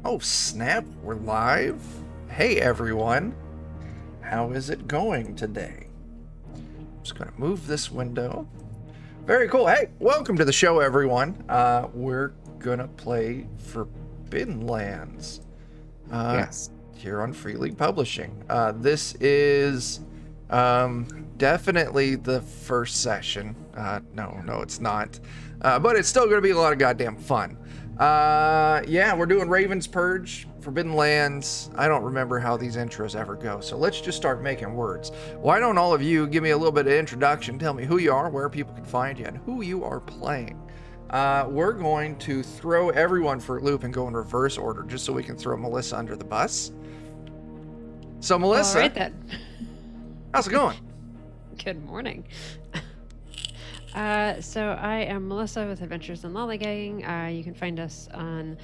Oh, snap, we're live. Hey, everyone. How is it going today? I'm just going to move this window. Very cool. Hey, welcome to the show, everyone. We're going to play Forbidden Lands Yes. here on Free League Publishing. This is definitely the first session. No, it's not. But it's still going to be a lot of goddamn fun. Yeah, we're doing Raven's Purge, Forbidden Lands. I don't remember how these intros ever go, so let's just start making words. Why don't all of you give me a little bit of introduction, tell me who you are, where people can find you, and who you are playing. We're going to throw everyone for a loop and go in reverse order, just so we can throw Melissa under the bus. So Melissa, All right then. how's it going? Good morning. So I am Melissa with Adventures in Lollygagging. You can find us on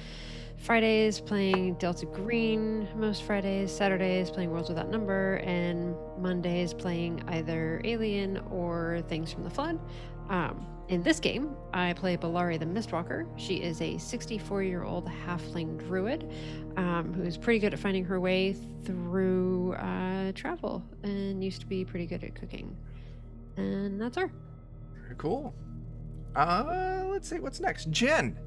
Fridays playing Delta Green, most Fridays, Saturdays playing Worlds Without Number, and Mondays playing either Alien or Things from the Flood. In this game, I play Bellari the Mistwalker. She is a 64-year-old halfling druid who is pretty good at finding her way through travel and used to be pretty good at cooking. And that's her. Very cool. Let's see, what's next? Jen.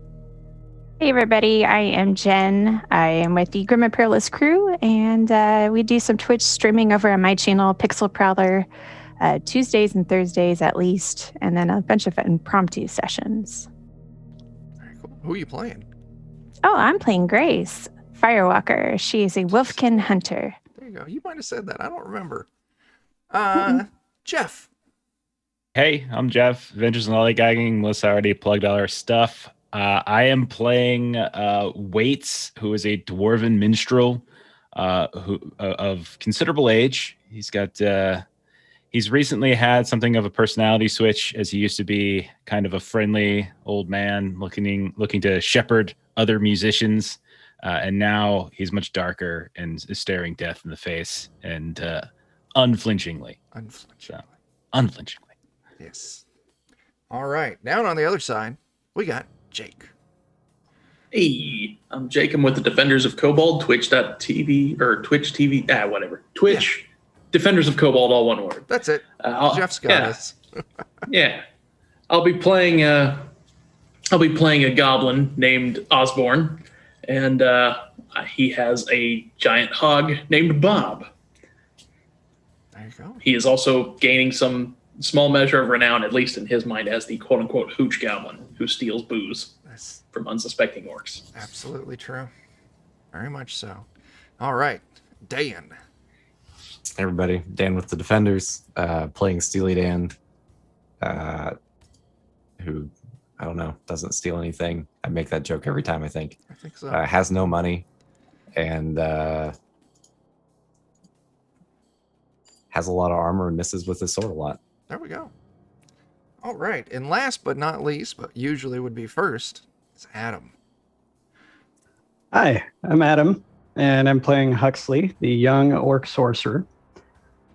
Hey everybody, I am Jen. I am with the Grim and Perilous crew, and we do some Twitch streaming over on my channel, Pixel Prowler, Tuesdays and Thursdays at least, and then a bunch of impromptu sessions. Very cool. Who are you playing? Oh, I'm playing Grace, Firewalker. She is a Wolfkin hunter. There you go. You might have said that. I don't remember. Jeff. Hey, I'm Jeff. Adventures in Lollygagging. Melissa already plugged all our stuff. I am playing Waits, who is a dwarven minstrel who of considerable age. He's recently had something of a personality switch, as he used to be kind of a friendly old man looking to shepherd other musicians, and now he's much darker and is staring death in the face and unflinchingly. Unflinchingly. Yes. All right. Down on the other side, we got Jake. Hey, I'm Jake. I'm with the Defenders of Cobalt, Twitch.tv, or Twitch TV, whatever. Twitch, yeah. Defenders of Cobalt, all one word. That's it. Jeff's got us. Yeah. I'll be playing a goblin named Osborne, and he has a giant hog named Bob. There you go. He is also gaining some small measure of renown, at least in his mind, as the quote-unquote hooch goblin who steals booze from unsuspecting orcs. Absolutely true. Very much so. All right, Dan. Hey everybody, Dan with the Defenders, playing Steely Dan, who, I don't know, doesn't steal anything. I make that joke every time, I think. I think so. Has no money, and has a lot of armor and misses with his sword a lot. There we go. All right, and last but not least, but usually would be first, is Adam. Hi, I'm Adam, and I'm playing Huxley, the young orc sorcerer.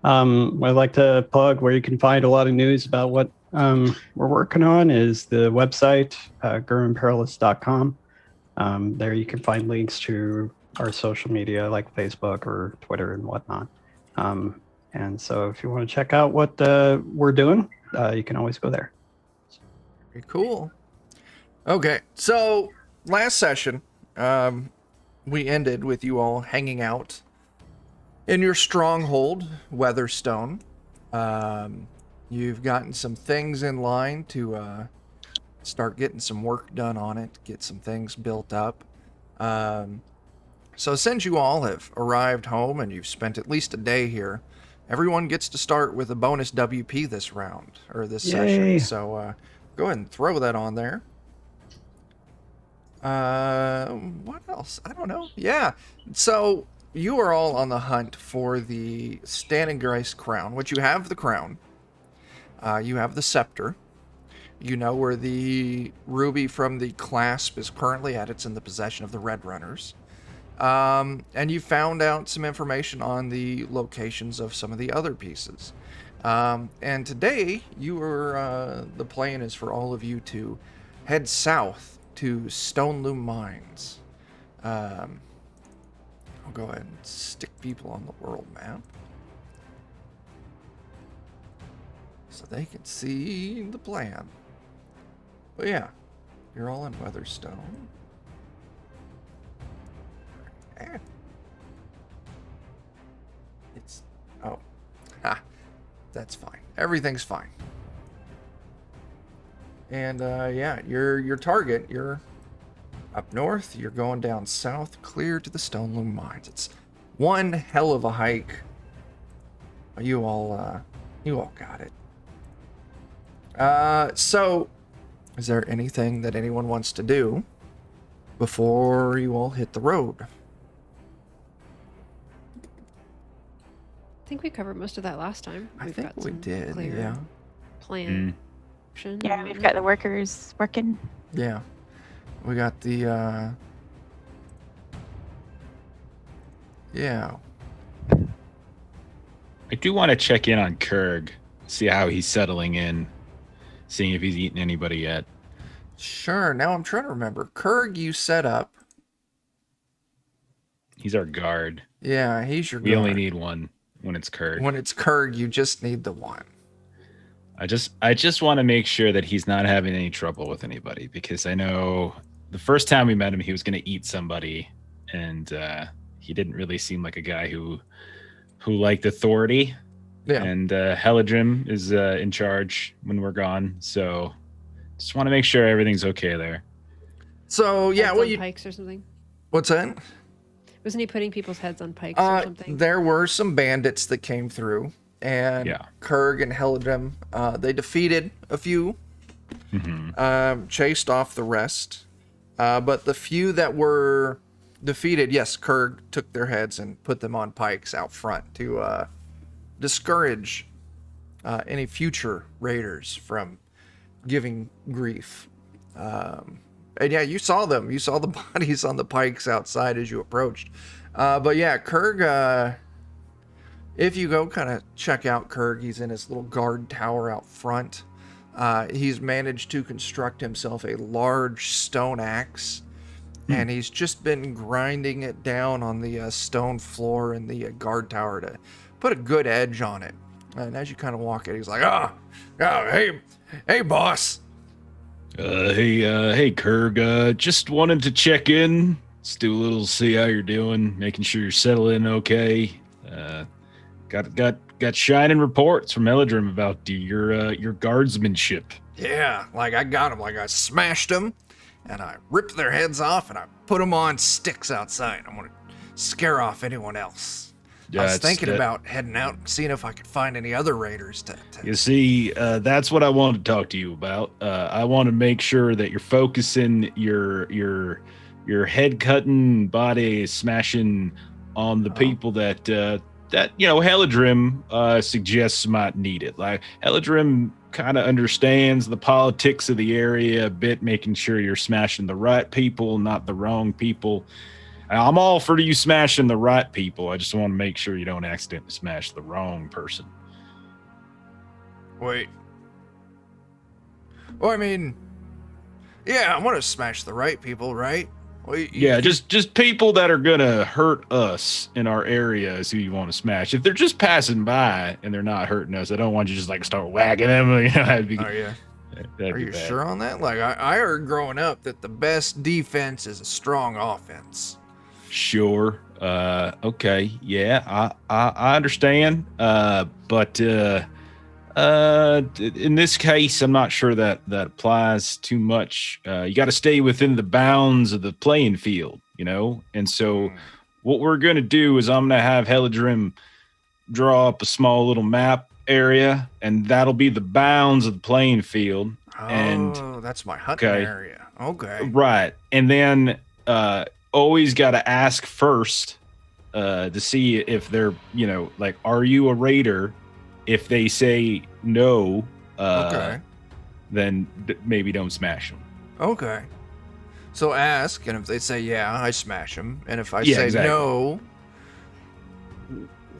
I'd like to plug where you can find a lot of news about what we're working on is the website, grimandperilous.com. There you can find links to our social media like Facebook or Twitter and whatnot. And so if you want to check out what we're doing, you can always go there. Very cool. Okay, so last session, we ended with you all hanging out in your stronghold, Weatherstone. You've gotten some things in line to start getting some work done on it, get some things built up. So since you all have arrived home and you've spent at least a day here, everyone gets to start with a bonus WP this round, or this Yay. session. So go ahead and throw that on there. What else? I don't know. Yeah. So you are all on the hunt for the Stanigrice crown, which you have the crown. You have the scepter. You know where the ruby from the clasp is currently at. It's in the possession of the Red Runners. And you found out some information on the locations of some of the other pieces. And today, the plan is for all of you to head south to Stone Loom Mines. go ahead and stick people on the world map so they can see the plan. But yeah, you're all in Weatherstone. Eh. It's that's fine. Everything's fine. And yeah, your target, you're up north, you're going down south, clear to the Stone Loom Mines. It's one hell of a hike. You all got it. So, is there anything that anyone wants to do before you all hit the road? I think we covered most of that last time. I We've think got we some did, clear yeah. plan. Yeah, we've got the workers working. Yeah. We got the, yeah. I do want to check in on Kurg, see how he's settling in, seeing if he's eaten anybody yet. Sure. Now I'm trying to remember. Kurg, you set up. He's our guard. Yeah, he's your We guard. only need one when it's Kurg. When it's Kurg, you just need the one. I just want to make sure that he's not having any trouble with anybody, because I know the first time we met him, he was going to eat somebody, and he didn't really seem like a guy who liked authority. Yeah. And Heladrim is in charge when we're gone, so just want to make sure everything's okay there. So yeah, Heads well, on you. pikes or something. What's that? Wasn't he putting people's heads on pikes or something? There were some bandits that came through, and Yeah. Kurg and Heladrim, they defeated a few, chased off the rest. But the few that were defeated, yes, Kurg took their heads and put them on pikes out front to discourage any future raiders from giving grief. And yeah, you saw them. You saw the bodies on the pikes outside as you approached. But yeah, Kurg, if you go kind of check out Kurg, he's in his little guard tower out front. He's managed to construct himself a large stone axe, and he's just been grinding it down on the stone floor in the guard tower to put a good edge on it. And as you kind of walk in, he's like, hey, boss. Hey, Kurg. Just wanted to check in, just do a little, see how you're doing, making sure you're settling okay. Got shining reports from Heladrim about your guardsmanship. Yeah, like I got them, like I smashed them, and I ripped their heads off, and I put them on sticks outside. I'm gonna scare off anyone else. I was thinking about heading out and seeing if I could find any other raiders to... You see, that's what I wanted to talk to you about. I want to make sure that you're focusing your head cutting, body smashing on the people that Heladrim suggests might need it. Like Heladrim kind of understands the politics of the area a bit, making sure you're smashing the right people, not the wrong people. I'm all for you smashing the right people. I just want to make sure you don't accidentally smash the wrong person. Wait. Well, I mean, yeah, I want to smash the right people, right? Well, just people that are gonna hurt us in our area is who you want to smash. If they're just passing by and they're not hurting us, I don't want you to just like start whacking them. That'd be, oh yeah. That'd Are be you bad. sure on that? Like I heard growing up that the best defense is a strong offense. Sure. Okay. Yeah, I understand. But in this case, I'm not sure that applies too much. You got to stay within the bounds of the playing field, And so what we're going to do is I'm going to have Heladrim draw up a small little map area, and that'll be the bounds of the playing field. Oh, that's my hunting area. Okay. Right. And then always got to ask first to see if they're, are you a raider? If they say no, then maybe don't smash them. Okay. So ask, and if they say yeah, I smash them. And if I say no,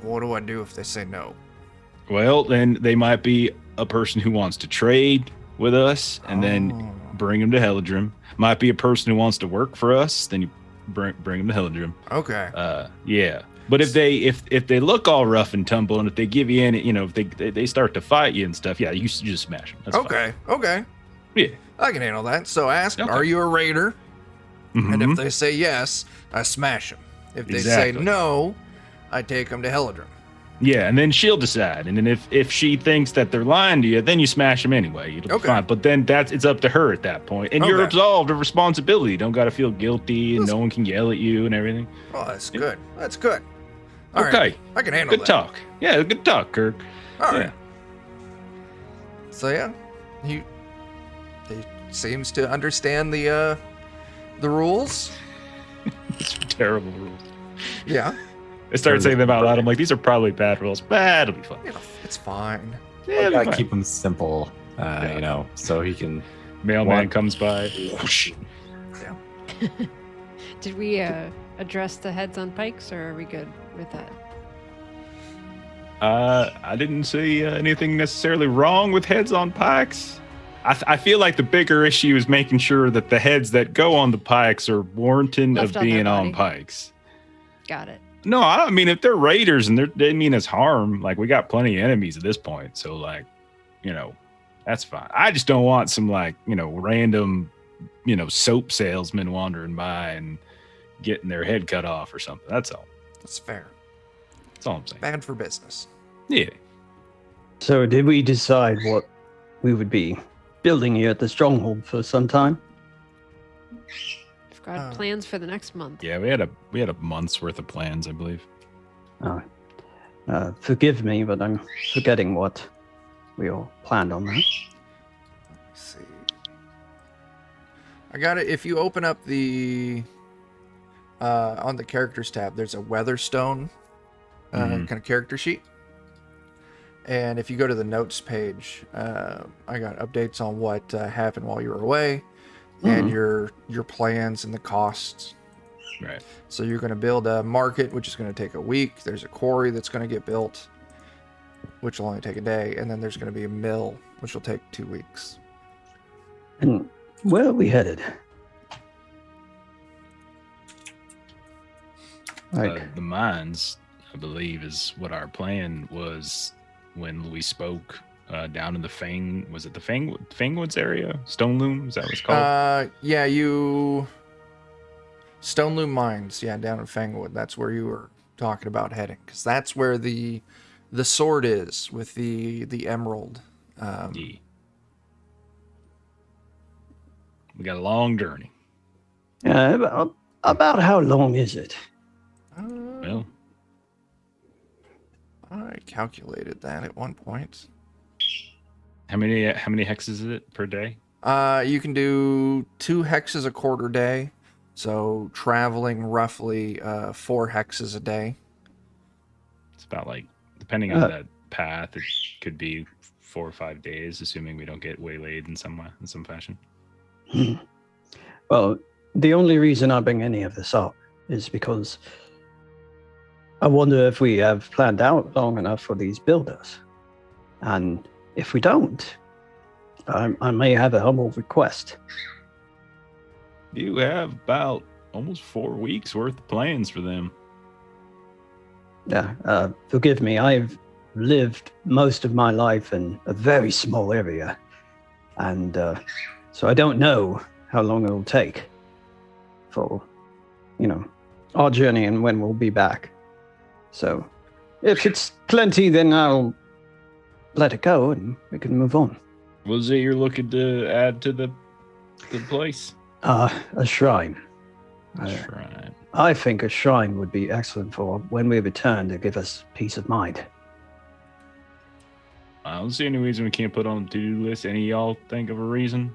what do I do if they say no? Well, then they might be a person who wants to trade with us, and then bring them to Heladrim. Might be a person who wants to work for us. Then you bring them to Hillendrum. Okay. Yeah. But if they look all rough and tumble, and if they give you any, if they start to fight you and stuff, yeah, you just smash them. That's okay. fine. Okay. Yeah. I can handle that. So ask, Okay. are you a raider? Mhm. And if they say yes, I smash them. If they say Exactly. no, I take them to Hillendrum. Yeah, and then she'll decide. And then if she thinks that they're lying to you, then you smash them anyway. It'll be fine. But then it's up to her at that point. And you're absolved of responsibility. You don't got to feel guilty, and no one can yell at you and everything. Oh, that's good. That's good. All right. Okay. I can handle Good that. talk. Yeah, good talk, Kirk. All Yeah. right. So yeah, he seems to understand the rules. It's terrible rules. Yeah. I started saying them out loud. I'm like, these are probably bad rules. But it'll be fun. It's fine. Yeah, I it'll be gotta fine. keep him simple, so he can. Mailman comes by. Whoosh. Did we address the heads on pikes, or are we good with that? I didn't see anything necessarily wrong with heads on pikes. I feel like the bigger issue is making sure that the heads that go on the pikes are warranting Left of on their being on body. pikes. Got it. No, I mean, if they're raiders and they mean us harm, like, we got plenty of enemies at this point. So, like, that's fine. I just don't want some, like, random, soap salesman wandering by and getting their head cut off or something. That's all. That's fair. That's all I'm saying. Bad for business. Yeah. So did we decide what we would be building here at the stronghold for some time? We've got plans for the next month. Yeah, we had a month's worth of plans, I believe. Oh, forgive me, but I'm forgetting what we all planned on that. Let's see. I got it. If you open up the on the characters tab, there's a Weatherstone kind of character sheet. And if you go to the notes page, I got updates on what happened while you were away, and your plans and the costs. Right. So you're going to build a market, which is going to take a week. There's a quarry that's going to get built, which will only take a day, and then there's going to be a mill, which will take 2 weeks. And where are we headed? The mines, I believe, is what our plan was when we spoke down in the Fangwoods area? Stone Loom, is that what it's called? Stone Loom Mines, down in Fangwood. That's where you were talking about heading, because that's where the sword is with the emerald. Yeah. We got a long journey. About how long is it? Well, I calculated that at one point. how many hexes is it per day? You can do 2 hexes a quarter day, so traveling roughly 4 hexes a day. It's about, like, depending on that path, it could be 4 or 5 days, assuming we don't get waylaid in some fashion. Well, the only reason I bring any of this up is because I wonder if we have planned out long enough for these builders. And if we don't, I may have a humble request. You have about almost 4 weeks worth of plans for them. Yeah, forgive me. I've lived most of my life in a very small area. And so I don't know how long it'll take for, our journey and when we'll be back. So if it's plenty, then I'll let it go and we can move on. What is it you're looking to add to the place? A shrine. Shrine. I think a shrine would be excellent for when we return to give us peace of mind. I don't see any reason we can't put on the to-do list. Any of y'all think of a reason?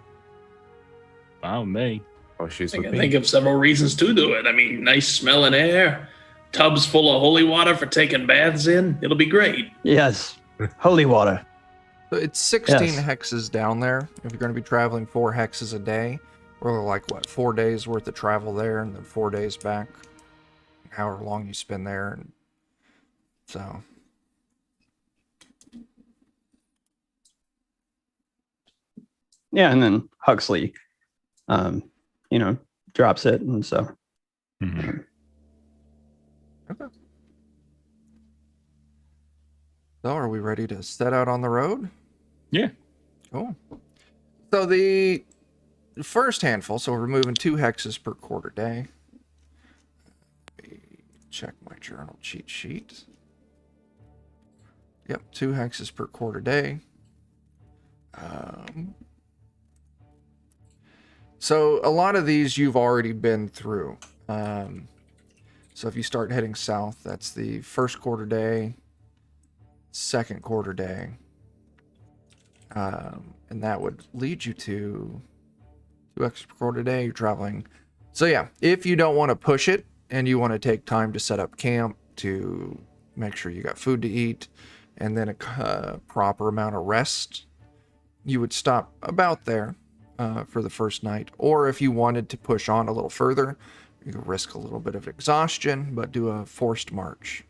Fine with me. Oh, she's I with can me. think of several reasons to do it. I mean, nice smelling air, tubs full of holy water for taking baths in. It'll be great. Yes, holy water. So it's 16 Yes. hexes down there. If you're going to be traveling 4 hexes a day, or like 4 days worth of travel there, and then 4 days back, however long you spend there, and so. Yeah, and then Huxley, drops it, and so Mhm. Okay. So, are we ready to set out on the road? Yeah. Cool. So the first handful, so we're removing 2 hexes per quarter day. Let me check my journal cheat sheet. Yep, 2 hexes per quarter day. So a lot of these you've already been through. So if you start heading south, that's the first quarter day, second quarter day. And that would lead you to 2 hexes per quarter day. You're traveling. So yeah, if you don't want to push it and you want to take time to set up camp, to make sure you got food to eat, and then a proper amount of rest, you would stop about there for the first night. Or if you wanted to push on a little further, you could risk a little bit of exhaustion, but do a forced march.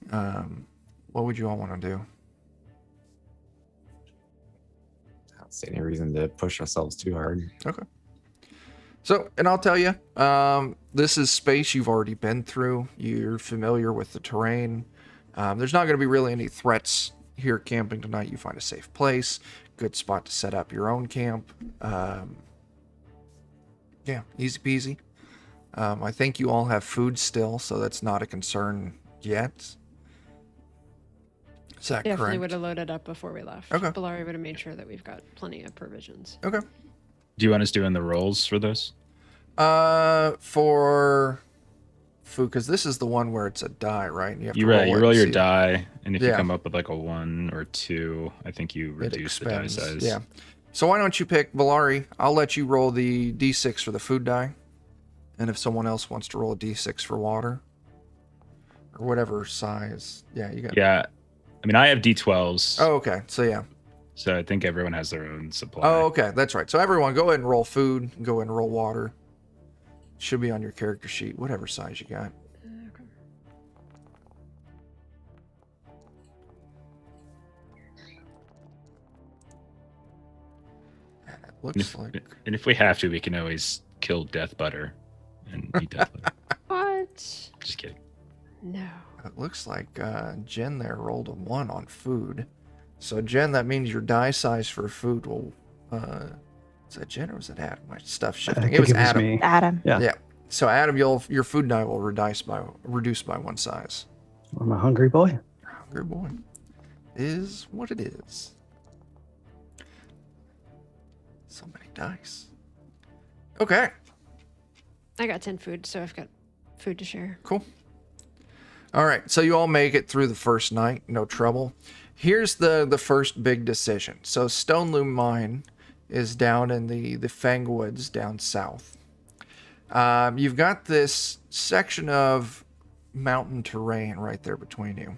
What would you all want to do? I don't see any reason to push ourselves too hard. Okay. So, and I'll tell you, this is space you've already been through. You're familiar with the terrain. There's not going to be really any threats here camping tonight. You find a safe place, good spot to set up your own camp. Yeah, easy peasy. I think you all have food still, so that's not a concern yet. Is that Definitely correct? would have loaded up before we left. Okay. Bellari would have made sure that we've got plenty of provisions. Okay. Do you want us doing the rolls for this? For food, because this is the one where it's a die, right? And you have to You roll it your and see- die, and if you Yeah. come up with like a 1 or 2, I think you It reduce the die expends. size. Yeah. So why don't you pick Valari? I'll let you roll the d6 for the food die. And if someone else wants to roll a d6 for water, or whatever size. Yeah, you got Yeah. I mean, I have D12s. Oh, okay. So yeah. So I think everyone has their own supply. Oh, okay. That's right. So everyone go ahead and roll food. Go ahead and roll water. Should be on your character sheet, whatever size you got. Okay. It looks like... And if we have to, we can always kill Death Butter and eat Death Butter. What? Just kidding. No. It looks like Jen there rolled a 1 on food. So Jen, that means your die size for food will... is that Jen or was it Adam? My stuff's I shifting. think It was Adam. me. Adam. Yeah. Yeah. So Adam, your food die will reduce by 1 size. I'm a hungry boy. Hungry boy. Is what it is. So many dice. Okay. I got 10 food, so I've got food to share. Cool. All right, so you all make it through the first night, no trouble. Here's the first big decision. So Stone Loom Mine is down in the Fangwoods down south. You've got this section of mountain terrain right there between you.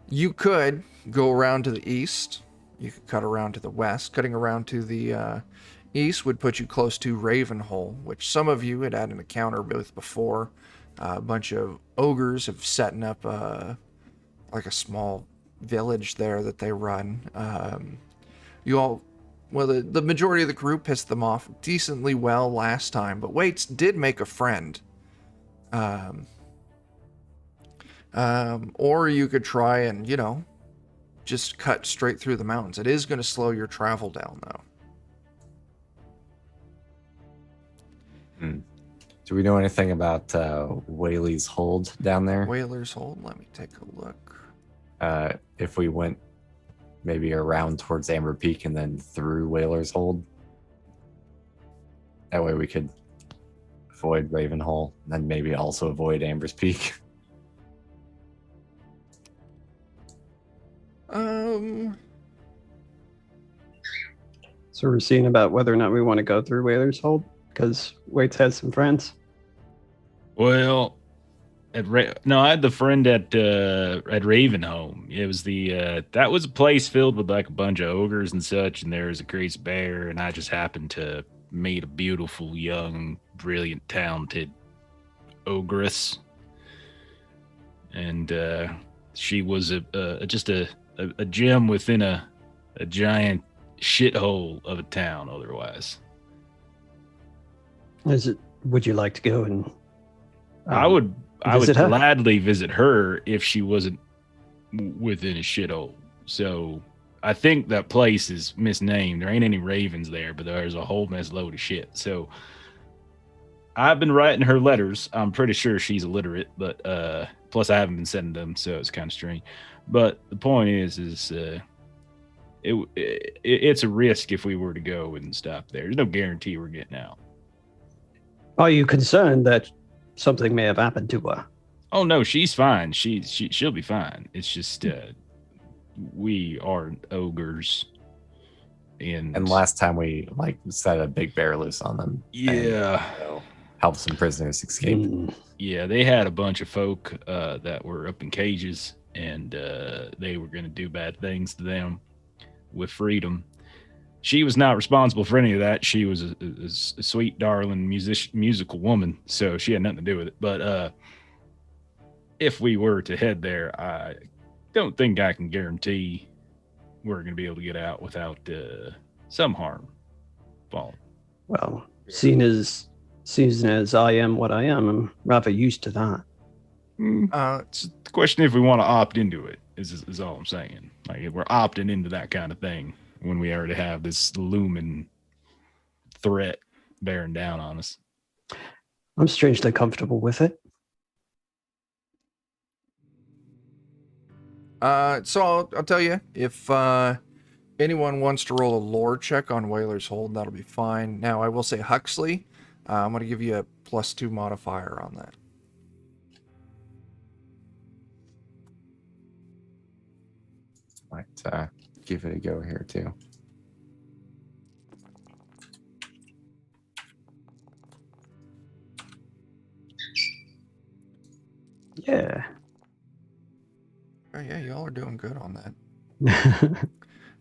You could go around to the east. You could cut around to the west. Cutting around to the east would put you close to Ravenhole, which some of you had had an encounter with before. A bunch of ogres have setting up like a small village there that they run. You all, well, the majority of the group pissed them off decently well last time, but Waits did make a friend. Or you could try and, just cut straight through the mountains. It is going to slow your travel down, though. Do we know anything about Whaley's Hold down there? Whaler's Hold, let me take a look. If we went maybe around towards Amber Peak and then through Whaler's Hold, that way we could avoid Ravenhole and then maybe also avoid Amber's Peak. So we're seeing about whether or not we want to go through Whaler's Hold because Waits has some friends. Well, I had the friend at Ravenholm. It was that was a place filled with like a bunch of ogres and such, and there was a crazy bear, and I just happened to meet a beautiful, young, brilliant, talented ogress, and she was just a gem within a giant shithole of a town. Otherwise, Would you like to go and I would visit her? gladly visit her if she wasn't within a shithole. So I think that place is misnamed. There ain't any ravens there, but there's a whole mess load of shit. So I've been writing her letters. I'm pretty sure she's illiterate, but plus I haven't been sending them, so it's kind of strange. But the point is it's a risk if we were to go and stop there. There's no guarantee we're getting out. Are you concerned that something may have happened to her? Oh no, she's fine. She'll be fine. It's just we are ogres, and last time we set a big bear loose on them. Yeah, and, helped some prisoners escape. Yeah, they had a bunch of folk that were up in cages, and they were going to do bad things to them with freedom. She was not responsible for any of that. She was a sweet, darling musical woman, so she had nothing to do with it. But if we were to head there, I don't think I can guarantee we're going to be able to get out without some harm falling. Well, seeing as I am what I am, I'm rather used to that. It's the question if we want to opt into it is all I'm saying. Like if we're opting into that kind of thing when we already have this looming threat bearing down on us. I'm strangely comfortable with it. So I'll tell you, if anyone wants to roll a lore check on Whaler's Hold, that'll be fine. Now, I will say Huxley, I'm going to give you a +2 modifier on that. Might give it a go here, too. Yeah. Oh, yeah, y'all are doing good on that.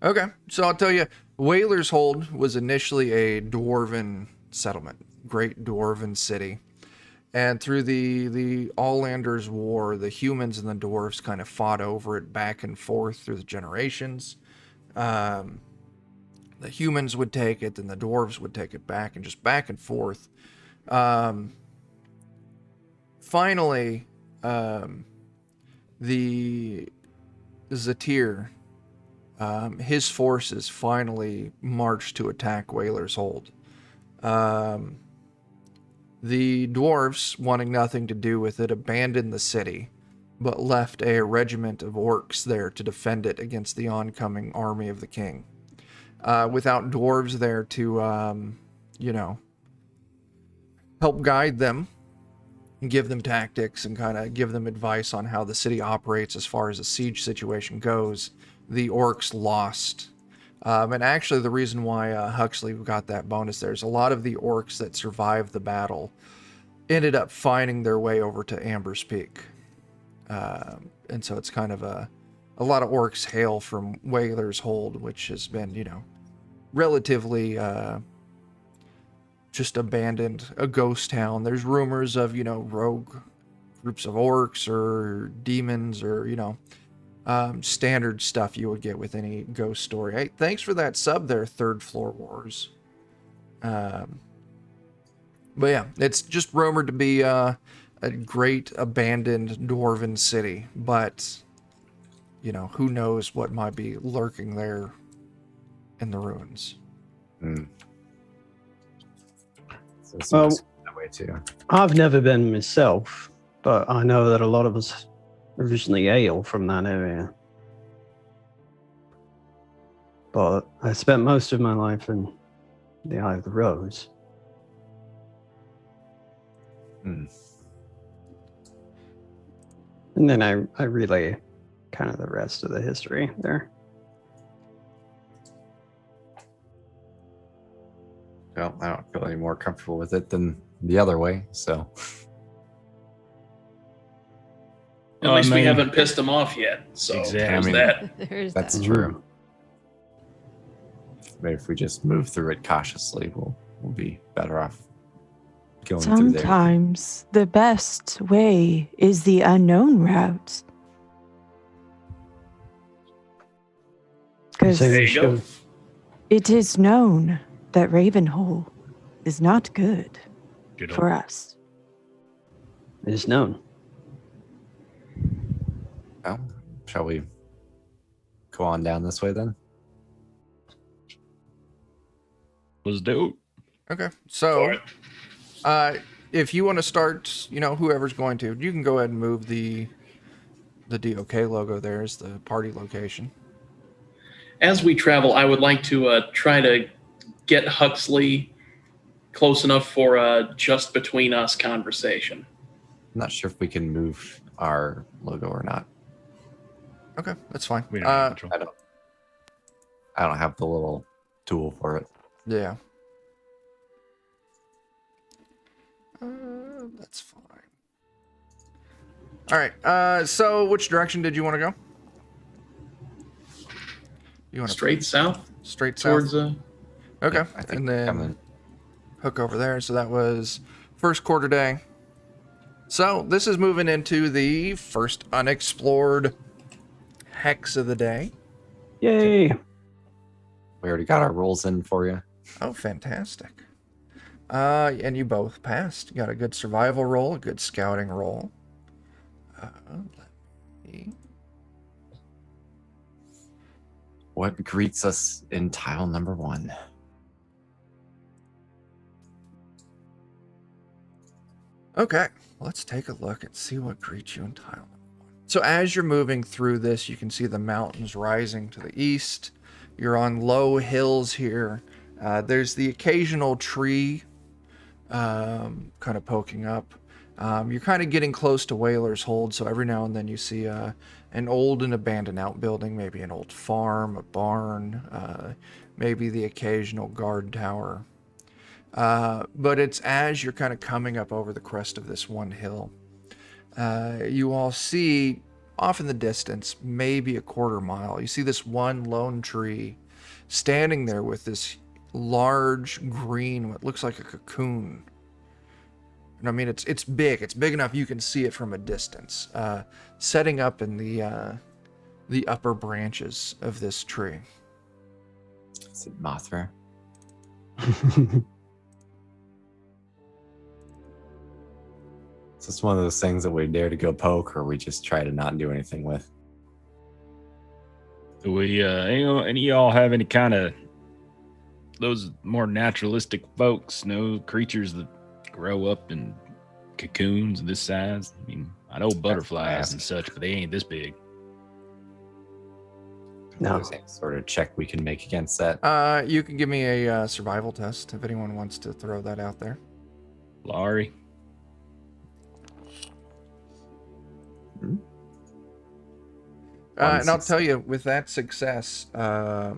Okay, so I'll tell you, Whaler's Hold was initially a dwarven settlement, great dwarven city. And through the Alllanders War, the humans and the dwarves kind of fought over it back and forth through the generations. The humans would take it, and the dwarves would take it back, and just back and forth. Finally, the Zatir, his forces finally marched to attack Whaler's Hold. The dwarves, wanting nothing to do with it, abandoned the city, but left a regiment of orcs there to defend it against the oncoming army of the king. Without dwarves there to, help guide them, and give them tactics, and kind of give them advice on how the city operates as far as a siege situation goes, the orcs lost. And actually, the reason why Huxley got that bonus there is a lot of the orcs that survived the battle ended up finding their way over to Amber's Peak. And so it's kind of a lot of orcs hail from Whaler's Hold, which has been, relatively just abandoned, a ghost town. There's rumors of, rogue groups of orcs or demons or, standard stuff you would get with any ghost story. Hey, thanks for that sub there, Third Floor Wars. But yeah, it's just rumored to be a great abandoned dwarven city, but who knows what might be lurking there in the ruins. So it Well, seems that way too. I've never been myself, but I know that a lot of us originally hail from that area. But I spent most of my life in the Eye of the Rose. And then I relay kind of the rest of the history there. Well, I don't feel any more comfortable with it than the other way, so. At least we haven't pissed them off yet. So Exactly. there's that. That's true. Maybe if we just move through it cautiously, we'll be better off going through there. Sometimes the best way is the unknown route. Because There you go. it is known that Ravenhole is not good Good for us. is known. Well, shall we go on down this way then? Let's do it. Okay. For So, it. if you want to start, whoever's going to, you can go ahead and move the DOK logo there as the party location. As we travel, I would like to try to get Huxley close enough for a just between us conversation. I'm not sure if we can move our logo or not. Okay, that's fine. We don't have control. I don't have the little tool for it. Yeah. That's fine. All right. So, which direction did you want to go? You want Straight south straight south? towards Okay, Yeah, I think and then coming. hook over there. So that was first quarter day. So this is moving into the first unexplored hex of the day. Yay! We already got our rolls in for you. Oh, fantastic. And you both passed. You got a good survival roll, a good scouting roll. Let me... What greets us in tile number 1? Okay, let's take a look and see what greets you in tile number 1. So as you're moving through this, you can see the mountains rising to the east. You're on low hills here. There's the occasional tree kind of poking up. You're kind of getting close to Whaler's Hold, so every now and then you see an old and abandoned outbuilding, maybe an old farm, a barn, maybe the occasional guard tower. But it's as you're kind of coming up over the crest of this one hill, you all see off in the distance, maybe a quarter mile, you see this one lone tree standing there with this large green, what looks like a cocoon. And I mean, it's big. It's big enough you can see it from a distance, setting up in the upper branches of this tree. Is it Mothra? Is this one of those things that we dare to go poke, or we just try to not do anything with? Do we, any of y'all have any kind of those more naturalistic folks, creatures that grow up in cocoons this size? I mean, I know butterflies and such, but they ain't this big. No. Is there any sort of check we can make against that? You can give me a survival test if anyone wants to throw that out there. Laurie? And I'll tell you, with that success, no,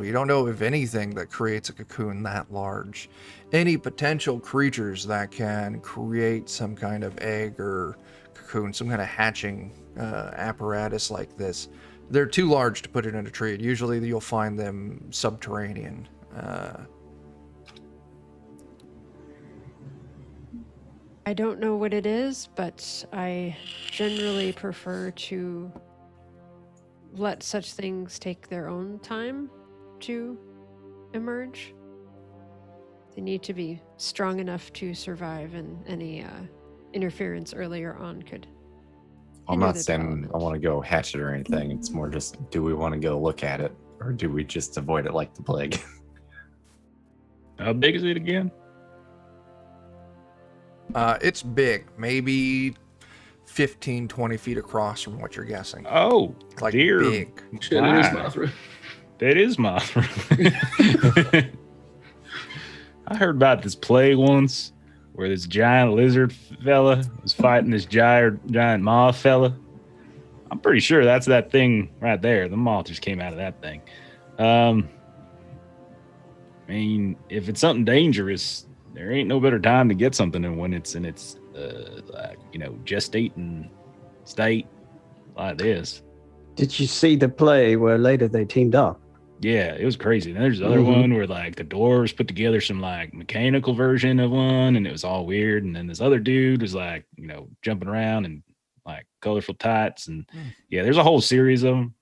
you don't know of anything that creates a cocoon that large. Any potential creatures that can create some kind of egg or cocoon, some kind of hatching apparatus like this, they're too large to put it in a tree. Usually you'll find them subterranean. I don't know what it is, but I generally prefer to let such things take their own time to emerge. They need to be strong enough to survive, and any interference earlier on could. I'm hinder not the saying development. I want to go hatch it or anything. It's more just, do we want to go look at it, or do we just avoid it like the plague? How big is it again? It's big, maybe 15, 20 feet across from what you're guessing. Oh, Like dear. big. Shit, it is Wow. Mothra. That is Mothra. I heard about this plague once where this giant lizard fella was fighting this giant moth fella. I'm pretty sure that's that thing right there. The moth just came out of that thing. I mean, if it's something dangerous, there ain't no better time to get something than when it's in its, gestating state like this. Did you see the play where later they teamed up? Yeah, it was crazy. And there's the other one where like the dwarves put together some like mechanical version of one, and it was all weird. And then this other dude was like, jumping around in like colorful tights, and yeah, there's a whole series of them.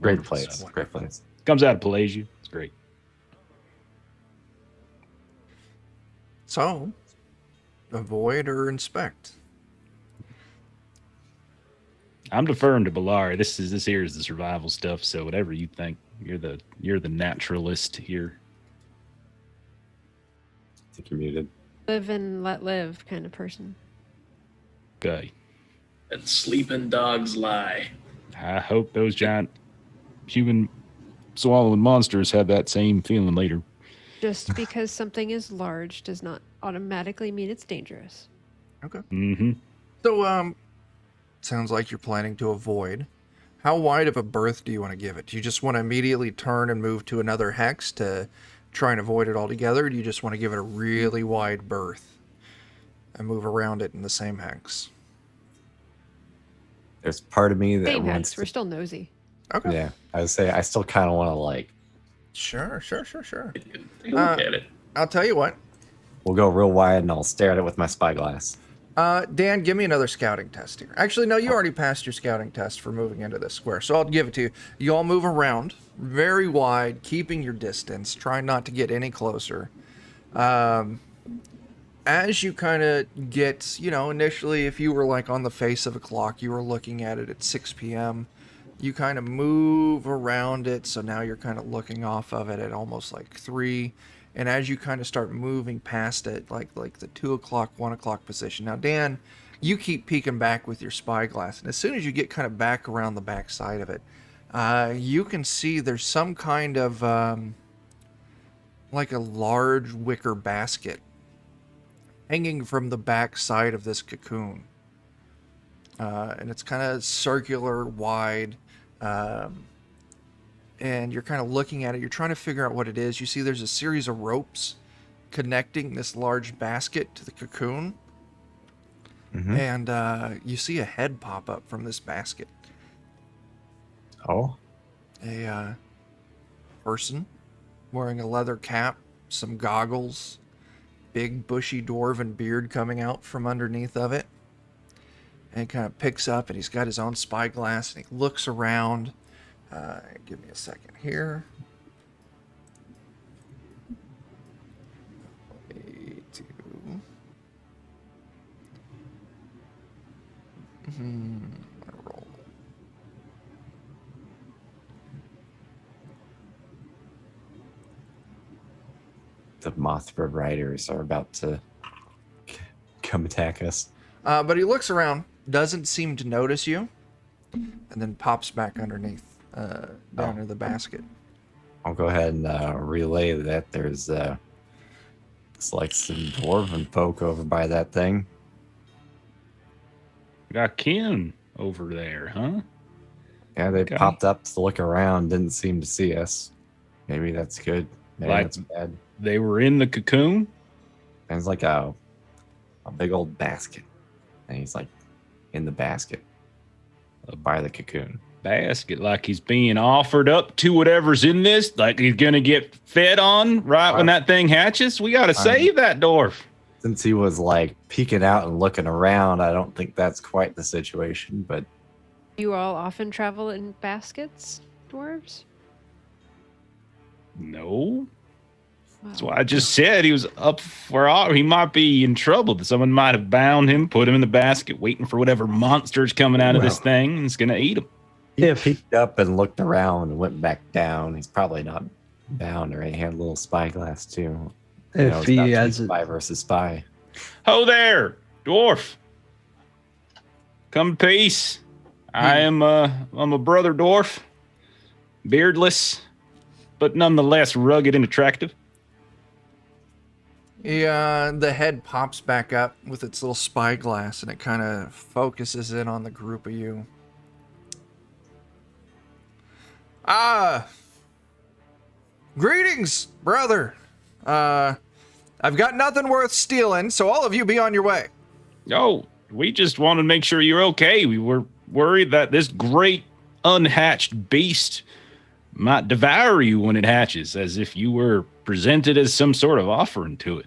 Great Wonderful place. stuff. Great place. Comes out of Pelagia. It's great. So, avoid or inspect? I'm deferring to Ballari. This here is the survival stuff. So whatever you think, you're the naturalist here. I think you're muted. Live and let live kind of person. Okay. That sleeping dogs lie. I hope those giant human swallowing monsters have that same feeling later. Just because something is large does not automatically mean it's dangerous. Okay. Mm-hmm. So, sounds like you're planning to avoid. How wide of a berth do you want to give it? Do you just want to immediately turn and move to another hex to try and avoid it altogether? Or do you just want to give it a really wide berth and move around it in the same hex? There's part of me that Same wants hex. We're still nosy. Okay. Yeah, I would say I still kind of want to like. Sure. Take a look at it. I'll tell you what. We'll go real wide, and I'll stare at it with my spyglass. Dan, give me another scouting test here. Actually, no, you already passed your scouting test for moving into this square, so I'll give it to you. You all move around very wide, keeping your distance, trying not to get any closer. As you kind of get, initially, if you were like on the face of a clock, you were looking at it at 6 p.m., you kind of move around it, so now you're kind of looking off of it at almost like 3. And as you kind of start moving past it, like the 2 o'clock, 1 o'clock position. Now, Dan, you keep peeking back with your spyglass, and as soon as you get kind of back around the back side of it, you can see there's some kind of like a large wicker basket hanging from the back side of this cocoon. And it's kind of circular, wide, and you're kind of looking at it. You're trying to figure out what it is. You see there's a series of ropes connecting this large basket to the cocoon. Mm-hmm. And you see a head pop up from this basket. Oh, A person wearing a leather cap, some goggles, big bushy dwarven beard coming out from underneath of it. And he kind of picks up, and he's got his own spyglass, and he looks around. Give me a second here. Roll. the Mothra riders are about to come attack us. But he looks around, doesn't seem to notice you, and then pops back underneath down in the basket. I'll go ahead and relay that there's looks like some dwarven folk over by that thing. Got kin over there, huh? Yeah, they Okay. popped up to look around, didn't seem to see us. Maybe that's good. Maybe Like- that's bad. They were in the cocoon. There's like a big old basket, and he's like in the basket by the cocoon. Basket, like he's being offered up to whatever's in this, like he's gonna get fed on right when that thing hatches. We gotta save that dwarf. Since he was like peeking out and looking around, I don't think that's quite the situation, but You all often travel in baskets, dwarves? No, that's Wow. why I just said he was up for all. He might be in trouble. Someone might have bound him, put him in the basket, waiting for whatever monster's coming out of this Well. thing and it's gonna eat him. he If he, peeked up and looked around and went back down. He's probably not bound, or he had a little spyglass too. You know, if it's he about to be has, spy versus spy. Ho there, dwarf. Come in peace. I'm a brother dwarf, beardless, but nonetheless rugged and attractive. The head pops back up with its little spyglass, and it kind of focuses in on the group of you. Greetings, brother. I've got nothing worth stealing, so all of you be on your way. Oh, we just want to make sure you're okay. We were worried that this great unhatched beast might devour you when it hatches, as if you were presented as some sort of offering to it.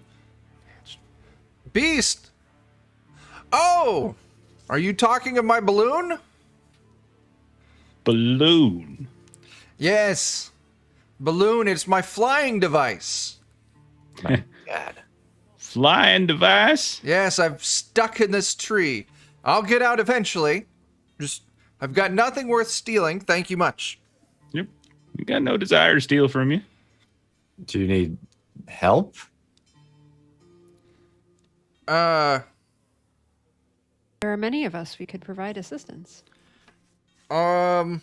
Beast! Oh! Are you talking of my balloon? Balloon. Yes. Balloon, it's my flying device. My God. flying device? Yes, I'm stuck in this tree. I'll get out eventually. I've got nothing worth stealing. Thank you much. Yep. We got no desire to steal from you. Do you need help? There are many of us. We could provide assistance. Are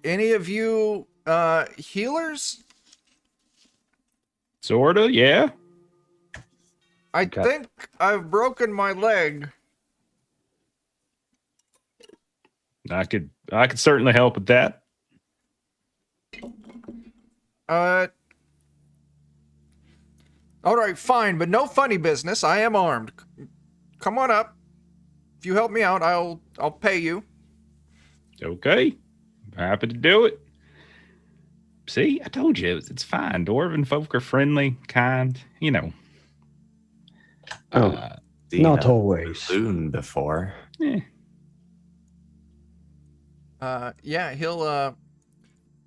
any of you healers? Sorta, yeah. I Okay. think I've broken my leg. I could certainly help with that. All right, fine, but no funny business. I am armed. Come on up. If you help me out, I'll pay you. Okay. Happy to do it. See, I told you it's fine. Dwarven folk are friendly, kind, you know. Oh, Seen not a always. balloon before. Eh. Yeah, he'll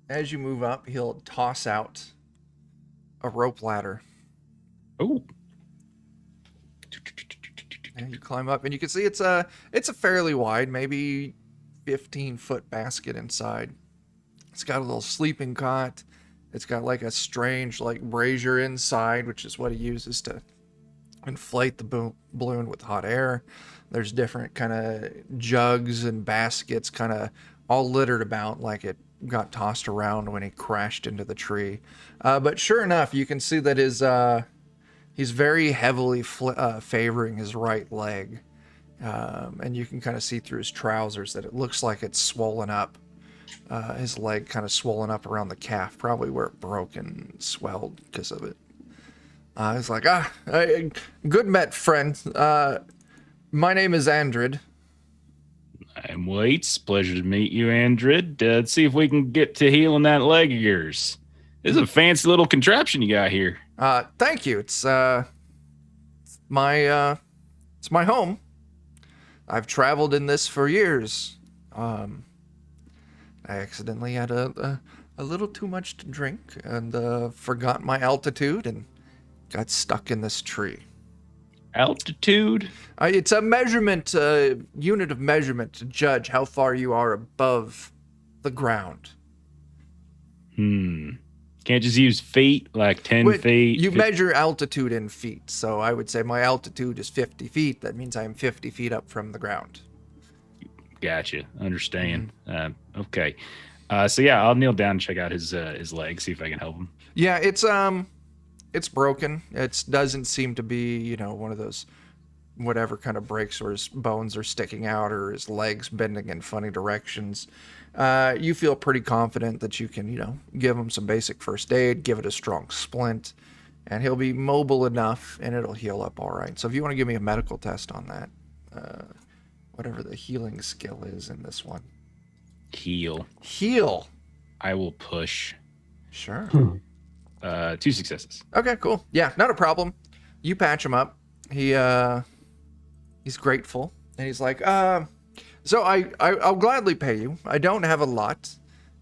as you move up, he'll toss out a rope ladder. Oh. And you climb up, and you can see it's a fairly wide, maybe 15-foot basket inside. It's got a little sleeping cot. It's got like a strange like brazier inside, which is what he uses to inflate the balloon with hot air. There's different kind of jugs and baskets kind of all littered about like it got tossed around when he crashed into the tree. But sure enough, you can see that he's very heavily favoring his right leg. And you can kind of see through his trousers that it looks like it's swollen up. His leg kind of swollen up around the calf, probably where it broke and swelled because of it. He's like, good met, friend. My name is Andrid. I'm Waits. Pleasure to meet you, Andrid. Let's see if we can get to healing that leg of yours. This is a fancy little contraption you got here. Thank you. It's my home. I've traveled in this for years. I accidentally had a little too much to drink and forgot my altitude and got stuck in this tree. Altitude? It's a measurement, unit of measurement to judge how far you are above the ground. Can't just use feet, like 10 feet? You measure altitude in feet, so I would say my altitude is 50 feet. That means I'm 50 feet up from the ground. Gotcha. Understand. Okay. So yeah, I'll kneel down and check out his leg, see if I can help him. Yeah, it's broken. It doesn't seem to be, one of those whatever kind of breaks where his bones are sticking out or his legs bending in funny directions. You feel pretty confident that you can, give him some basic first aid, give it a strong splint, and he'll be mobile enough and it'll heal up all right. So if you want to give me a medical test on that, whatever the healing skill is in this one. Heal. I will push. Sure. 2 successes. Okay, cool. Yeah, not a problem. You patch him up. He's grateful, and he's like, so I'll gladly pay you. I don't have a lot.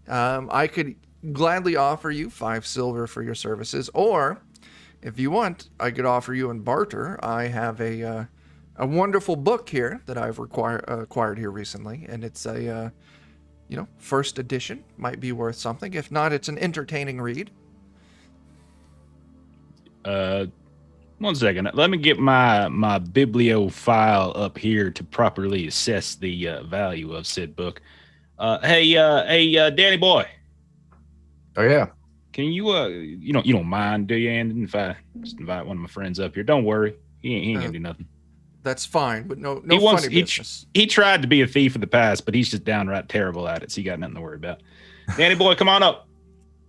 I could gladly offer you 5 silver for your services, or if you want, I could offer you in barter. I have a wonderful book here that I've acquired here recently, and it's a first edition. Might be worth something. If not, it's an entertaining read. 1 second. Let me get my bibliophile up here to properly assess the value of said book. Hey, Danny boy. Oh yeah. Can you you don't mind, do you, Andy, if I just invite one of my friends up here? Don't worry, he ain't gonna do nothing. That's fine, but no funny business. He tried to be a thief in the past, but he's just downright terrible at it, so you got nothing to worry about. Danny boy, come on up.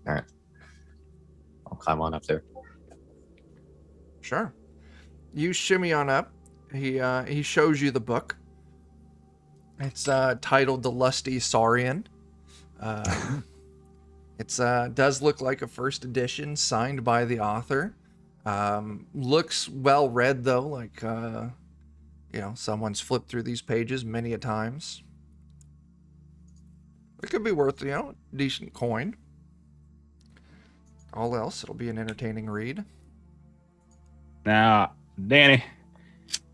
All right. I'll climb on up there. Sure. You shimmy on up. He shows you the book. It's titled The Lusty Saurian. It does look like a first edition signed by the author. Looks well read though, like someone's flipped through these pages many a times. It could be worth, decent coin. All else, it'll be an entertaining read. Now, Danny,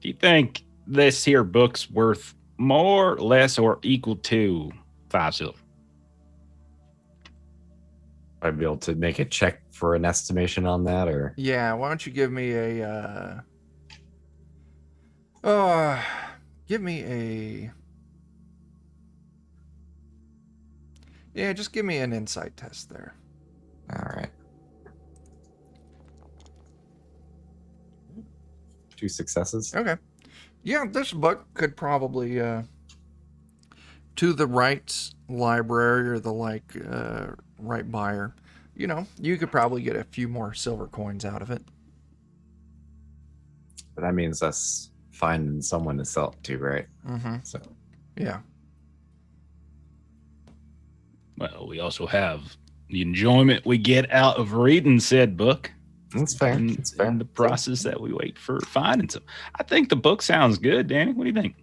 do you think this here book's worth more, less, or equal to 5 silver? I'd be able to make a check for an estimation on that, or Yeah, why don't you give me give me a... Yeah, just give me an insight test there. all right. 2 successes. Okay. Yeah, this book could probably, to the right library or the right buyer, you could probably get a few more silver coins out of it. But that means us finding someone to sell it to, right? Mm-hmm. So Yeah. Well, we also have the enjoyment we get out of reading said book. that's fair. And, That's fair. and the process that we wait for finding some. I think the book sounds good, Danny. What do you think?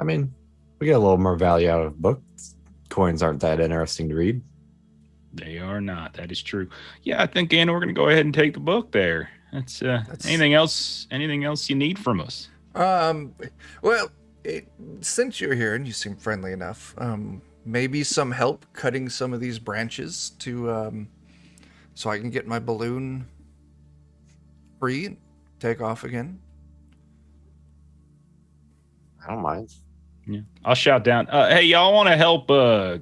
I mean, we get a little more value out of books. Coins aren't that interesting to read. They are not. That is true. Yeah, I think, Anna, we're going to go ahead and take the book there. That's anything else you need from us? Well, since you're here and you seem friendly enough, maybe some help cutting some of these branches to, so I can get my balloon free and take off again. I don't mind. Yeah, I'll shout down. Hey, y'all want to help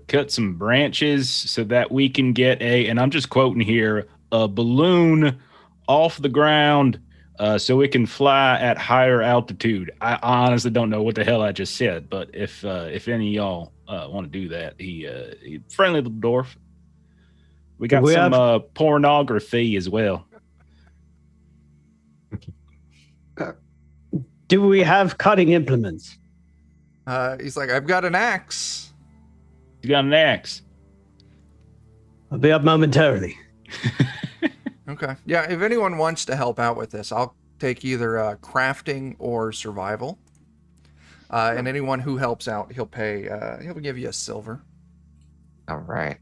cut some branches so that we can get and I'm just quoting here, a balloon off the ground so it can fly at higher altitude. I honestly don't know what the hell I just said, but if any of y'all want to do that, he friendly little dwarf. We got some pornography as well. Do we have cutting implements? He's like, I've got an axe. You got an axe? I'll be up momentarily. Okay. Yeah, if anyone wants to help out with this, I'll take either crafting or survival. And anyone who helps out, he'll give you a silver. All right.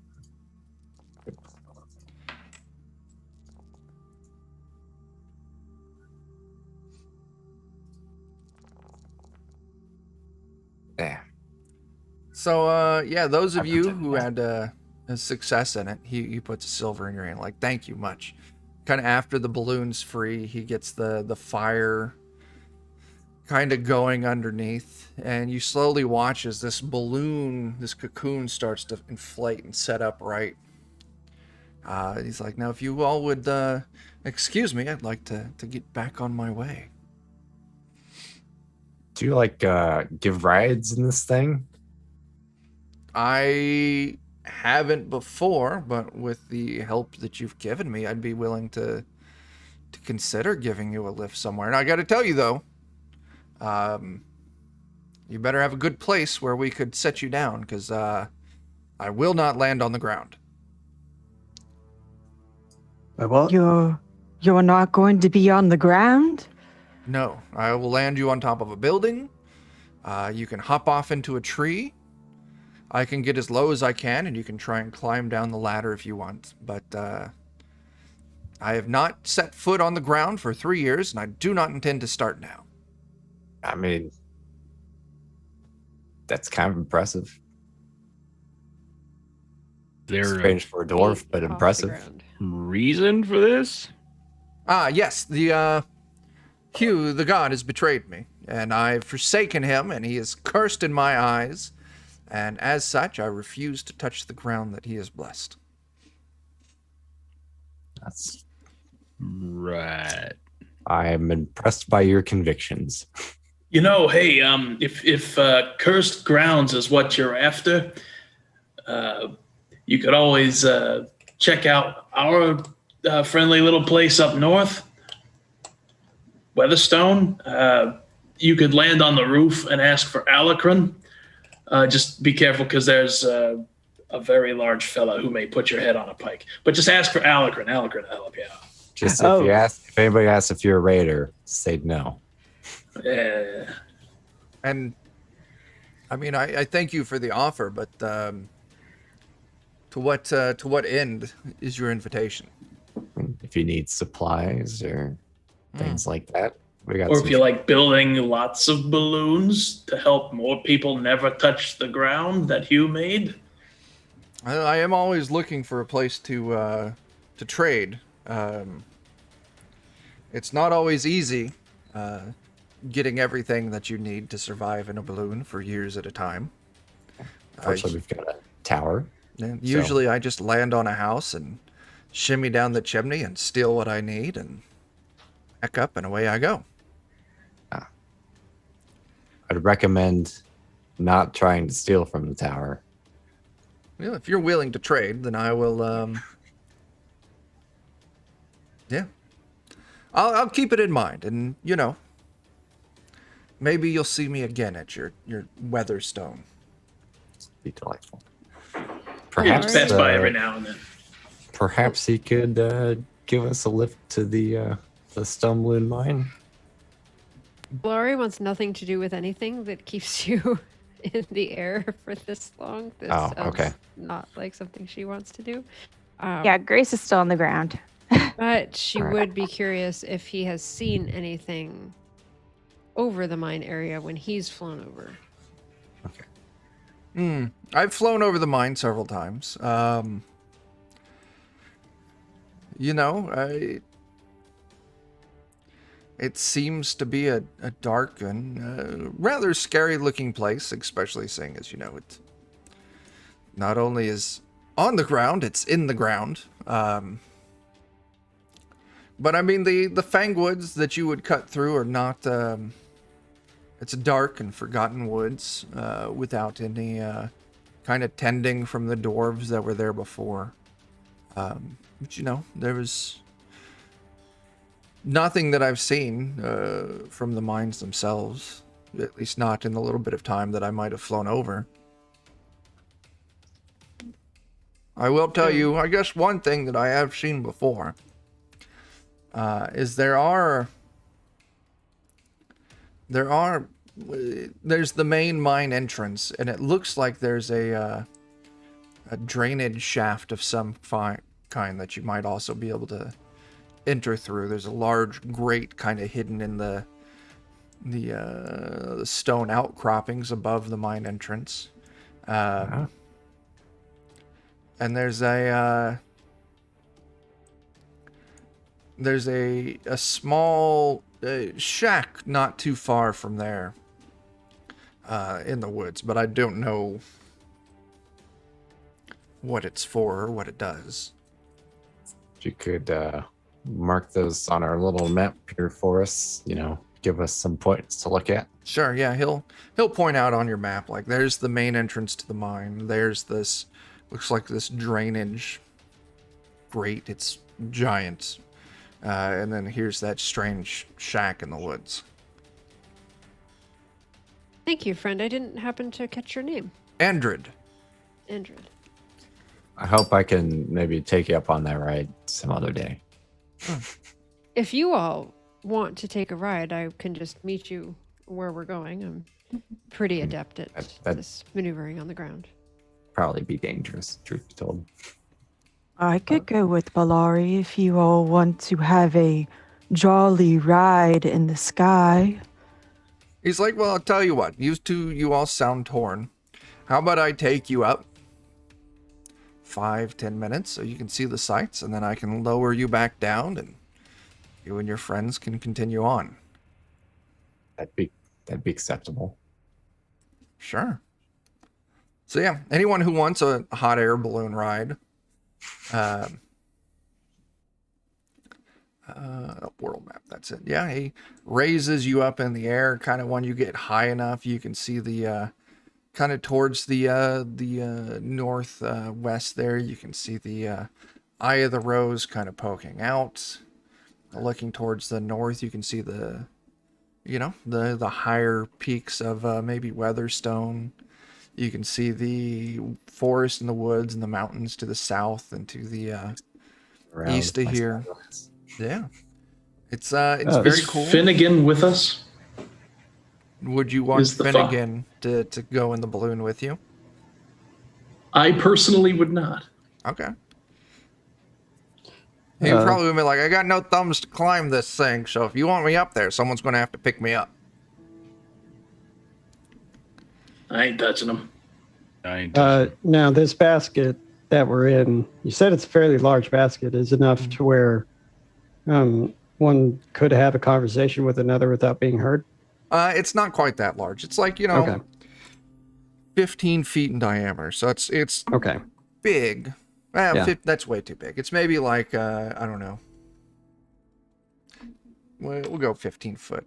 Yeah. So, yeah, those of you who had a success in it, he puts a silver in your hand. Like, thank you much. Kind of after the balloon's free, he gets the fire kind of going underneath, and you slowly watch as this balloon, this cocoon starts to inflate and set up right. He's like, now if you all would excuse me, I'd like to get back on my way. Do you give rides in this thing? I haven't before, but with the help that you've given me, I'd be willing to consider giving you a lift somewhere. And I got to tell you though, you better have a good place where we could set you down, because I will not land on the ground. Well, You're not going to be on the ground? No, I will land you on top of a building. You can hop off into a tree. I can get as low as I can, and you can try and climb down the ladder if you want. But I have not set foot on the ground for 3 years, and I do not intend to start now. I mean, that's kind of impressive. There Strange for a dwarf, but Off the impressive. ground. reason for this? Yes, Hugh, the god, has betrayed me, and I've forsaken him, and he is cursed in my eyes, and as such, I refuse to touch the ground that he has blessed. That's. Right. I am impressed by your convictions. Hey, if cursed grounds is what you're after, you could always check out our friendly little place up north, Weatherstone. You could land on the roof and ask for Alacron. Just be careful, because there's a very large fella who may put your head on a pike. But just ask for Alacron. Alacron will help you out. Just if anybody asks if you're a raider, say no. Yeah. And, I mean, I thank you for the offer, but to what end is your invitation? If you need supplies or things like that. We got Or some if you like building lots of balloons to help more people never touch the ground that Hugh made. I am always looking for a place to trade. It's not always easy getting everything that you need to survive in a balloon for years at a time. Fortunately, we've got a tower. Usually I just land on a house and shimmy down the chimney and steal what I need and back up and away I go. I'd recommend not trying to steal from the tower. Well, if you're willing to trade, then I will, yeah. I'll keep it in mind, and, you know, maybe you'll see me again at your Weatherstone. Be delightful. Perhaps Perhaps pass by every now and then. Perhaps he could give us a lift to the Stumbling Mine. Laurie wants nothing to do with anything that keeps you in the air for this long. This okay. Not like something she wants to do. Yeah, Grace is still on the ground. But she All right. would be curious if he has seen anything over the mine area when he's flown over. Okay. I've flown over the mine several times. You know, it seems to be a dark and rather scary-looking place, especially seeing as, you know, it not only is on the ground, it's in the ground. But I mean, the Fangwoods that you would cut through are not... it's dark and forgotten woods without any kind of tending from the dwarves that were there before. But, you know, there was nothing that I've seen from the mines themselves, at least not in the little bit of time that I might have flown over. I will tell you, I guess one thing that I have seen before is there's the main mine entrance, and it looks like there's a drainage shaft of some kind that you might also be able to enter through. There's a large grate kind of hidden in the stone outcroppings above the mine entrance. And there's a small shack not too far from there in the woods, but I don't know what it's for or what it does. If you could mark those on our little map here for us, you know, give us some points to look at. Sure, yeah, he'll point out on your map, like, there's the main entrance to the mine, there's this, looks like this drainage grate, it's giant, and then here's that strange shack in the woods. Thank you, friend. I didn't happen to catch your name. Andred. Andred. I hope I can maybe take you up on that ride some other day. If you all want to take a ride, I can just meet you where we're going. I'm pretty adept at this maneuvering on the ground. Probably be dangerous, truth be told. I could go with Balari if you all want to have a jolly ride in the sky. He's like, well, I'll tell you what, you all sound torn. How about I take you up 5-10 minutes so you can see the sights, and then I can lower you back down, and you and your friends can continue on. That'd be acceptable. Sure. So yeah, anyone who wants a hot air balloon ride, world map, that's it. Yeah, he raises you up in the air, kind of when you get high enough, you can see the kind of towards the northwest there, you can see the Eye of the Rose kind of poking out. Looking towards the north, you can see the higher peaks of maybe Weatherstone. You can see the forest and the woods and the mountains to the south and to the east of here. Yeah, it's very is cool. Finnegan with us? Would you want Finnegan to go in the balloon with you? I personally would not. Okay. He probably would be like, I got no thumbs to climb this thing, so if you want me up there, someone's going to have to pick me up. I ain't touching them. Now, this basket that we're in, you said it's a fairly large basket, is enough to where one could have a conversation with another without being heard? It's not quite that large. It's like, 15 feet in diameter, so it's okay. Big. Yeah. That's way too big. It's maybe like, I don't know. We'll go 15 foot.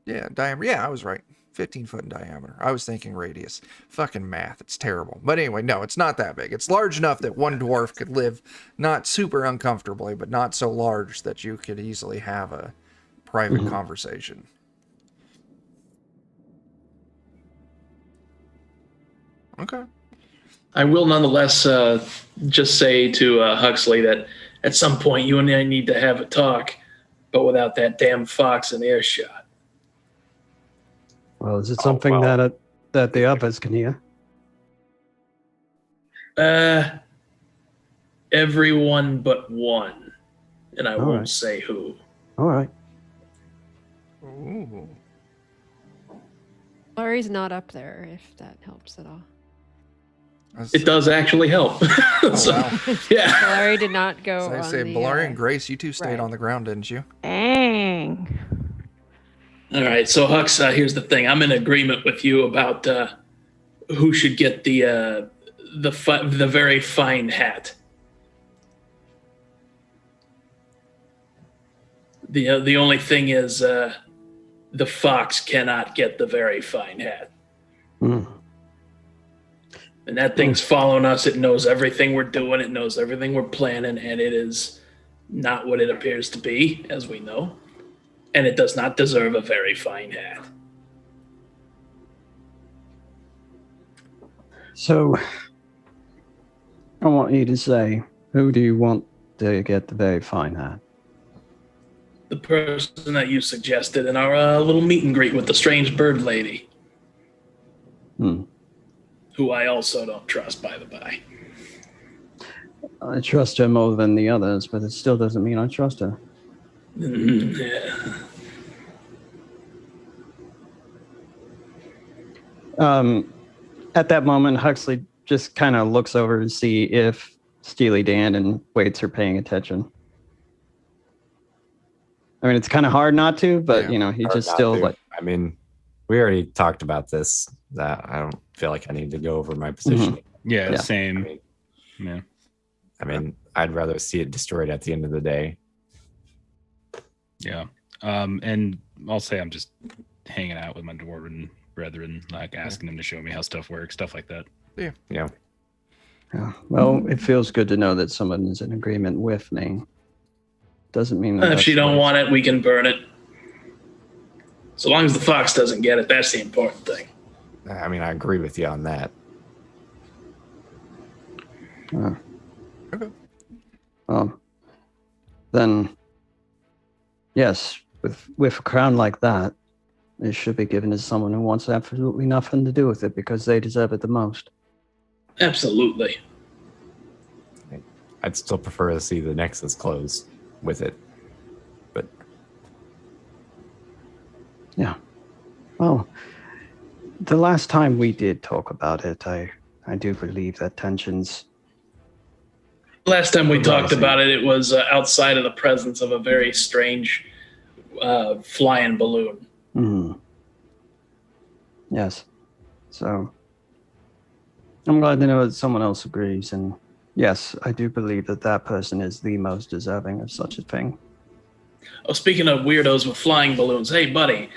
Yeah, diameter. Yeah, I was right. 15 foot in diameter. I was thinking radius. Fucking math. It's terrible. But anyway, no, it's not that big. It's large enough that one dwarf could live not super uncomfortably, but not so large that you could easily have a private conversation. Okay. I will nonetheless just say to Huxley that at some point you and I need to have a talk, but without that damn fox in earshot. Well, is it something that the others can hear? Everyone but one, and I All won't right. say who. All right. Ooh. Larry's not up there, if that helps at all. It does actually help. So, wow. yeah. Larry did not go So I on say, the, Balari and Grace, you two stayed right. on the ground, didn't you? Dang. All right, so Hux, here's the thing. I'm in agreement with you about who should get the very fine hat. The only thing is the fox cannot get the very fine hat. Mm. And that thing's following us. It knows everything we're doing. It knows everything we're planning, and it is not what it appears to be, as we know. And it does not deserve a very fine hat. So, I want you to say, who do you want to get the very fine hat? The person that you suggested in our little meet and greet with the strange bird lady. Who I also don't trust, by the by. I trust her more than the others, but it still doesn't mean I trust her. Yeah. At that moment, Huxley just kind of looks over to see if Steely Dan and Waits are paying attention. I mean, it's kind of hard not to, but he Hard just not still to. like. I mean, we already talked about this. That I don't feel like I need to go over my position. Yeah, same. I mean, I'd rather see it destroyed at the end of the day. Yeah. And I'll say I'm just hanging out with my dwarven brethren, like asking them to show me how stuff works, stuff like that. Yeah. Well, it feels good to know that someone is in agreement with me. Doesn't mean that If that's she the don't way want it, we can burn it. So long as the fox doesn't get it, that's the important thing. I mean, I agree with you on that. Okay. Then, yes, with a crown like that, it should be given to someone who wants absolutely nothing to do with it because they deserve it the most. Absolutely. I'd still prefer to see the Nexus closed with it. But yeah. Well, the last time we did talk about it, I do believe that tensions. Last time we talked about it, it was outside of the presence of a very strange flying balloon. Mm-hmm. Yes. So I'm glad to know that someone else agrees. And yes, I do believe that that person is the most deserving of such a thing. Oh, speaking of weirdos with flying balloons, hey, buddy,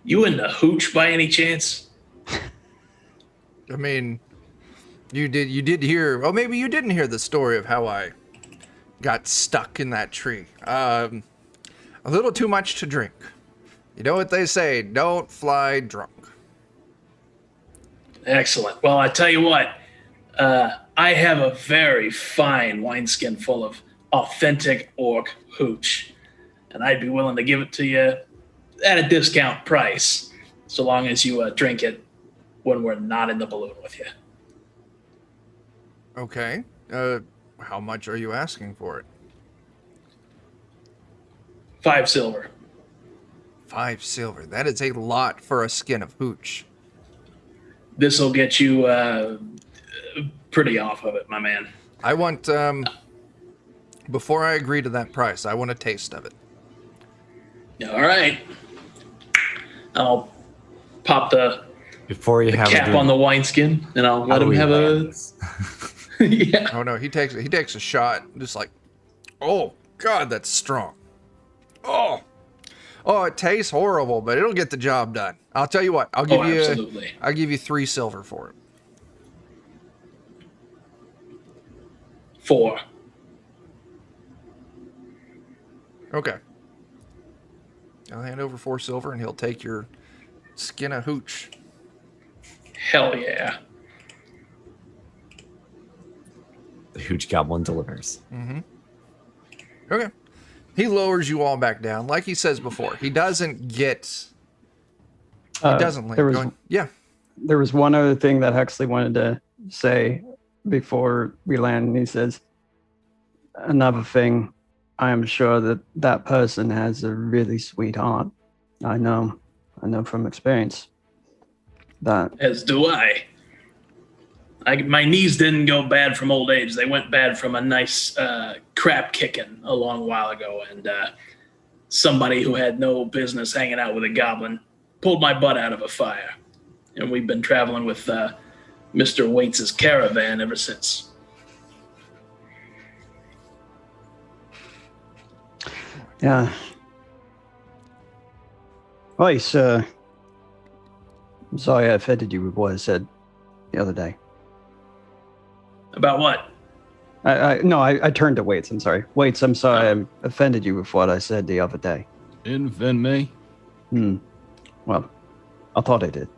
you into hooch by any chance? I mean, you did hear, well, maybe you didn't hear the story of how I got stuck in that tree. A little too much to drink. You know what they say, don't fly drunk. Excellent. Well, I tell you what, I have a very fine wineskin full of authentic orc hooch, and I'd be willing to give it to you at a discount price, so long as you drink it when we're not in the balloon with you. Okay. How much are you asking for it? 5 silver. 5 silver. That is a lot for a skin of hooch. This will get you pretty off of it, my man. I want, before I agree to that price, I want a taste of it. All right. I'll pop the Before you have cap a on the wineskin, and I'll how let do him we have land a. this? Yeah. Oh no, he takes a shot, just like, oh God, that's strong. Oh, it tastes horrible, but it'll get the job done. I'll tell you what, I'll give you 3 silver for it. 4. Okay. I'll hand over 4 silver, and he'll take your skin of hooch. Hell yeah. The Hooch Goblin delivers. Okay. He lowers you all back down, like he says before. He doesn't get. He doesn't land. There was, yeah. There was one other thing that Huxley wanted to say before we land, and he says, "Another thing, I am sure that that person has a really sweet heart. I know from experience that." As do I. My knees didn't go bad from old age. They went bad from a nice crap kicking a long while ago. And somebody who had no business hanging out with a goblin pulled my butt out of a fire. And we've been traveling with Mr. Waits' caravan ever since. Yeah. Weiss, I'm sorry I offended you with what I said the other day. About what? I turned to Waits. I'm sorry. Waits, I'm sorry I offended you with what I said the other day. Didn't offend me. Well, I thought I did.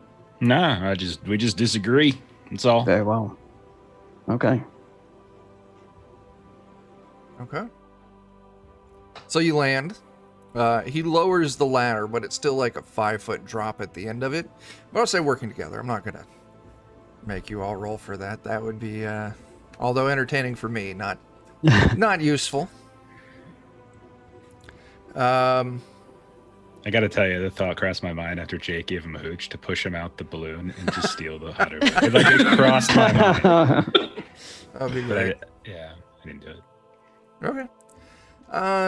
Nah, we just disagree. That's all. Very well. Okay. Okay. So you land. He lowers the ladder, but it's still like a 5-foot drop at the end of it. But I'll say working together. I'm not gonna make you all roll for that. That would be, although entertaining for me, not useful. I gotta tell you, the thought crossed my mind after Jake gave him a hooch to push him out the balloon and just steal the hot air balloon. Like, it crossed my mind. That'd be great. I didn't do it. Okay.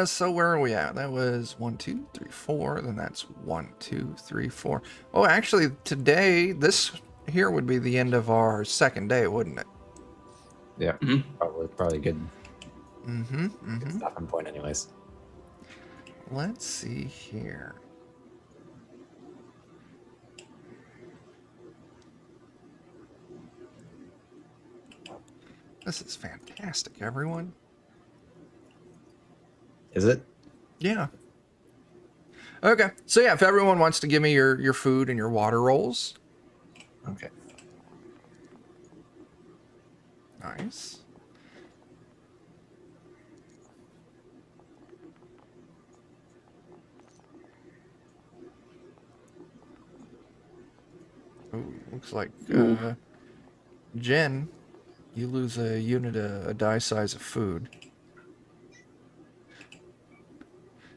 So where are we at? That was 1, 2, 3, 4. Then that's 1, 2, 3, 4. Oh, actually, today, this here would be the end of our second day, wouldn't it? Yeah, probably good. Mm-hmm. Good stopping point, anyways. Let's see here. This is fantastic, everyone. Is it? Yeah. Okay. So yeah, if everyone wants to give me your food and your water rolls. Okay. Nice. Ooh, looks like Jen, you lose a unit, a die size of food.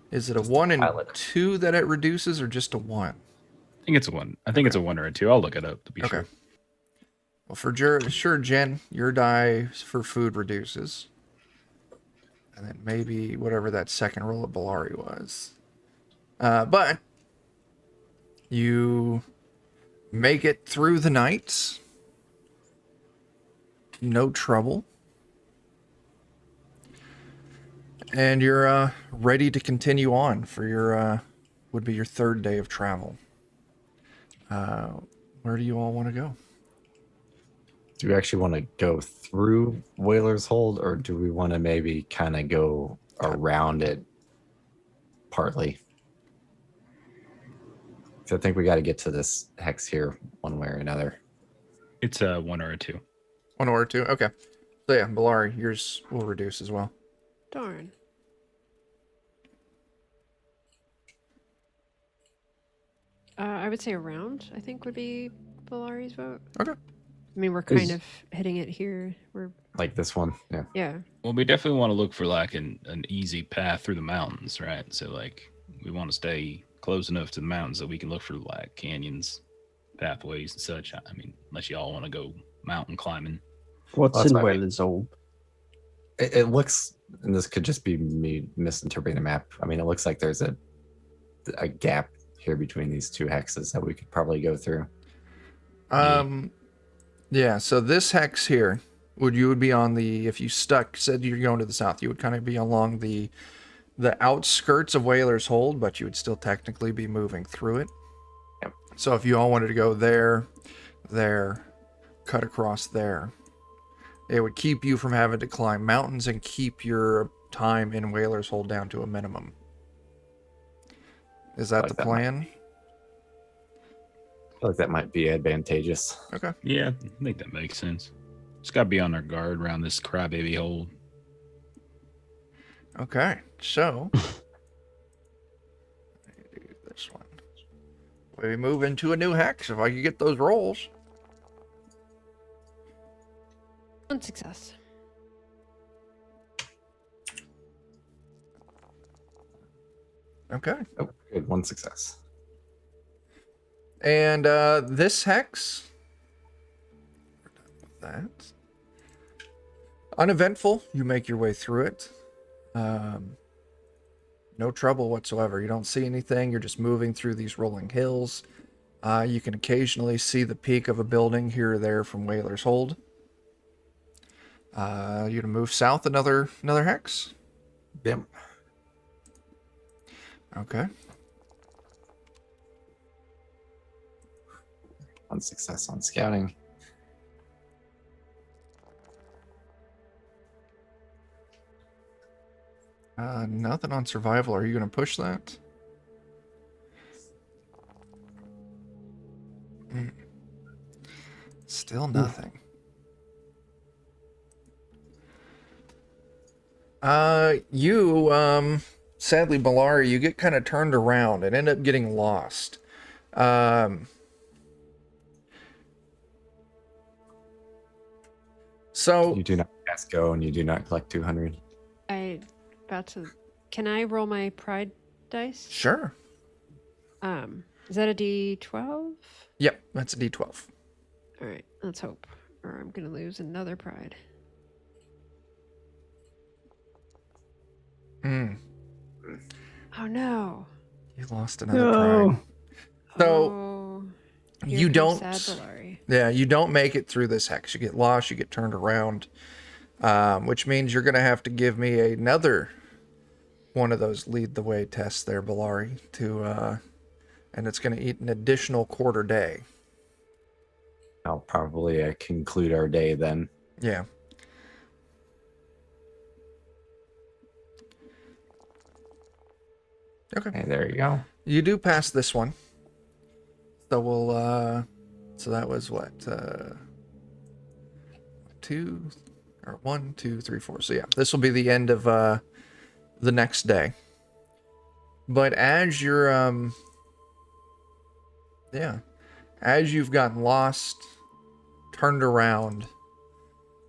Is it a 1 and 2 that it reduces, or just a 1? I think it's a 1. I think it's a 1 or a 2. I'll look it up to be sure. Well, for sure, Jen, your die for food reduces. And then maybe whatever that second roll of Bellari was. But you make it through the night. No trouble. And you're ready to continue on for your would be your third day of travel. Where do you all want to go? Do we actually want to go through Whaler's Hold, or do we want to maybe kind of go around it partly? So I think we got to get to this hex here one way or another. It's a 1 or a 2. 1 or 2? Okay. So yeah, Bellari, yours will reduce as well. Darn. I would say around, I think, would be Bellari's vote. Okay. I mean, we're kind of hitting it here. We're Like this one. Yeah. yeah. Well, we definitely want to look for like an easy path through the mountains, right? So like we want to stay close enough to the mountains that we can look for like canyons, pathways and such. I mean, unless y'all want to go mountain climbing. What's Well, that's in why we- Wayland's Old? It looks, and this could just be me misinterpreting the map. I mean, it looks like there's a gap here between these two hexes that we could probably go through. Yeah, so this hex here, you would be on the, if you said you're going to the south, you would kind of be along the outskirts of Whaler's Hold, but you would still technically be moving through it. Yep. So if you all wanted to go there, cut across there, it would keep you from having to climb mountains and keep your time in Whaler's Hold down to a minimum. Is that Like the that plan? I feel like that might be advantageous. Okay. Yeah, I think that makes sense. Just gotta be on our guard around this crybaby hole. Okay, so do this one. We move into a new hex if I could get those rolls. One success. Okay. Oh, good. One success. And this hex, that uneventful. You make your way through it. No trouble whatsoever. You don't see anything. You're just moving through these rolling hills. You can occasionally see the peak of a building here or there from Whaler's Hold. You to move south another hex. Yep. Okay. One success on scouting. Nothing on survival. Are you going to push that? Still nothing. Sadly, Balari, you get kind of turned around and end up getting lost. So You do not cast go and you do not collect 200. Can I roll my pride dice? sure. Is that a D12? Yep, that's a D12. All right, let's hope. Or I'm gonna lose another pride. Oh no. You lost another pride. So Oh, you here don't. comes sad Valari. Yeah, you don't make it through this hex. You get lost. You get turned around, which means you're gonna have to give me another one of those lead the way tests there, Balari, and it's gonna eat an additional quarter day. I'll probably conclude our day then. Yeah. Okay. Okay, there you go. You do pass this one. So we'll, so that was what, 1, 2, 3, 4. So yeah, this will be the end of, the next day. But as you're, as you've gotten lost, turned around,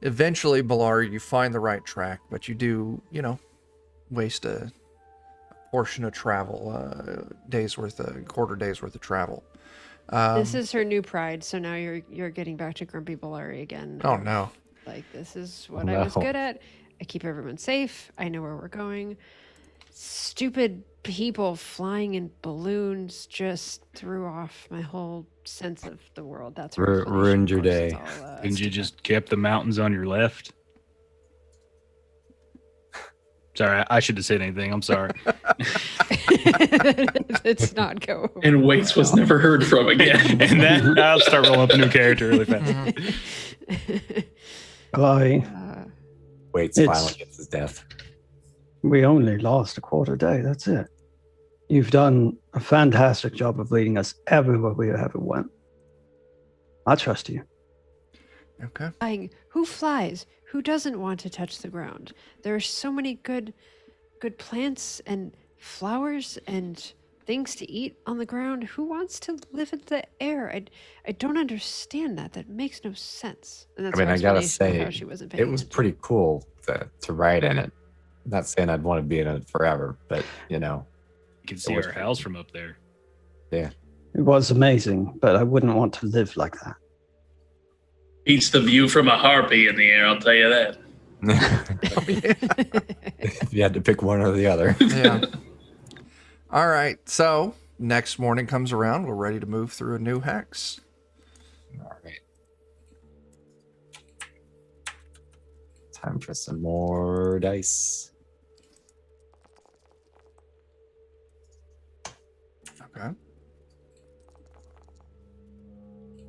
eventually, Balari, you find the right track, but you do, waste a portion of travel, quarter day's worth of travel. This is her new pride, so now you're getting back to Grumpy Balari again. Oh no. Like, this is what I was good at. I keep everyone safe. I know where we're going. Stupid people flying in balloons just threw off my whole sense of the world. That's her explanation. Ruined your Of course, day. it's all, Didn't you stupid. just kept the mountains on your left? Sorry, I should have said anything. I'm sorry. Let's not go. And Waits was never heard from again. And then I'll start rolling up a new character really fast. Balari, Waits It's- finally gets his death. we only lost a quarter day. That's it. You've done a fantastic job of leading us everywhere we ever went. I trust you. Okay. Flying. Who flies? Who doesn't want to touch the ground? There are so many good plants and flowers and things to eat on the ground. Who wants to live in the air? I don't understand that. That makes no sense. And that's I mean, her I gotta explanation of say, how she wasn't paying it was attention. pretty cool to ride in it. Not saying I'd want to be in it forever, but You can see was our pretty house cool. from up there. yeah. It was amazing, but I wouldn't want to live like that. Beats the view from a harpy in the air, I'll tell you that. Oh, yeah. If you had to pick one or the other. Yeah. All right. So next morning comes around. We're ready to move through a new hex. All right. Time for some more dice. Okay.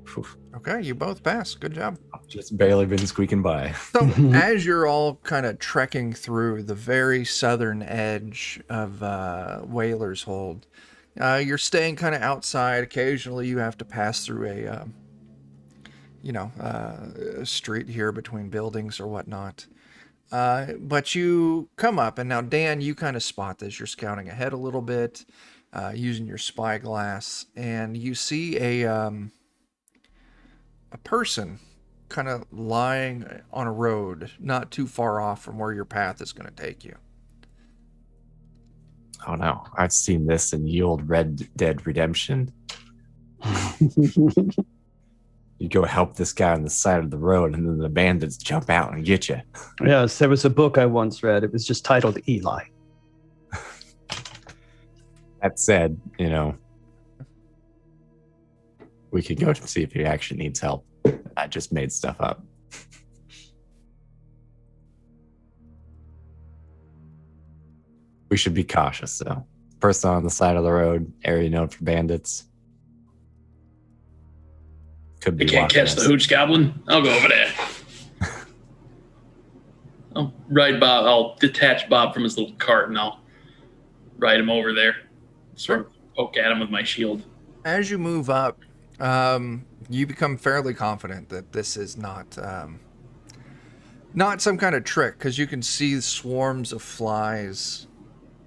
Phew, Okay. You both passed. Good job. just barely been squeaking by. So as you're all kind of trekking through the very southern edge of Whaler's Hold, you're staying kind of outside. Occasionally you have to pass through a street here between buildings or whatnot. But you come up, and now Dan, you kind of spot this. You're scouting ahead a little bit, using your spyglass, and you see a person kind of lying on a road not too far off from where your path is going to take you. Oh no, I've seen this in the old Red Dead Redemption. You go help this guy on the side of the road, and then the bandits jump out and get you. Yes, there was a book I once read. It was just titled Eli. That said, we could go to see if he actually needs help. I just made stuff up. We should be cautious, though. Person on the side of the road, area known for bandits. Could be You can't watching catch the us. hooch goblin? I'll go over there. I'll ride Bob. I'll detach Bob from his little cart and I'll ride him over there. Sort of poke at him with my shield. As you move up, you become fairly confident that this is not some kind of trick, because you can see swarms of flies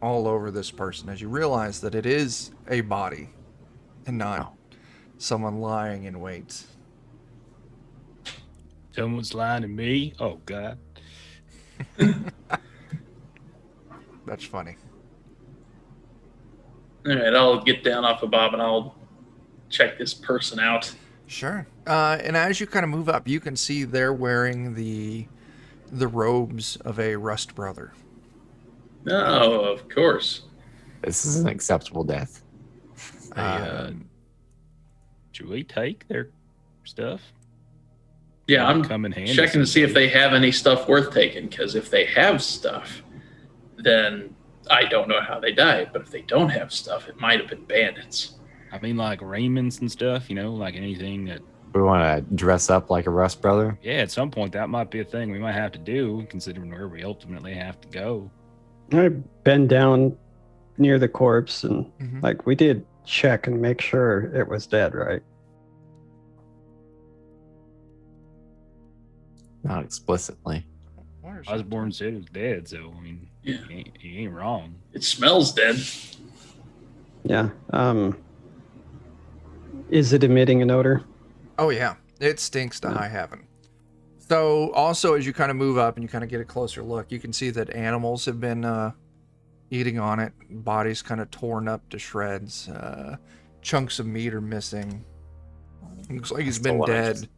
all over this person as you realize that it is a body and not someone lying in wait. Someone's lying to me. Oh God. That's funny. All right, I'll get down off of Bob and I'll check this person out. Sure. And as you kind of move up, you can see they're wearing the robes of a Rust brother. Oh, of course. This is an acceptable death. Should we take their stuff? Yeah, I'm Come in handy checking to see if someday. they have any stuff worth taking, because if they have stuff, then I don't know how they died. But if they don't have stuff, it might have been bandits. I mean, like raiments and stuff, like anything that, We want to dress up like a Rust brother. yeah, at some point that might be a thing we might have to do, considering where we ultimately have to go. I bend down near the corpse and Mhm. we did check and make sure it was dead, right? Not explicitly. Osborne said he was dead, so I mean, Yeah. he ain't wrong. It smells dead. Yeah. Is it emitting an odor? Oh yeah, it stinks to high heaven. So also, as you kind of move up and you kind of get a closer look, you can see that animals have been eating on it. Bodies kind of torn up to shreds. Chunks of meat are missing. Looks like he's Still been wanna dead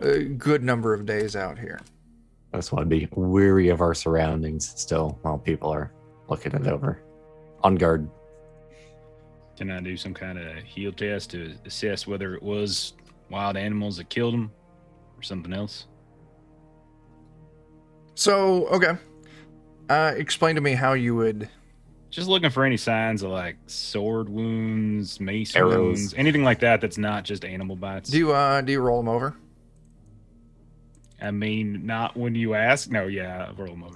a good number of days out here. I just want to be weary of our surroundings still while people are looking it over. On guard. Can I do some kind of heal test to assess whether it was wild animals that killed him or something else? So, okay. Explain to me how you would... Just looking for any signs of like sword wounds, mace Arrows. wounds, anything like that that's not just animal bites. Do you roll them over? I mean, not when you ask. No, yeah, roll them over.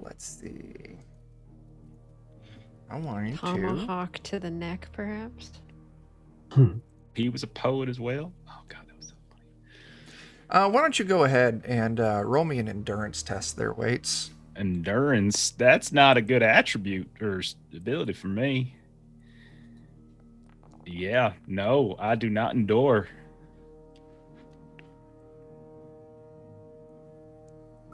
Let's see. I want you to... Tomahawk to the neck, perhaps. He was a poet as well. Oh God, that was so funny. Why don't you go ahead and roll me an endurance test there, Waits? endurance. That's not a good attribute or ability for me. Yeah, no, I do not endure.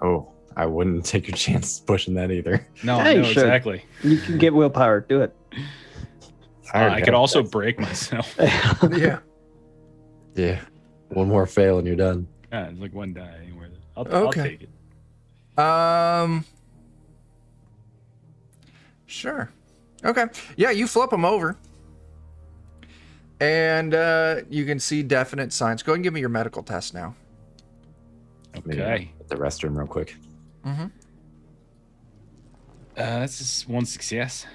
Oh, I wouldn't take your chance pushing that either. No, Yeah, you no, should. exactly. You can get willpower. Do it. I could also break myself. Yeah. Yeah. One more fail and you're done. It's like one die anywhere. I'll Okay. take it. Sure. Okay. Yeah, you flip them over. And you can see definite signs. Go ahead and give me your medical test now. Maybe Okay. at the restroom real quick. Mm-hmm. That's just one success.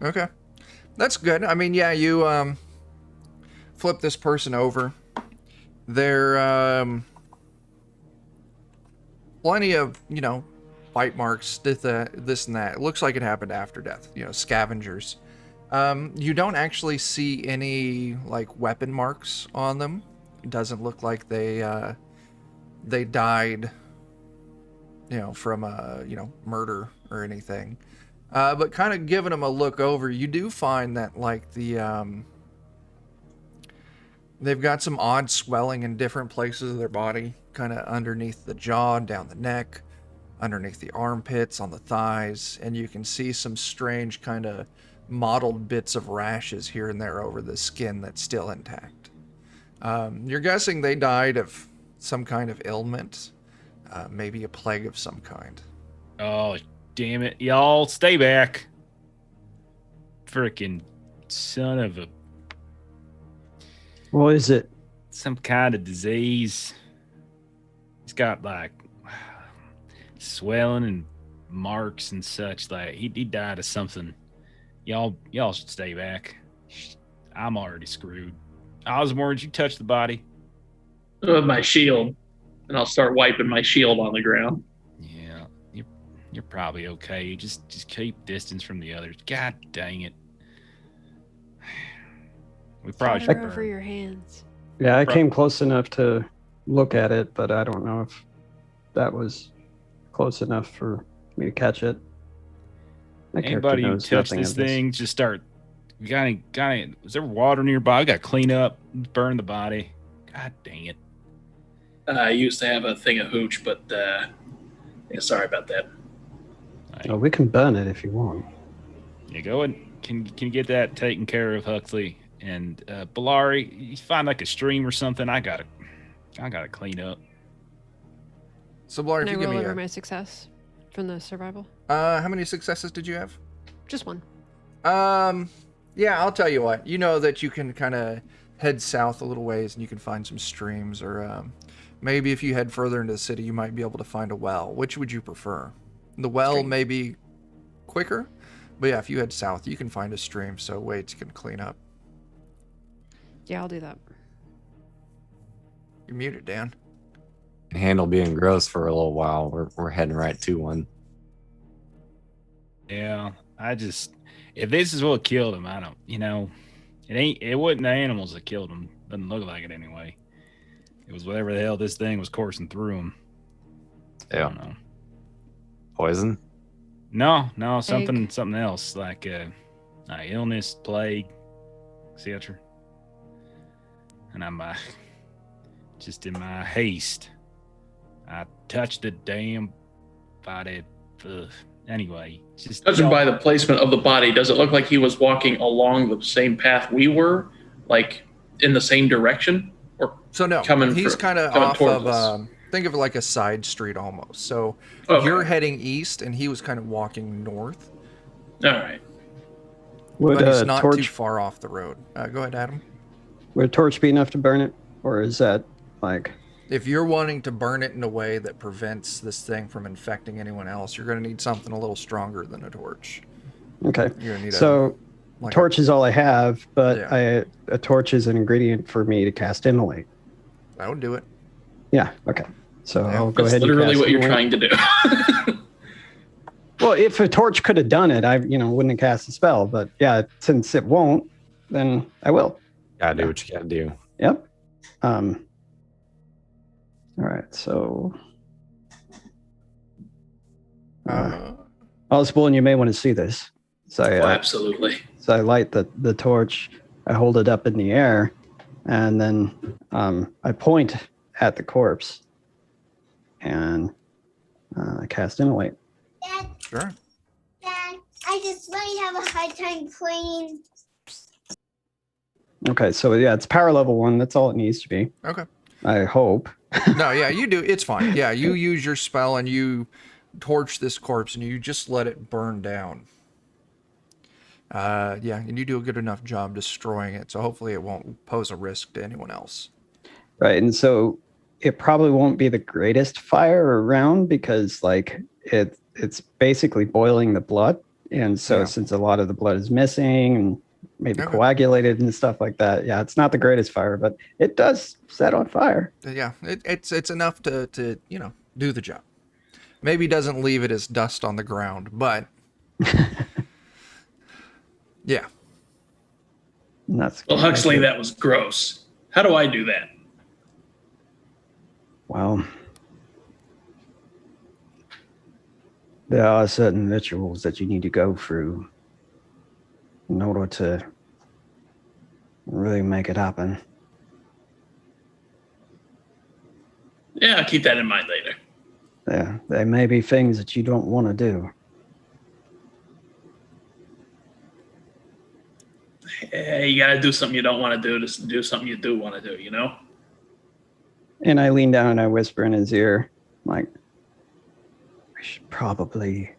Okay. That's good. I mean, yeah, you flip this person over. They're plenty of, bite marks, this and that. It looks like it happened after death, scavengers. You don't actually see any, weapon marks on them. It doesn't look like they died, from murder or anything. But kind of giving them a look over, you do find that, they've got some odd swelling in different places of their body, kind of underneath the jaw, down the neck, underneath the armpits, on the thighs, and you can see some strange kind of mottled bits of rashes here and there over the skin that's still intact. You're guessing they died of some kind of ailment, maybe a plague of some kind. Oh, damn it. Y'all, stay back. Frickin' son of a... What is it? Some kind of disease. He's got, swelling and marks and such. He died of something. Y'all should stay back. I'm already screwed. Osborne, did you touch the body? With my shield, and I'll start wiping my shield on the ground. Yeah, you're probably okay. Just keep distance from the others. God dang it. We probably should Water over burn. your hands. Yeah, I came close enough to look at it, but I don't know if that was close enough for me to catch it. My character Anybody who knows touched nothing this of thing, just start. You got any, is there water nearby? I got to clean up, burn the body. God dang it. I used to have a thing of hooch, but yeah, sorry about that. Oh, we can burn it if you want. Yeah, go and can you get that taken care of, Huxley? And Bellari, you find a stream or something. I gotta clean up. So, Blar, Can if I you give roll me over my success from the survival? how many successes did you have? Just one. Yeah, I'll tell you what. You know that you can kind of head south a little ways and you can find some streams, or maybe if you head further into the city, you might be able to find a well. Which would you prefer? The well Stream. may be quicker, but yeah, if you head south, you can find a stream, so Waits can clean up. Yeah, I'll do that. You're muted, Dan. Handle being gross for a little while. We're heading right to one. Yeah, if this is what killed him, I don't. It wasn't the animals that killed him. Doesn't look like it anyway. It was whatever the hell this thing was coursing through him. I Yeah. don't know. Poison? No, something else like illness, plague, etc. And I'm just in my haste, I touched the damn body. Anyway, just Judging by the placement of the body, does it look like he was walking along the same path we were, like in the same direction? Or So no, coming he's for- kind of coming off towards of, us? think of it like a side street almost. So Okay. you're heading east, and he was kind of walking north, All right. Would but he's a not too torch far off the road. Go ahead, Adam. would a torch be enough to burn it, or is that If you're wanting to burn it in a way that prevents this thing from infecting anyone else, you're going to need something a little stronger than a torch. okay? You're going to need So a torch is all I have, but Yeah. a torch is an ingredient for me to cast Immolate. That would do it. Yeah. Okay. So Yeah, I'll go That's ahead. and literally cast what you're Immolate. trying to do. Well, if a torch could have done it, I wouldn't have cast a spell. But yeah, since it won't, then I will. Gotta do what you gotta do. Yep. All right. So. Osborne, you may want to see this. So Absolutely. So I light the torch, I hold it up in the air, and then I point at the corpse and cast Immolate. Dad, Sure. Dad, I just might have a hard time playing. Okay, so yeah, it's power level 1. That's all it needs to be. Okay. I hope. No, yeah, you do. It's fine. Yeah, you use your spell and you torch this corpse and you just let it burn down. Yeah, and you do a good enough job destroying it, so hopefully it won't pose a risk to anyone else. Right, and so it probably won't be the greatest fire around because like it's basically boiling the blood, and so since a lot of the blood is missing and maybe coagulated and stuff like that, yeah, it's not the greatest fire, but it does set on fire. Yeah, it's enough to do the job. Maybe doesn't leave it as dust on the ground, but yeah. That's well, Huxley, that was gross. How do I do that? Well, there are certain rituals that you need to go through in order to really make it happen. Yeah, I'll keep that in mind later. There may be things that you don't want to do. Hey, you gotta do something you don't want to do to do something you do want to do, you know? And I lean down and I whisper in his ear, like, we should probably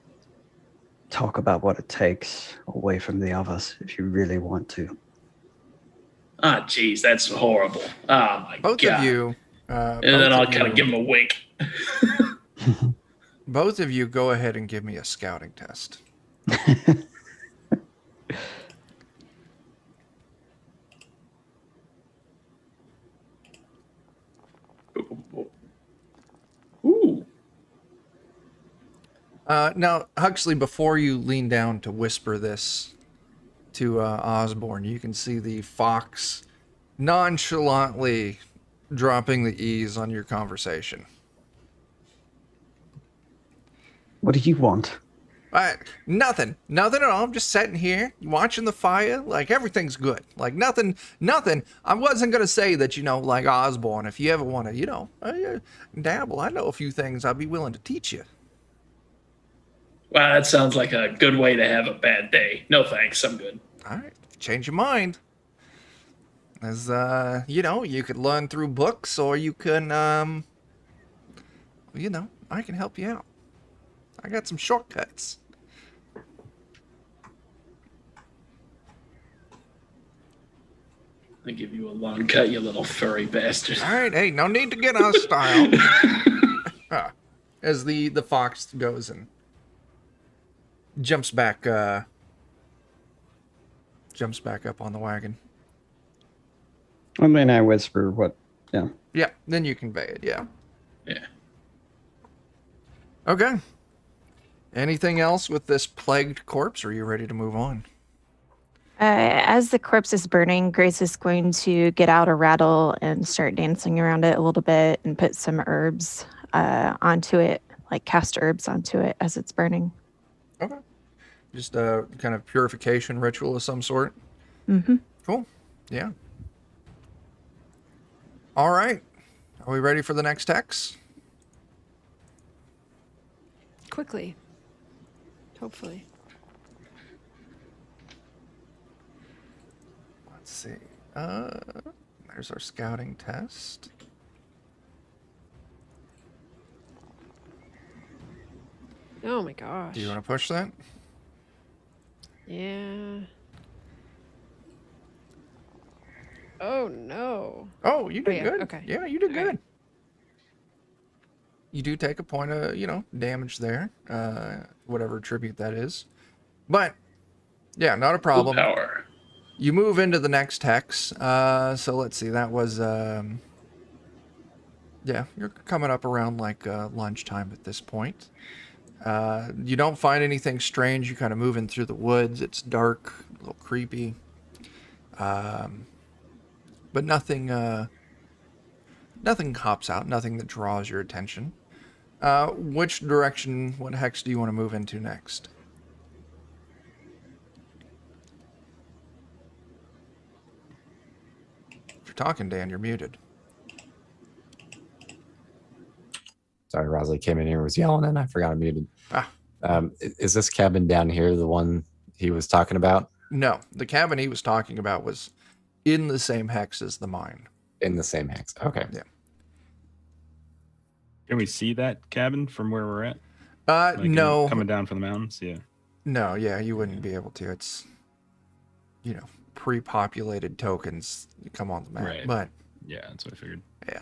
talk about what it takes away from the others if you really want to. Ah, geez, that's horrible. Oh, my Both God. of you. And then I'll kind of give him a wink. Both of you go ahead and give me a scouting test. Ooh. Now, Huxley, before you lean down to whisper this to Osborne, you can see the fox nonchalantly dropping the ease on your conversation. What do you want? Nothing at all. I'm just sitting here watching the fire. Like, everything's good. Like, nothing. I wasn't going to say that, like Osborne, if you ever want to, dabble, I know a few things I'd be willing to teach you. Wow, that sounds like a good way to have a bad day. No thanks, I'm good. All right, change your mind. As, you could learn through books, or you can, I can help you out. I got some shortcuts. I'll give you a long cut, you little furry bastard. All right, hey, no need to get hostile. As the fox goes and jumps back up on the wagon. I mean, I whisper what, yeah. Yeah, then you convey it, yeah. Yeah. Okay. Anything else with this plagued corpse, or are you ready to move on? As the corpse is burning, Grace is going to get out a rattle and start dancing around it a little bit and put some herbs onto it, like cast herbs onto it as it's burning. Okay. Just a kind of purification ritual of some sort? Mm-hmm. Cool. Yeah. All right. Are we ready for the next text? Quickly. Hopefully. Let's see. There's our scouting test. Oh my gosh. Do you want to push that? Yeah. Oh no. Oh, you did yeah, good. okay. Yeah, you did Okay. good. You do take a point of, damage there, whatever tribute that is. But, yeah, not a problem. Power. You move into the next hex. So let's see, that was, yeah, you're coming up around like lunchtime at this point. You don't find anything strange. You kind of move in through the woods. It's dark, a little creepy. But nothing hops out, nothing that draws your attention. Which direction, what hex do you want to move into next? If you're talking, Dan, you're muted. Sorry, Rosalie came in here and was yelling and I forgot I'm muted. Is this cabin down here the one he was talking about? No, the cabin he was talking about was in the same hex as the mine. In the same hex. Okay. Yeah. Can we see that cabin from where we're at? No. Coming down from the mountains? Yeah. No, yeah, you wouldn't be able to. It's, pre-populated tokens come on the map. Right. But yeah, that's what I figured. Yeah.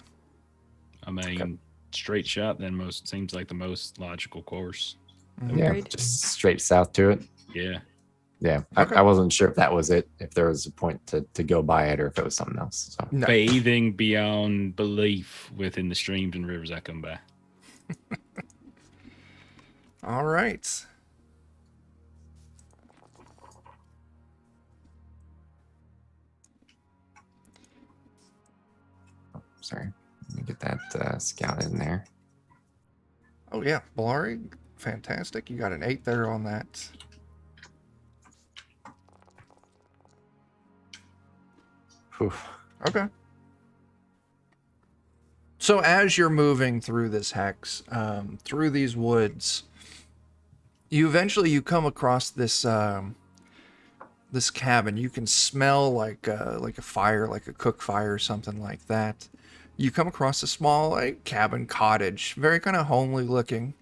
I mean, straight shot then seems like the most logical course. Yeah, Agreed. just straight south to it. Yeah. Yeah, Okay. I wasn't sure if that was it, if there was a point to go by it, or if it was something else. So. No. Bathing beyond belief within the streams and rivers I come by. All right. Sorry, let me get that scout in there. Oh, yeah, Blari, fantastic. You got an 8 there on that. Whew. Okay. So as you're moving through this hex, through these woods, you eventually come across this this cabin. You can smell like a fire, like a cook fire or something like that. You come across a small cabin cottage, very kind of homely looking.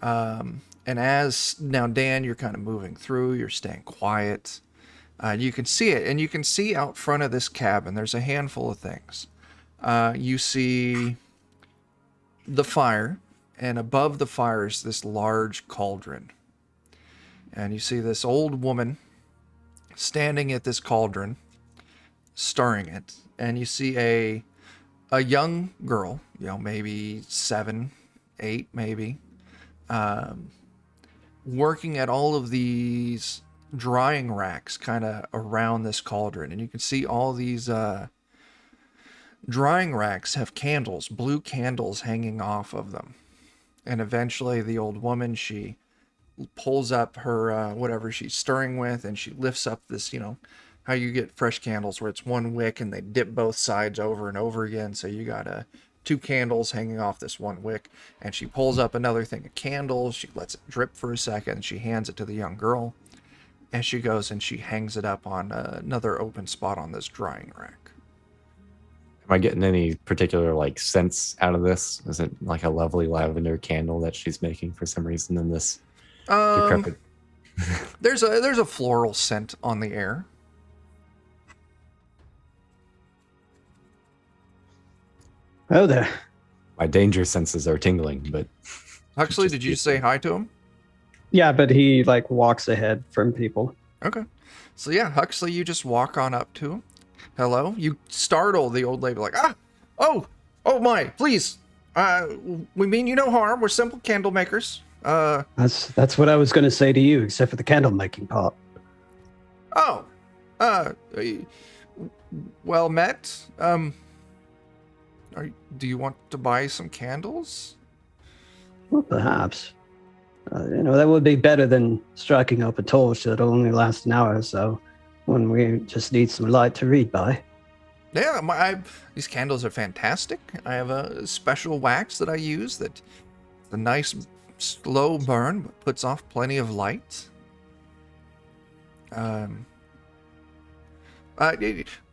And as now, Dan, you're kind of moving through. You're staying quiet. You can see it, and you can see out front of this cabin, there's a handful of things. You see the fire, and above the fire is this large cauldron. And you see this old woman standing at this cauldron, stirring it. And you see a young girl, maybe 7, 8, maybe, working at all of these drying racks kind of around this cauldron. And you can see all these drying racks have candles, blue candles hanging off of them. And eventually the old woman, she pulls up her whatever she's stirring with, and she lifts up this, how you get fresh candles where it's one wick and they dip both sides over and over again. So you got 2 candles hanging off this one wick, and she pulls up another thing of candles. She lets it drip for a second, and she hands it to the young girl. And she goes and she hangs it up on another open spot on this drying rack. Am I getting any particular scents out of this? Is it like a lovely lavender candle that she's making for some reason in this decrepit? There's a floral scent on the air. Oh, there. My danger senses are tingling, but Huxley, did you say hi to him? Yeah, but he walks ahead from people. Okay. So yeah, Huxley, you just walk on up to him. Hello. You startle the old lady oh my, please. We mean you no harm. We're simple candle makers. That's what I was going to say to you, except for the candle making part. Oh. Well met. Do you want to buy some candles? Well, perhaps. That would be better than striking up a torch that'll only last an hour or so, when we just need some light to read by. Yeah, these candles are fantastic. I have a special wax that I use that a nice slow burn, but puts off plenty of light.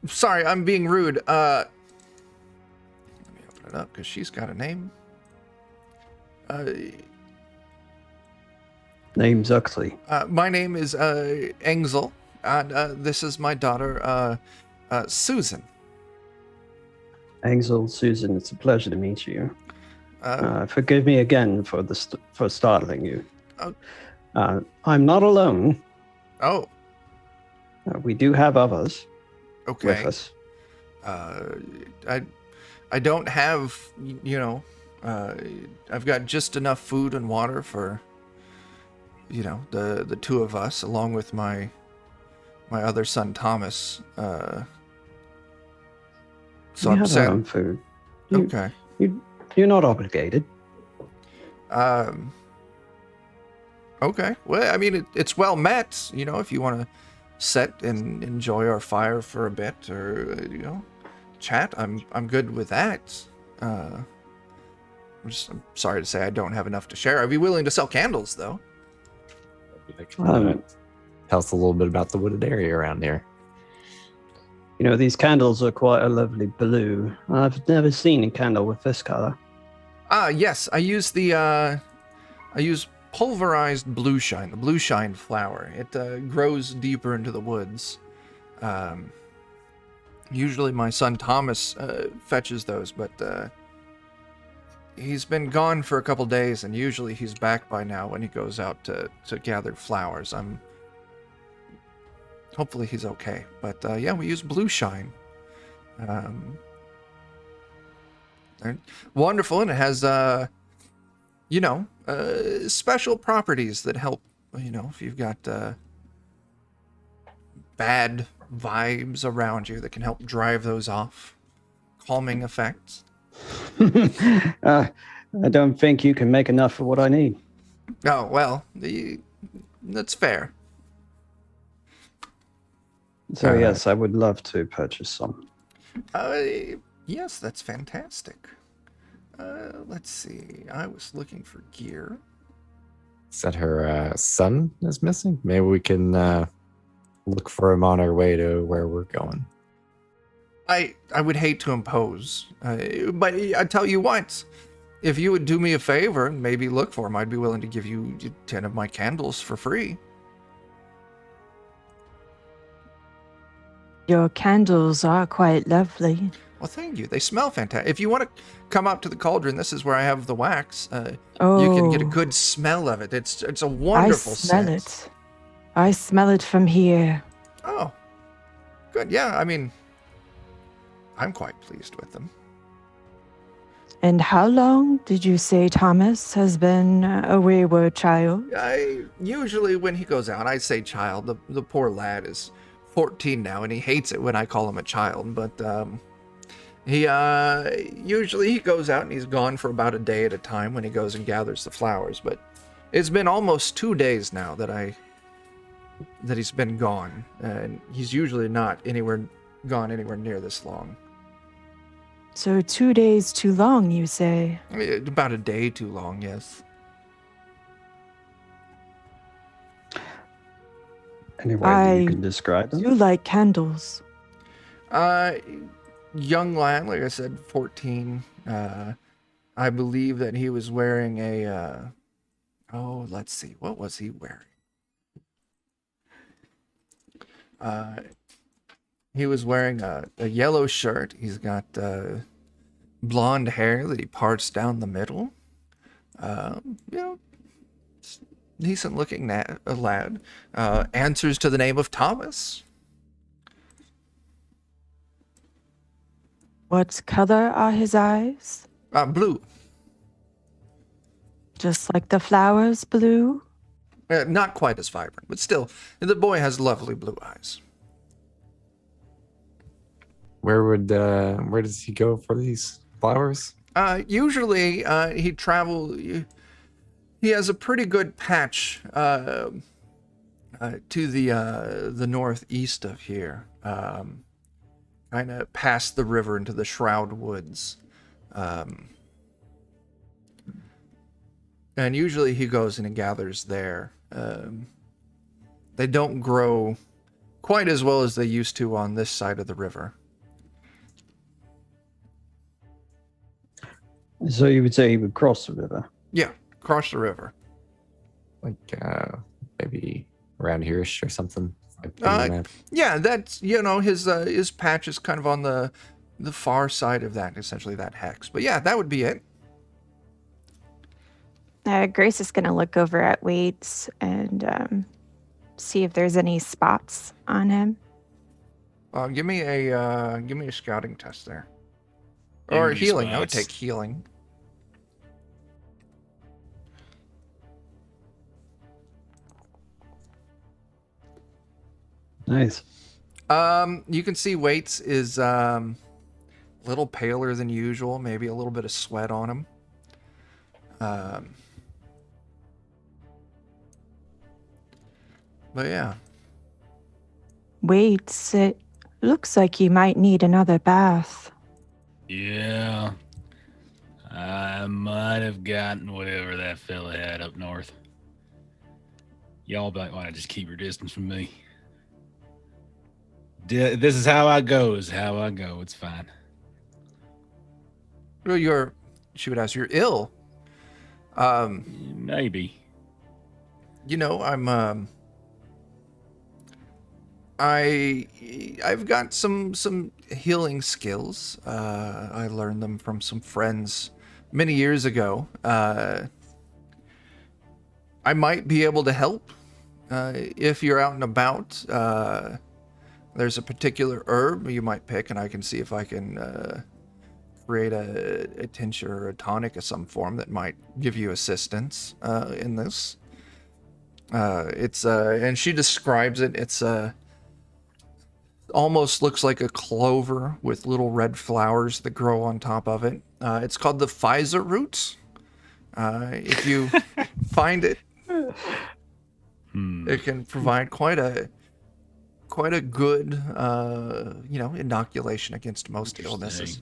Sorry, I'm being rude. Let me open it up because she's got a name. Name's Uxley. My name is Engsel, and this is my daughter, Susan. Angsel, Susan, it's a pleasure to meet you. Forgive me again for startling you. I'm not alone. Oh, We do have others okay. with us. I don't have, I've got just enough food and water for, the 2 of us, along with my other son Thomas. So We I'm have our sad. own food. Okay. You're not obligated. Okay. Well, I mean, it's well met. You know, if you want to sit and enjoy our fire for a bit, or chat, I'm good with that. I'm sorry to say I don't have enough to share. I'd be willing to sell candles, though. Tell us a little bit about the wooded area around here. You know, these candles are quite a lovely blue. I've never seen a candle with this color. Yes, I use pulverized blue shine, the blue shine flower. It grows deeper into the woods. Usually my son Thomas fetches those, but he's been gone for a couple days, and usually he's back by now when he goes out to gather flowers. Hopefully he's okay. But yeah, we use blue shine. They're wonderful, and it has special properties that help, if you've got bad vibes around you, that can help drive those off. Calming effects. I don't think you can make enough for what I need. Oh, well, that's fair. So yes, I would love to purchase some. Yes, that's fantastic. Let's see. I was looking for gear. Said her son is missing. Maybe we can look for him on our way to where we're going. I would hate to impose, but I tell you what, if you would do me a favor and maybe look for him, I'd be willing to give you 10 of my candles for free. Your candles are quite lovely. Well, thank you. They smell fantastic. If you want to come up to the cauldron, this is where I have the wax. You can get a good smell of it. It's a wonderful scent. I smell it. I smell it from here. Oh, good. Yeah, I mean, I'm quite pleased with them. And how long did you say Thomas has been a wayward child? Usually when he goes out, I say child. The poor lad is 14 now, and he hates it when I call him a child. But he usually he goes out and he's gone for about a day at a time when he goes and gathers the flowers. But it's been almost 2 days now that he's been gone, and he's usually not gone anywhere near this long. So 2 days too long, you say? About a day too long, yes. Any way that you can describe them? You like candles. Young lad, like I said, 14. I believe that he was wearing a, let's see, what was he wearing? He was wearing a yellow shirt. He's got blonde hair that he parts down the middle. Decent looking lad. Answers to the name of Thomas. What color are his eyes? Blue. Just like the flowers blue? Not quite as vibrant, but still, the boy has lovely blue eyes. Where does he go for these flowers? Usually, he has a pretty good patch to the northeast of here, kind of past the river into the Shroud Woods. And usually he goes in and gathers there. They don't grow quite as well as they used to on this side of the river. So you would say he would cross the river? Yeah, cross the river. Like maybe around here-ish or something? Yeah, that's, his patch is kind of on the far side of that, essentially that hex. But yeah, that would be it. Grace is going to look over at Wade's and see if there's any spots on him. Give me a scouting test there. Or healing. I would take healing. Nice. You can see Waits is a little paler than usual, maybe a little bit of sweat on him. But yeah. Wait, it looks like you might need another bath. Yeah. I might have gotten whatever that fella had up north. Y'all might want to just keep your distance from me. This is how I go. It's fine. Well, she would ask, you're ill. Maybe. You know, I've got some healing skills. I learned them from some friends many years ago. I might be able to help if you're out and about. There's a particular herb you might pick, and I can see if I can create a tincture or a tonic of some form that might give you assistance in this. It's and she describes it. It's almost looks like a clover with little red flowers that grow on top of it. It's called the Pfizer Roots. If you find it, it can provide quite a good, inoculation against most illnesses.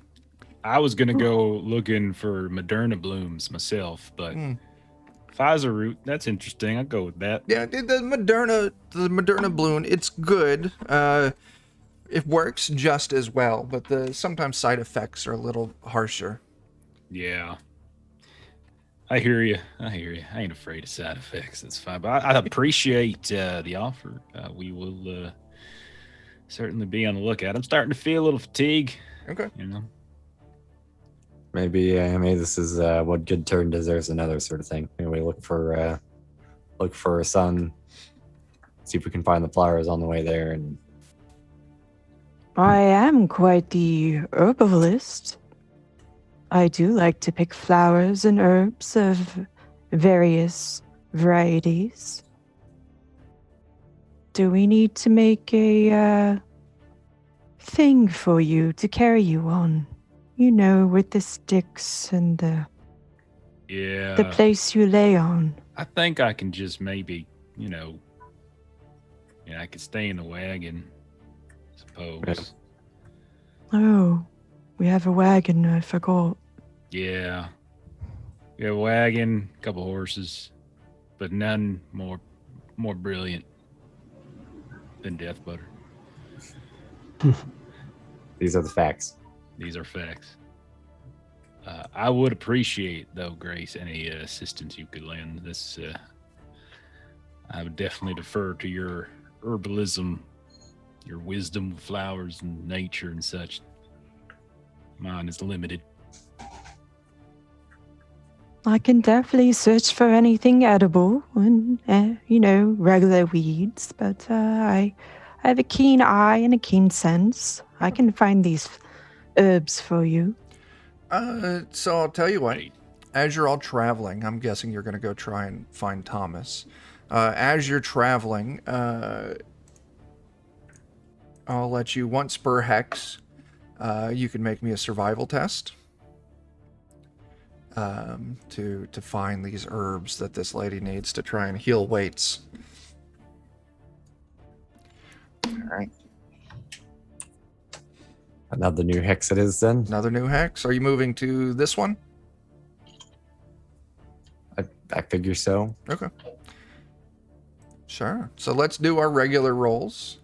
I was gonna go looking for Moderna blooms myself, but Pfizer root, that's interesting. I'll go with that. Yeah, the Moderna bloom, it's good. It works just as well, but sometimes side effects are a little harsher. Yeah. I hear you. I ain't afraid of side effects. That's fine. But I appreciate the offer. We will certainly be on the lookout. I'm starting to feel a little fatigue. Okay. You know. Maybe this is what good turn deserves another sort of thing. Maybe we look for a sun, see if we can find the flowers on the way there. And I am quite the herbalist. I do like to pick flowers and herbs of various varieties. Do we need to make a thing for you to carry you on? You know, with the sticks and the place you lay on. I think I can just maybe, I could stay in the wagon, I suppose. Oh, we have a wagon, I forgot. Yeah. We have a wagon, a couple horses, but none more brilliant than Death Butter. These are the facts. These are facts. I would appreciate, though, Grace, any assistance you could lend. This, I would definitely defer to your herbalism, your wisdom of flowers and nature and such. Mine is limited. I can definitely search for anything edible and, regular weeds, but I have a keen eye and a keen sense. I can find these herbs for you. So I'll tell you what. As you're all traveling, I'm guessing you're going to go try and find Thomas. As you're traveling, I'll let you, once per hex, you can make me a survival test to find these herbs that this lady needs to try and heal weights. All right. Another new hex it is then? Another new hex? Are you moving to this one? I figure so. Okay. Sure. So let's do our regular rolls.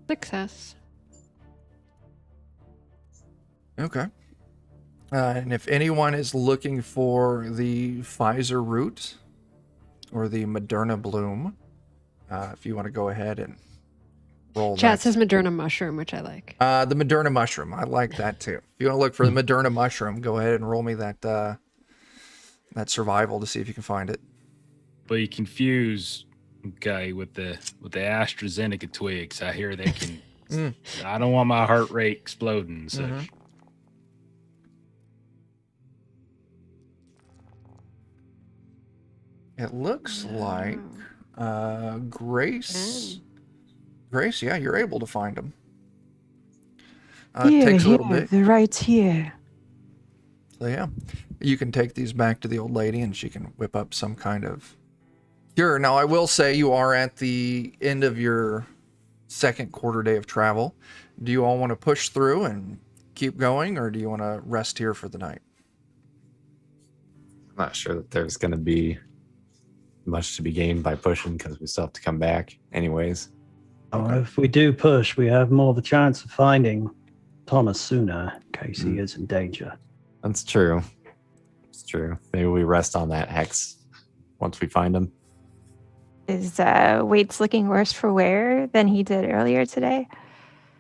Success. Okay. And if anyone is looking for the Pfizer root or the Moderna bloom, if you want to go ahead and roll Chat that. says Moderna mushroom, which I like. The Moderna mushroom. I like that too. If you want to look for the Moderna mushroom, go ahead and roll me that survival to see if you can find it. But you confuse with the AstraZeneca twigs. I hear they can. I don't want my heart rate exploding and such. Mm-hmm. It looks like Grace. Grace, yeah, you're able to find them. Takes a little bit. they're right here. So yeah, you can take these back to the old lady and she can whip up some kind of cure. Now I will say you are at the end of your second quarter day of travel. Do you all want to push through and keep going, or do you want to rest here for the night? I'm not sure that there's going to be much to be gained by pushing because we still have to come back anyways. Okay. If we do push, we have more of a chance of finding Thomas sooner in case he is in danger. That's true. It's true. Maybe we rest on that hex once we find him. Is Waits looking worse for wear than he did earlier today?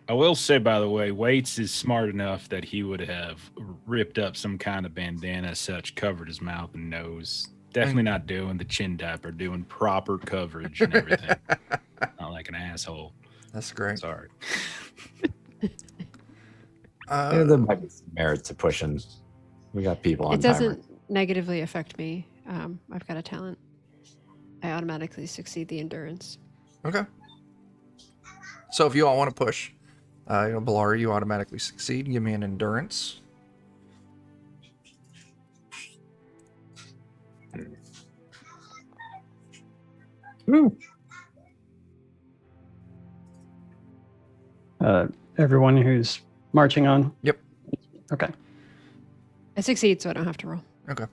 I will say, by the way, Waits is smart enough that he would have ripped up some kind of bandana as such, covered his mouth and nose. Definitely not doing the chin diaper, doing proper coverage and everything. Not like an asshole. That's great. Sorry. Yeah, there might be some merit to pushing. We got people on It timer. doesn't negatively affect me. I've got a talent. I automatically succeed the endurance. Okay. So if you all want to push, Bellari, you automatically succeed. Give me an endurance. Everyone who's marching on? Yep. Okay. I succeed, so I don't have to roll. Okay.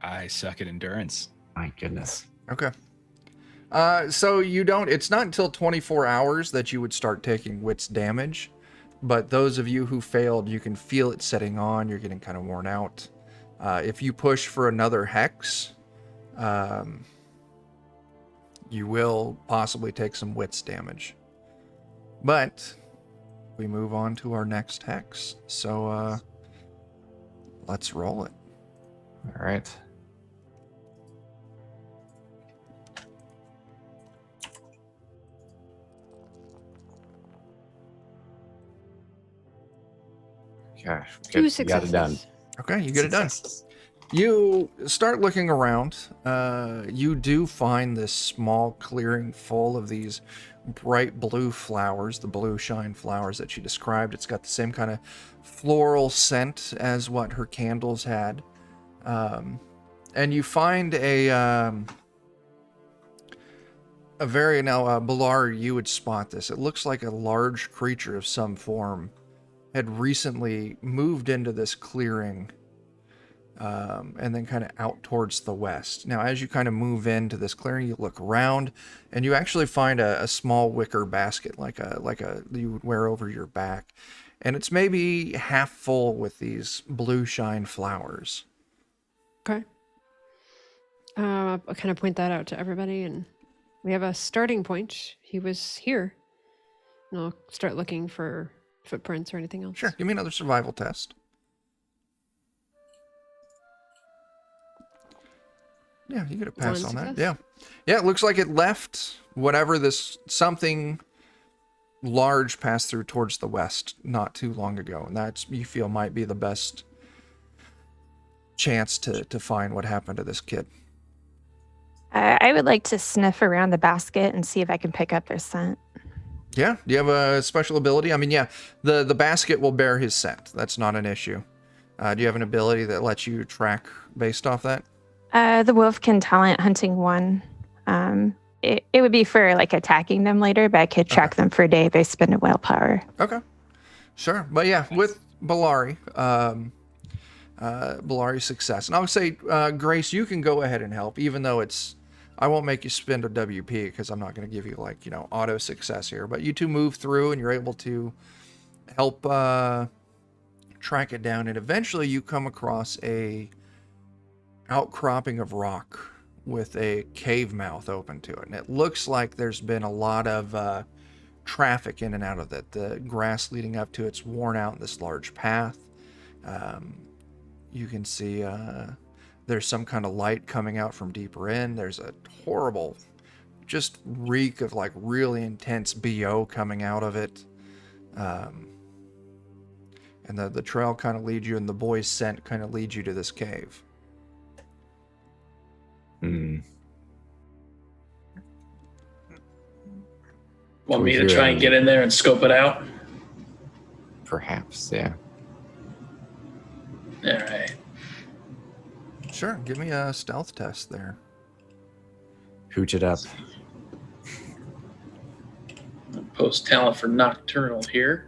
I suck at endurance. My goodness. Okay. So you don't, it's not until 24 hours that you would start taking wits damage, but those of you who failed, you can feel it setting on, you're getting kind of worn out. If you push for another hex, you will possibly take some wits damage. But we move on to our next hex, so let's roll it. All right. Gosh, Two we got it done. successes. Okay, you get it done. You start looking around. You do find this small clearing full of these bright blue flowers, the blue shine flowers that she described. It's got the same kind of floral scent as what her candles had. And you find a very, now, Bilar, you would spot this. It looks like a large creature of some form had recently moved into this clearing and then kind of out towards the west. Now, as you kind of move into this clearing, you look around and you actually find a small wicker basket, like a you would wear over your back, and it's maybe half full with these blue shine flowers. Okay. I'll kind of point that out to everybody, and we have a starting point. He was here. And I'll start looking for footprints or anything else. Sure, give me another survival test. Yeah, you get a pass on that. Yeah. Yeah, it looks like it left whatever this something large passed through towards the west not too long ago. And that's, you feel, might be the best chance to find what happened to this kid. I would like to sniff around the basket and see if I can pick up their scent. Yeah, do you have a special ability? I mean, yeah, the basket will bear his scent. That's not an issue. Do you have an ability that lets you track based off that? The wolf can talent hunting 1. It would be for like attacking them later, but I could track them for a day if I spend a willpower. Okay, sure. But yeah, with Bellari, Bellari's success. And I would say, Grace, you can go ahead and help, even though I won't make you spend a WP because I'm not going to give you auto success here. But you two move through and you're able to help track it down. And eventually you come across a outcropping of rock with a cave mouth open to it. And it looks like there's been a lot of traffic in and out of it. The grass leading up to it's worn out in this large path. You can see there's some kind of light coming out from deeper in. There's a horrible just reek of like really intense BO coming out of it. And the trail kind of leads you, and the boy's scent kind of leads you to this cave. Hmm. Want me to try and get in there and scope it out? Perhaps, yeah. All right. Sure, give me a stealth test there. Hooch it up. Post talent for nocturnal here.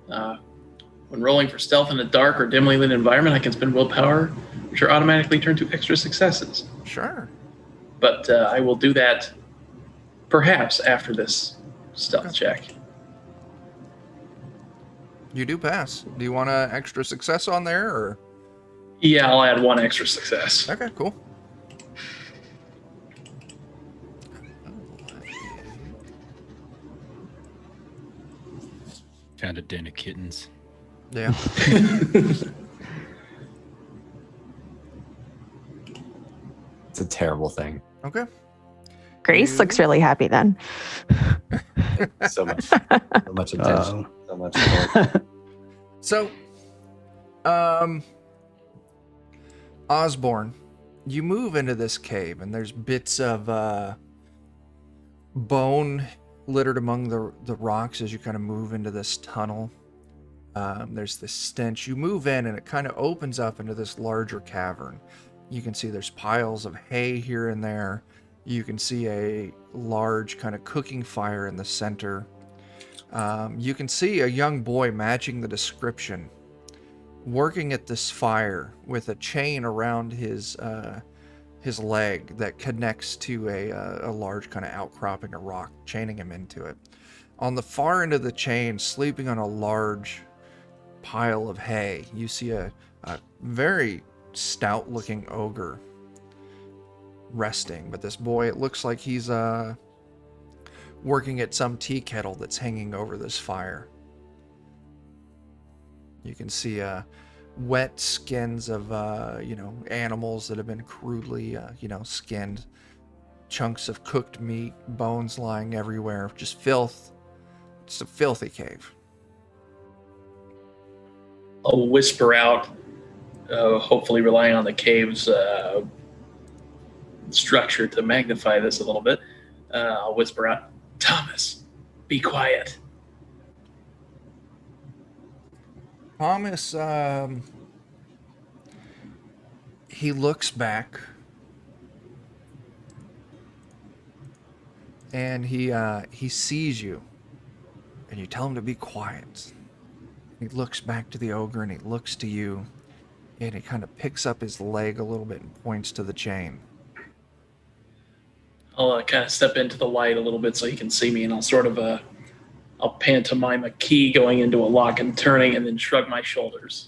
When rolling for stealth in a dark or dimly lit environment, I can spend willpower, which are automatically turned to extra successes. Sure. But I will do that perhaps after this stealth check. You do pass. Do you want an extra success on there, or? Yeah, I'll add one extra success. Okay, cool. Found a den of kittens. Yeah. It's a terrible thing. Okay. Grace looks really happy then. So much attention. So much support. So, Osborne, you move into this cave, and there's bits of bone littered among the rocks as you kind of move into this tunnel. There's this stench. You move in, and it kind of opens up into this larger cavern. You can see there's piles of hay here and there. You can see a large kind of cooking fire in the center. You can see a young boy matching the description, working at this fire with a chain around his leg that connects to a large kind of outcropping of rock, chaining him into it. On the far end of the chain, sleeping on a large pile of hay, you see a very stout-looking ogre resting. But this boy, it looks like he's working at some tea kettle that's hanging over this fire. You can see wet skins of animals that have been crudely skinned, chunks of cooked meat, bones lying everywhere, just filth. It's a filthy cave. I'll whisper out, hopefully relying on the cave's structure to magnify this a little bit. I'll whisper out, Thomas, be quiet. Thomas, he looks back, and he sees you, and you tell him to be quiet. He looks back to the ogre, and he looks to you, and he kind of picks up his leg a little bit and points to the chain. I'll kind of step into the light a little bit so he can see me, and I'll sort of I'll pantomime a key going into a lock and turning, and then shrug my shoulders.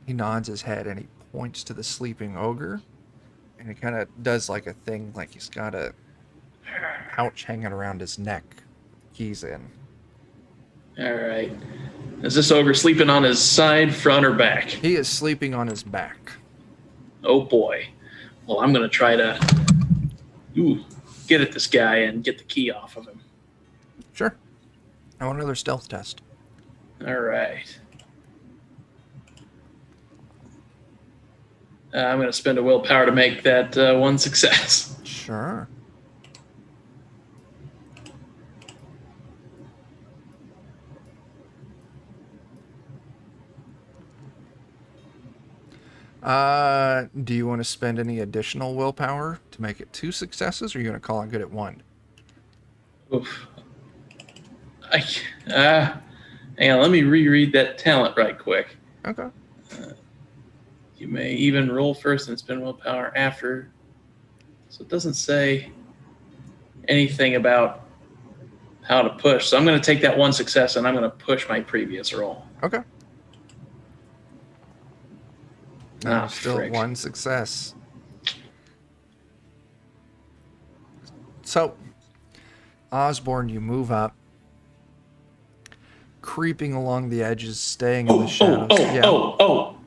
He nods his head, and he points to the sleeping ogre, and he kind of does like a thing, like he's got a pouch hanging around his neck. Keys in. All right. Is this ogre sleeping on his side, front, or back? He is sleeping on his back. Oh boy. Well, I'm going to try to get at this guy and get the key off of him. Sure. I want another stealth test. All right. I'm going to spend a willpower to make that one success. Sure. Do you want to spend any additional willpower to make it 2 successes, or are you going to call it good at 1? Oof. Hang on, let me reread that talent right quick. Okay. You may even roll first and spend willpower after. So it doesn't say anything about how to push. So I'm going to take that 1 success and I'm going to push my previous roll. Okay. No, still frick. 1 success. So, Osborne, you move up, creeping along the edges, staying in the shadows.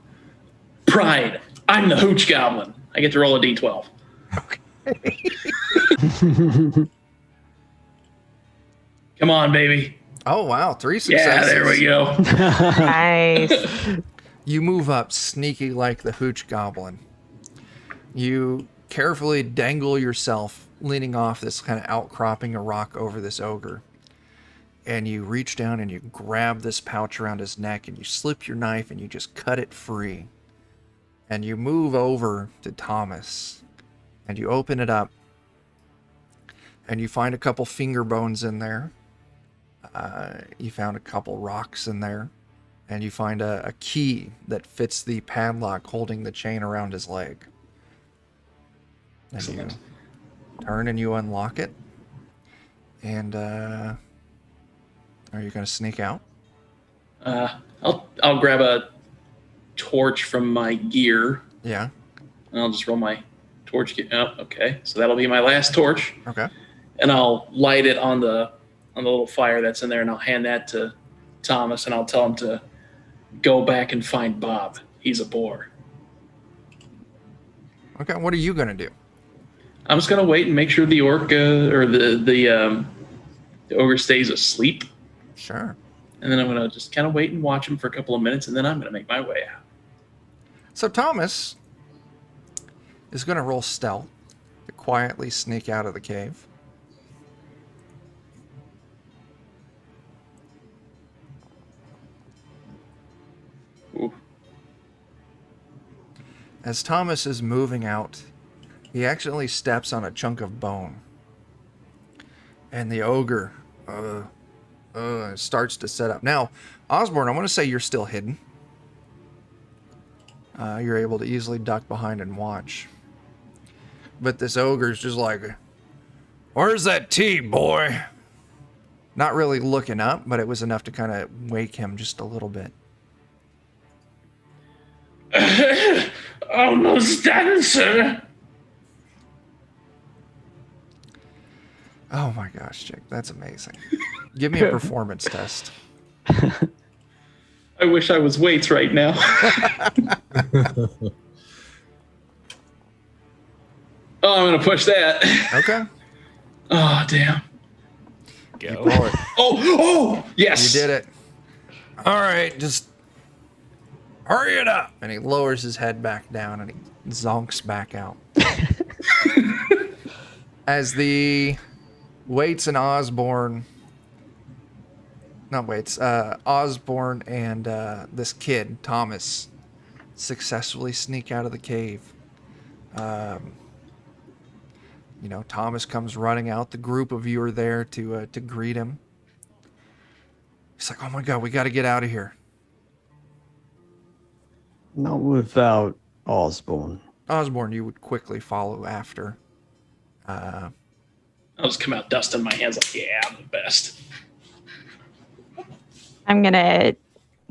Pride. I'm the hooch goblin. I get to roll a d12. Okay. Come on, baby. Oh, wow. 3 successes. Yeah, there we go. Nice. You move up sneaky like the hooch goblin. You carefully dangle yourself, leaning off this kind of outcropping of rock over this ogre. And you reach down and you grab this pouch around his neck and you slip your knife and you just cut it free. And you move over to Thomas and you open it up and you find a couple finger bones in there. You found a couple rocks in there. And you find a key that fits the padlock holding the chain around his leg. And Excellent. you turn and you unlock it. And are you going to sneak out? I'll grab a torch from my gear, Yeah. and I'll just roll my torch. Oh, okay, so that'll be my last torch, Okay. and I'll light it on the little fire that's in there, and I'll hand that to Thomas, and I'll tell him to go back and find Bob. He's a boar. Okay. What are you going to do? I'm just gonna wait and make sure the orc or the ogre stays asleep, Sure. and then I'm gonna just kind of wait and watch him for a couple of minutes, and then I'm gonna make my way out. So Thomas is going to roll stealth to quietly sneak out of the cave. Ooh. As Thomas is moving out, he accidentally steps on a chunk of bone. And the ogre starts to set up. Now, Osborne, I want to say you're still hidden. You're able to easily duck behind and watch. But this ogre's just like, "Where's that tea, boy?" Not really looking up, but it was enough to kind of wake him just a little bit. Almost done, sir. Oh my gosh, Jake, that's amazing. Give me a performance test. I wish I was weights right now. Oh, I'm gonna push that. Okay. Oh, damn. You Go. blow it. Oh, yes. You did it. All right, just hurry it up. And he lowers his head back down and he zonks back out. As the Waits and Osborne, Osborne and this kid, Thomas, successfully sneak out of the cave. Thomas comes running out. The group of you are there to greet him. He's like, "Oh my God, we got to get out of here." Not without Osborne. Osborne, you would quickly follow after. I'll just come out dusting my hands like, yeah, I'm the best. I'm going to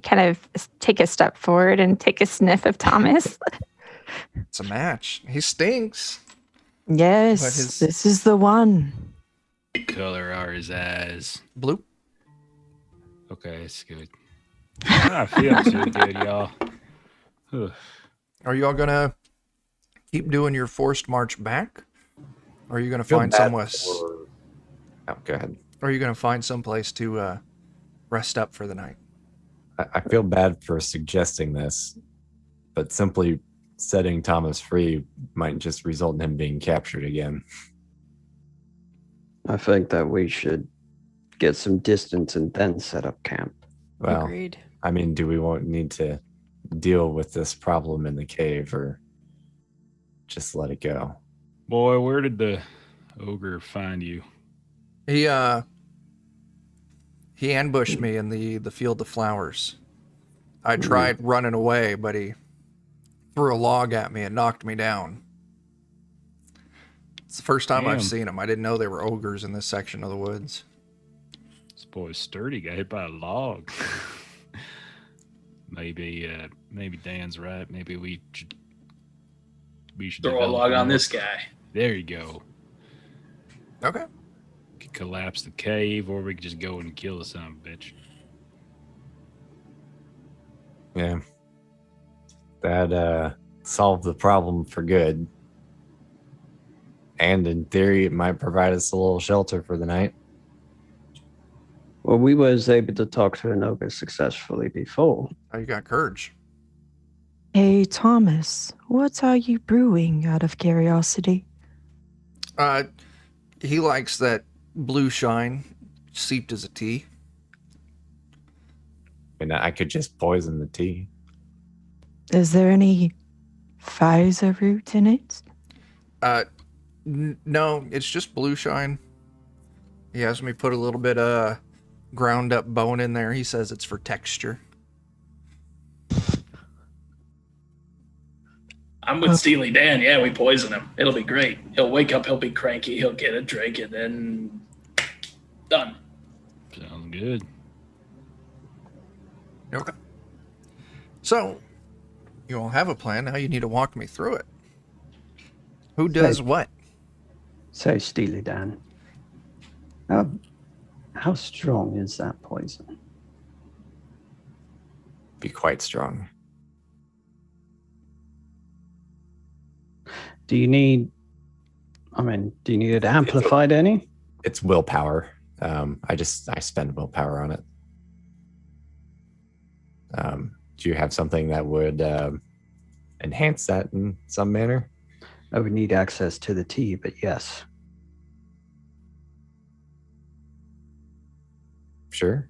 kind of take a step forward and take a sniff of Thomas. It's a match. He stinks. Yes, But his- this is the one. What color are his eyes? Blue. Okay, it's good. I feel too good, y'all. Whew. Are you all gonna keep doing your forced march back? Or are you gonna Feel find bad somewhere? for- Oh, go ahead. Or are you gonna find someplace to rest up for the night? I feel bad for suggesting this, but simply setting Thomas free might just result in him being captured again. I think that we should get some distance and then set up camp. Well, Agreed. I mean, do we need to deal with this problem in the cave or just let it go? Boy, where did the ogre find you? He ambushed me in the field of flowers. I tried running away, but he threw a log at me and knocked me down. It's the first time I've Damn. seen him. I didn't know there were ogres in this section of the woods. This boy's sturdy. Got hit by a log. maybe Dan's right. Maybe we should Throw a develop log on more- this guy. There you go. Okay. Could collapse the cave, or we could just go and kill the son of a bitch. Yeah. That solved the problem for good. And in theory, it might provide us a little shelter for the night. Well, we was able to talk to an ogre successfully before. Oh, you got Purge. Hey, Thomas, what are you brewing out of curiosity? He likes that blue shine seeped as a tea. I mean, I could just poison the tea. Is there any Pfizer root in it? No, it's just blue shine. He has me put a little bit of ground up bone in there. He says it's for texture. I'm with Steely Dan. Yeah, we poison him. It'll be great. He'll wake up, he'll be cranky, he'll get a drink, and then done. Sounds good. Okay. So, you all have a plan. Now you need to walk me through it. Who does what? Say, Steely Dan. How strong is that poison? Be quite strong. Do you need it amplified any? It's willpower. I spend willpower on it. Do you have something that would enhance that in some manner? I would need access to the tea, but yes. Sure.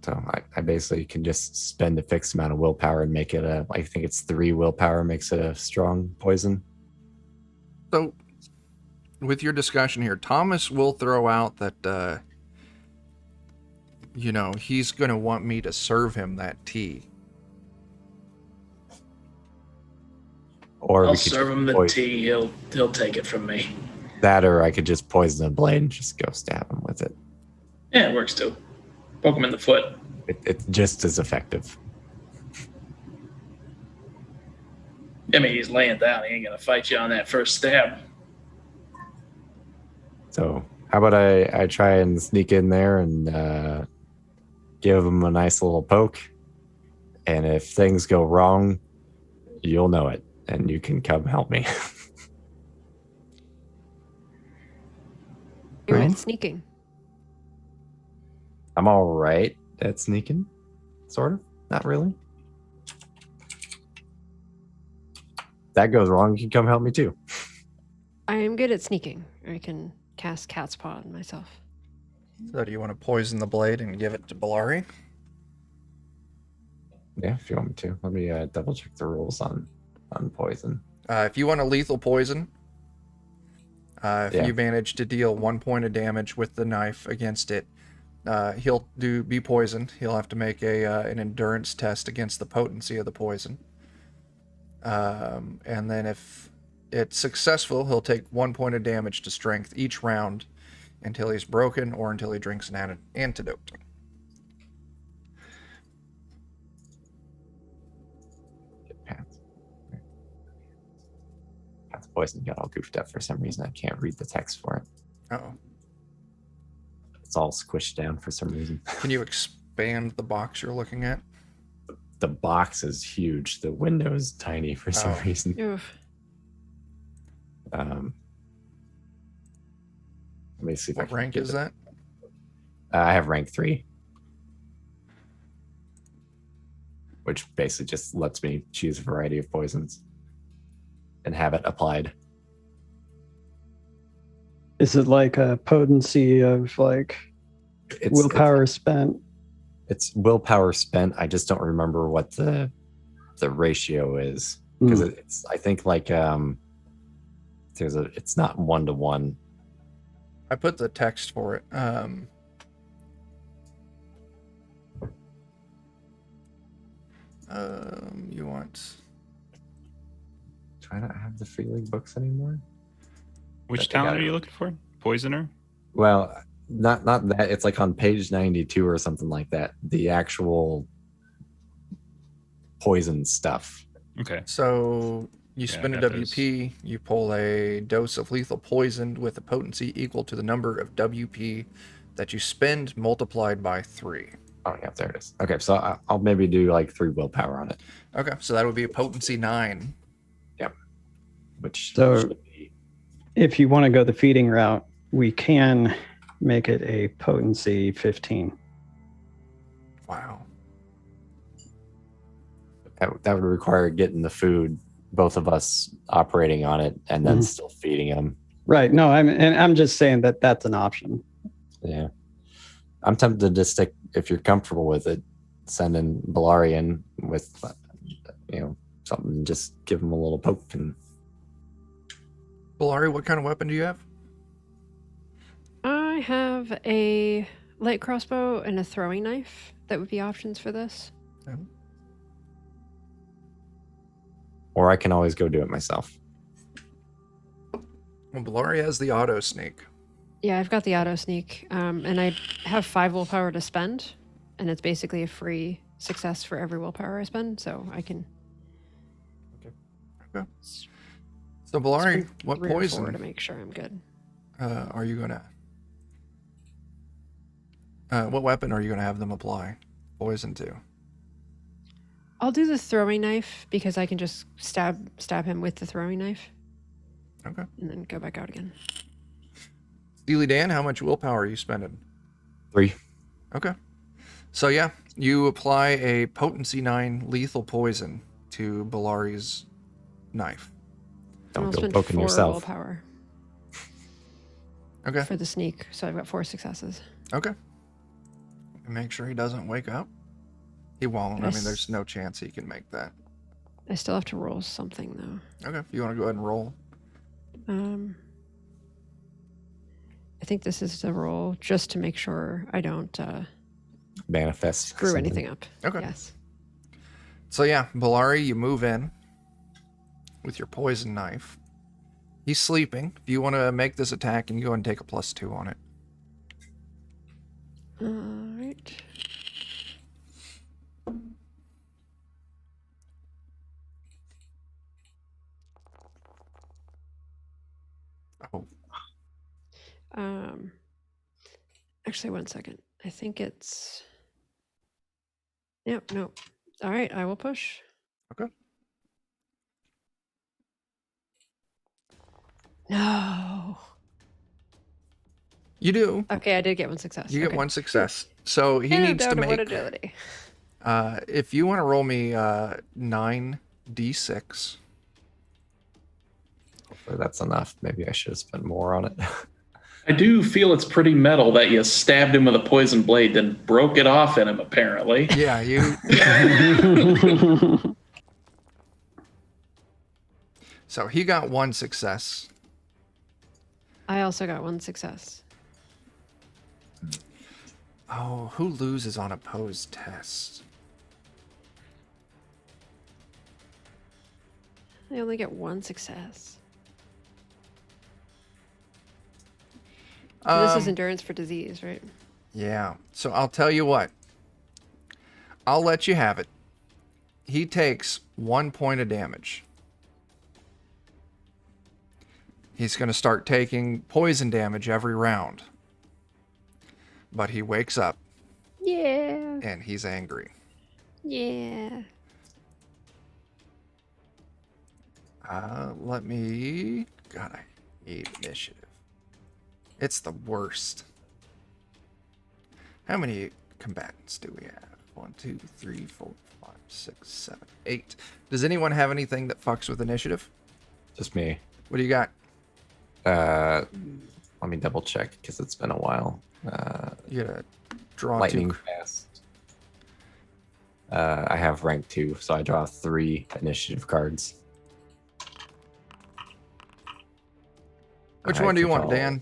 So I basically can just spend a fixed amount of willpower and make it I think it's 3 willpower makes it a strong poison. So, with your discussion here, Thomas will throw out that, he's going to want me to serve him that tea. Or I'll we could serve him the poison tea. He'll take it from me. that, or I could just poison the blade and just go stab him with it. Yeah, it works too. Poke him in the foot. It's just as effective. I mean, he's laying down. He ain't gonna fight you on that first stab. So how about I try and sneak in there and give him a nice little poke, and if things go wrong, you'll know it, and you can come help me. You're Right. at sneaking. I'm all right at sneaking, sort of. Not really. That goes wrong, you can come help me too. I am good at sneaking. I can cast Cat's Paw on myself. So, do you want to poison the blade and give it to Bellari? Yeah, if you want me to. Let me double check the rules on poison. If you want a lethal poison, if Yeah. you manage to deal 1 point of damage with the knife against it, he'll be poisoned. He'll have to make an endurance test against the potency of the poison. And then if it's successful, he'll take 1 point of damage to strength each round until he's broken or until he drinks an antidote. Pat's poison got all goofed up for some reason. I can't read the text for it. Uh-oh. It's all squished down for some reason. Can you expand the box you're looking at? The box is huge. The window is tiny for some Oh. reason. Oof. Let me see if I What can rank get is it. that? I have rank 3, which basically just lets me choose a variety of poisons and have it applied. Is it like a potency of like willpower spent? It's willpower spent. I just don't remember what the ratio is, because it's, I think like it's not 1-to-1. I put the text for it. You want... Do I not have the feeling books anymore? Which I think talent I- are you looking for? Poisoner? Well, not that. It's like on page 92 or something like that. The actual poison stuff. Okay. So you Yeah, I spend a got those. WP, you pull a dose of lethal poison with a potency equal to the number of WP that you spend multiplied by 3. Oh, yeah, there it is. Okay, so I'll maybe do like 3 willpower on it. Okay, so that would be a potency 9. Yep. Which So- should be... If you want to go the feeding route, we can make it a potency 15. Wow. That would require getting the food, both of us operating on it, and then Mhm. still feeding them. Right. No, I'm just saying that that's an option. Yeah. I'm tempted to stick, if you're comfortable with it, send in Balarian with, something, just give him a little poke. And Balari, what kind of weapon do you have? I have a light crossbow and a throwing knife. That would be options for this. Or I can always go do it myself. Well, Balari has the auto sneak. Yeah, I've got the auto sneak, and I have 5 willpower to spend, and it's basically a free success for every willpower I spend, so I can. Okay. So Balari, spend what 3 or 4 poison to make sure I'm good? are you gonna? What weapon are you gonna have them apply poison to? I'll do the throwing knife because I can just stab him with the throwing knife. Okay. And then go back out again. Steely Dan, how much willpower are you spending? 3. Okay. So yeah, you apply a potency 9 lethal poison to Balari's knife. And Don't I'll go spend poking 4 yourself. willpower Okay. for the sneak, so I've got 4 successes. Okay. And make sure he doesn't wake up. He won't. I mean, there's no chance he can make that. I still have to roll something though. Okay. You want to go ahead and roll? I think this is the roll just to make sure I don't Manifest. screw something. anything up. Okay. Yes. So yeah, Balari, you move in with your poison knife. He's sleeping. If you want to make this attack, and you go and take a +2 on it. All right. Oh, Actually, 1 second. I think it's. Yep. No. All right. I will push. okay. No. You do. Okay, I did get 1 success. You get Okay. 1 success. So he And needs to down make. one agility. If you want to roll me 9d6. Hopefully that's enough. Maybe I should have spent more on it. I do feel it's pretty metal that you stabbed him with a poison blade, then broke it off in him, apparently. Yeah, you. So he got 1 success. I also got 1 success. Oh, who loses on opposed test? I only get 1 success. So this is endurance for disease, right? Yeah. So I'll tell you what. I'll let you have it. He takes 1 point of damage. He's going to start taking poison damage every round. But he wakes up Yeah. and he's angry. Yeah. Let me... God, I hate initiative. It's the worst. How many combatants do we have? 1, 2, 3, 4, 5, 6, 7, 8. Does anyone have anything that fucks with initiative? Just me. What do you got? Let me double check because it's been a while. You gotta draw Lightning 2. fast. I have rank 2, so I draw 3 initiative cards. Which I one do you think want, Dan?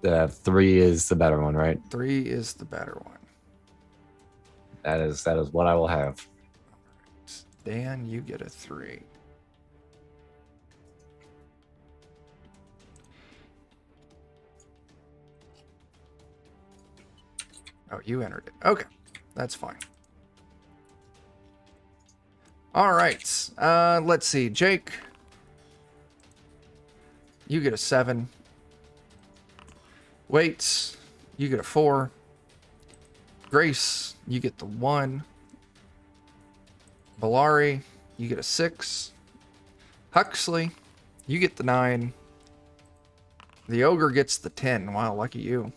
The 3 is the better one, right? 3 is the better one. That is what I will have. Dan, you get a 3. Oh, you entered it. Okay, that's fine. All right. Let's see. Jake, you get a 7. Waits, you get a 4. Grace, you get the 1. Balari, you get a 6. Huxley, you get the 9. The ogre gets the 10. Wow, lucky you.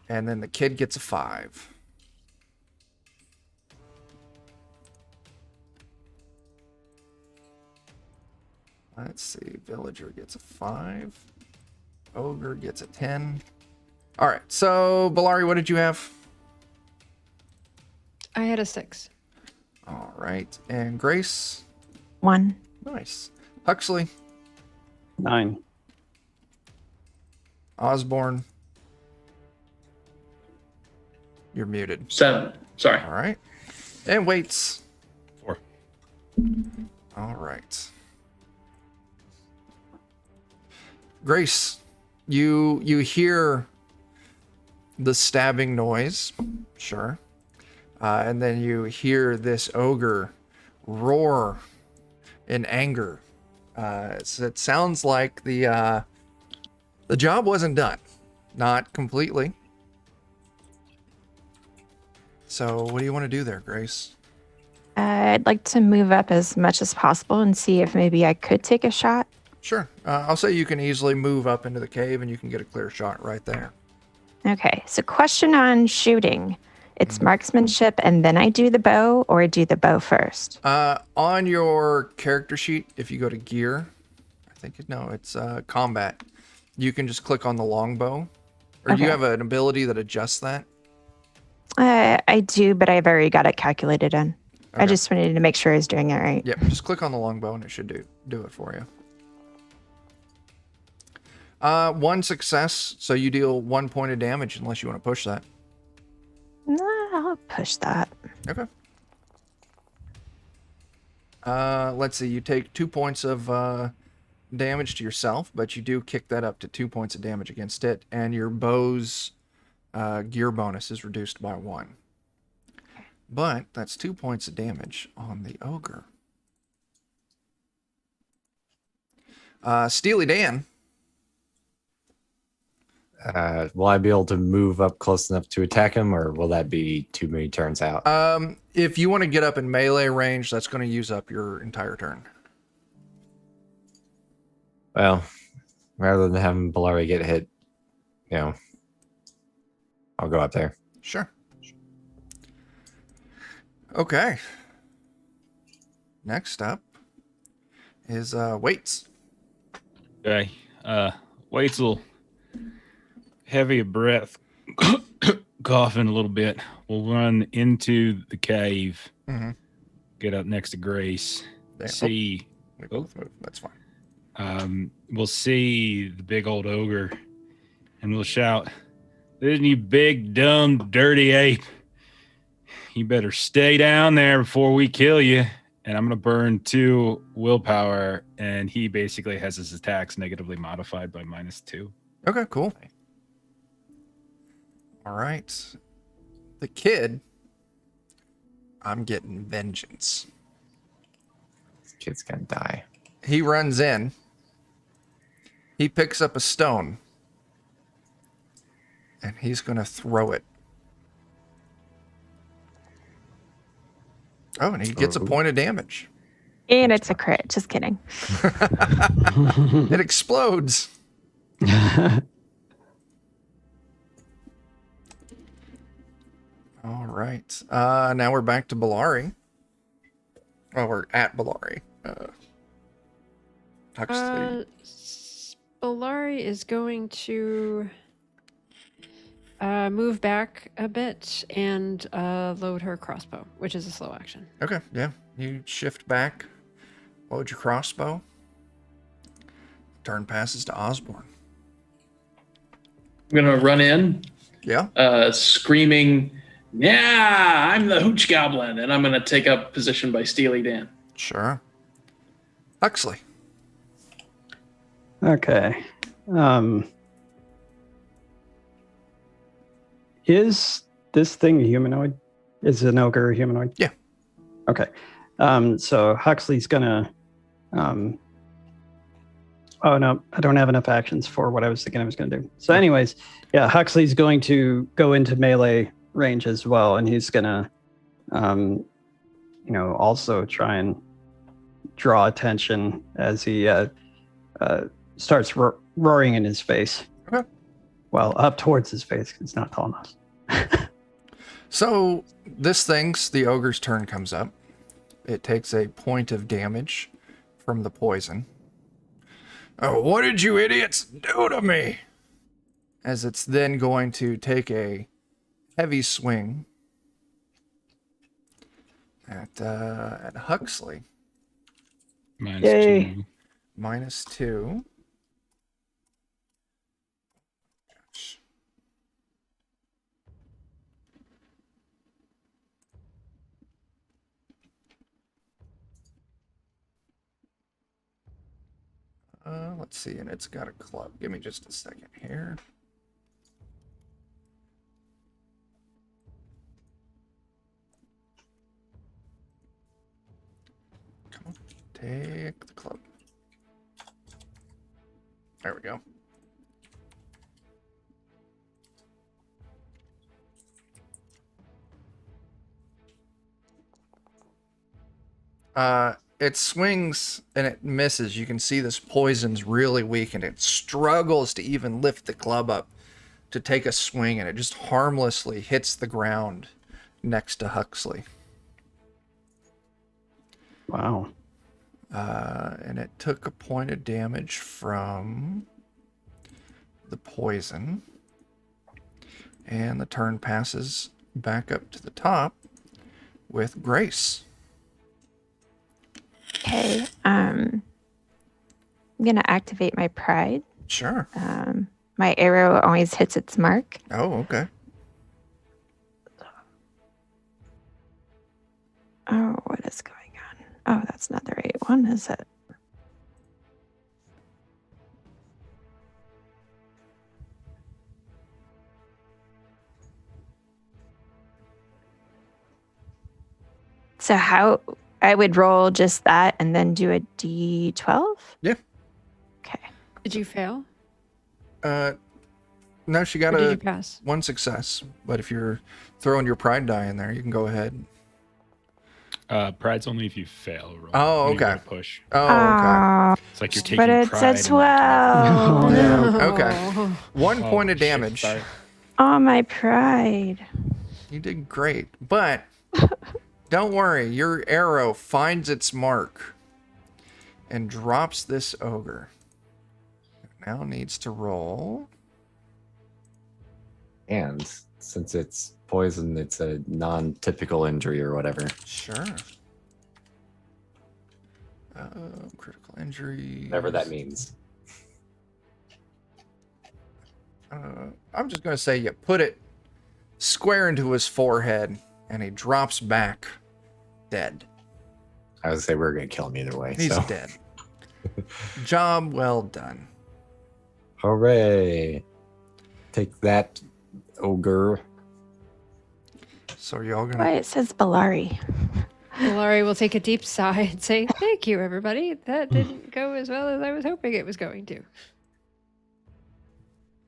And then the kid gets a 5. Let's see. Villager gets a 5. Ogre gets a 10. All right. So, Balari, what did you have? I had a 6. All right. And Grace? 1. Nice. Huxley? 9. Osborne? You're muted. 7. Sorry. All right. And Waits? 4. All right. Grace, you hear the stabbing noise, sure, and then you hear this ogre roar in anger. So it sounds like the job wasn't done, not completely. So what do you want to do there, Grace? I'd like to move up as much as possible and see if maybe I could take a shot. Sure. I'll say you can easily move up into the cave and you can get a clear shot right there. Okay, so question on shooting. It's marksmanship and then I do the bow, or I do the bow first? On your character sheet, if you go to gear, I think it's combat. You can just click on the longbow. Or do you Okay. have an ability that adjusts that? I do, but I've already got it calculated in. I Okay. just wanted to make sure I was doing it right. Yep, just click on the longbow and it should do it for you. 1 success, so you deal 1 point of damage unless you want to push that. Nah, I'll push that. Okay. Let's see, you take 2 points of damage to yourself, but you do kick that up to 2 points of damage against it, and your bow's gear bonus is reduced by 1. But that's 2 points of damage on the ogre. Steely Dan. Will I be able to move up close enough to attack him, or will that be too many turns out? If you want to get up in melee range, that's going to use up your entire turn. Well, rather than having Balari get hit, I'll go up there. Sure. Okay. Next up is Waits. Okay. Waits a little heavy of breath, coughing a little bit. We'll run into the cave, Mhm. get up next to Grace, There. see. We both move. That's fine. We'll see the big old ogre, and we'll shout, "Listen, you big, dumb, dirty ape. You better stay down there before we kill you." And I'm going to burn 2 willpower, and he basically has his attacks negatively modified by -2. Okay, cool. All right. The kid, I'm getting vengeance. This kid's gonna die. He runs in. He picks up a stone. And he's going to throw it. Oh, and he gets a point of damage. And it's a crit. Just kidding. It explodes. All right. Now we're back to Balari. Oh, we're at Balari. Huxley. Balari is going to move back a bit and load her crossbow, which is a slow action. Okay, yeah. You shift back, load your crossbow. Turn passes to Osborne. I'm gonna run in, Yeah. screaming, "Yeah, I'm the Hooch Goblin," and I'm gonna take up position by Steely Dan. Sure. Huxley. Okay. Is this thing humanoid? Is an ogre humanoid? Yeah. Okay. So Huxley's gonna. Oh no, I don't have enough actions for what I was thinking I was gonna do. So, anyways, yeah, Huxley's going to go into melee range as well, and he's gonna, also try and draw attention as he starts roaring in his face. Okay. Well, up towards his face. It's not tall enough. So the ogre's turn comes up. It takes a point of damage from the poison. Oh, what did you idiots do to me? As it's then going to take a heavy swing at Huxley. -2. -2. Let's see, and it's got a club. Give me just a second here. Come on, take the club. There we go. It swings and it misses. You can see this poison's really weak and it struggles to even lift the club up to take a swing, and it just harmlessly hits the ground next to Huxley. Wow. And it took a point of damage from the poison. And the turn passes back up to the top with Grace. Okay. I'm gonna activate my pride. Sure. My arrow always hits its mark. Oh, okay. Oh, what is going on? Oh, that's not the right one, is it? So how I would roll just that and then do a D12? Yeah. Okay. Did you fail? No, she got Or did you pass? one success. But if you're throwing your pride die in there, you can go ahead. Pride's only if you fail. Roll. Oh, You gotta okay. push. Oh, okay. It's like you're taking But it's pride. a in 12. Oh, no. Okay. One point of shit, damage. sorry. Oh, my pride. You did great. But don't worry, your arrow finds its mark and drops this ogre. It now needs to roll. And since it's poison, it's a non-typical injury or whatever. Sure. Critical injury. Whatever that means. I'm just going to say you put it square into his forehead and he drops back dead. I would say we're going to kill him either way. He's so. dead. Job well done. Hooray. Take that, ogre. So are y'all Why gonna it says Balari. Laurie will take a deep sigh and say, "Thank you, everybody. That didn't go as well as I was hoping it was going to."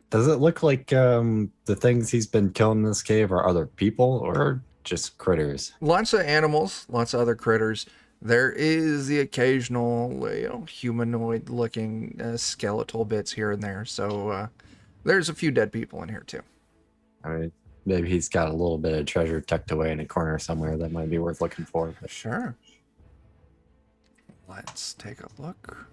Does it look like the things he's been killing in this cave are other people or just critters? lots of animals, lots of other critters. There is the occasional, humanoid looking skeletal bits here and there. So there's a few dead people in here too. I mean, maybe he's got a little bit of treasure tucked away in a corner somewhere that might be worth looking for. But Sure. Let's take a look.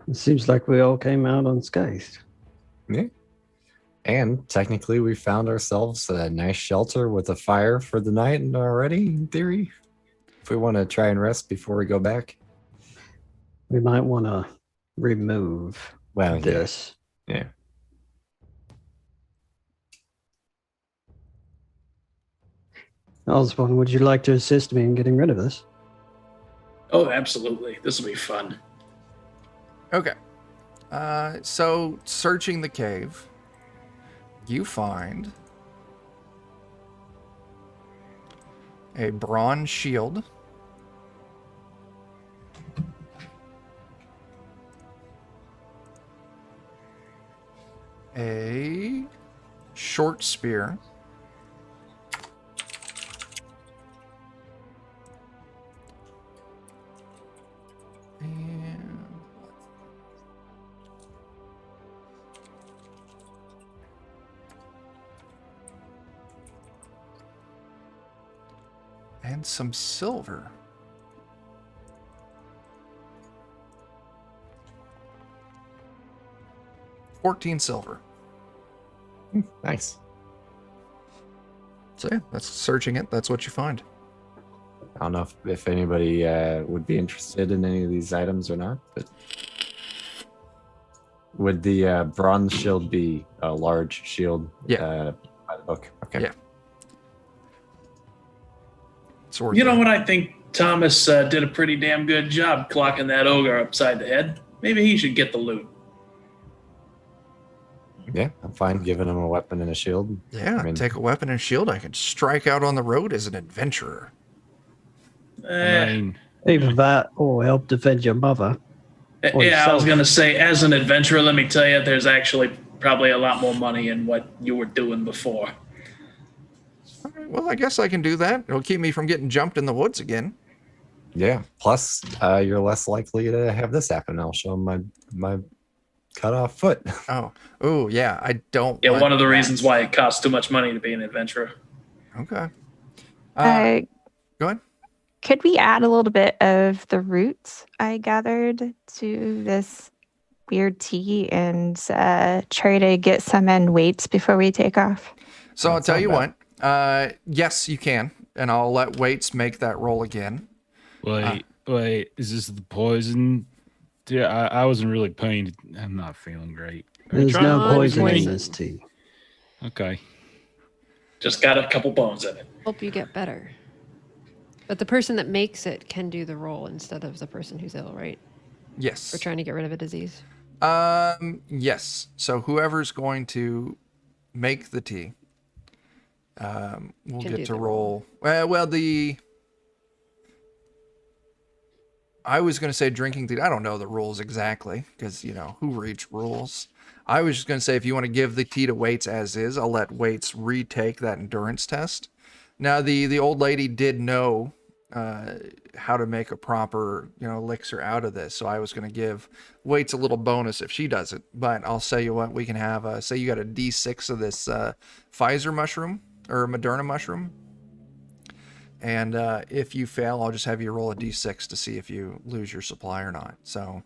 It seems like we all came out unscathed. yeah. And technically, we found ourselves a nice shelter with a fire for the night already, in theory. If we want to try and rest before we go back. We might want to remove Well, this. Yeah. Osborne, would you like to assist me in getting rid of this? Oh, absolutely. This will be fun. Okay. So searching the cave, you find a bronze shield, a short spear. And some silver. $14 silver. Nice. So yeah, that's searching it. That's what you find. I don't know if anybody would be interested in any of these items or not, but would the bronze shield be a large shield? Yeah. By the book. Okay. Yeah. Sword You know thing. what? I think Thomas did a pretty damn good job clocking that ogre upside the head. Maybe he should get the loot. Yeah, I'm fine giving him a weapon and a shield. Yeah, I mean- take a weapon and shield. I could strike out on the road as an adventurer. I mean, Even that will help defend your mother. Or Yeah, I was yourself. going to say, as an adventurer, let me tell you, there's actually probably a lot more money in what you were doing before. All right, well, I guess I can do that. It'll keep me from getting jumped in the woods again. Yeah. Plus, you're less likely to have this happen. I'll show him my cut off foot. Oh, yeah. I don't. Yeah, want one of the that. reasons why it costs too much money to be an adventurer. Okay. Go ahead. Could we add a little bit of the roots I gathered to this weird tea and try to get some in weights before we take off? So I'll That's tell not you bad. what. Yes, you can, and I'll let Waits make that roll again. wait, is this the poison? Yeah, I wasn't really paying. I'm not feeling great. Are you There's trying no to poison in poison. this tea. Okay. Just got a couple bones in it. Help you get better. But the person that makes it can do the roll instead of the person who's ill, right? Yes. For trying to get rid of a disease. Yes. So whoever's going to make the tea, will Can get do to the roll. I was going to say drinking tea. I don't know the rules exactly because, who reads rules? I was just going to say if you want to give the tea to Waits as is, I'll let Waits retake that endurance test. Now, the old lady did know how to make a proper, elixir out of this. So I was going to give Waits a little bonus if she does it. But I'll say you what, we can have, say you got a D6 of this Pfizer mushroom or Moderna mushroom. And if you fail, I'll just have you roll a D6 to see if you lose your supply or not. So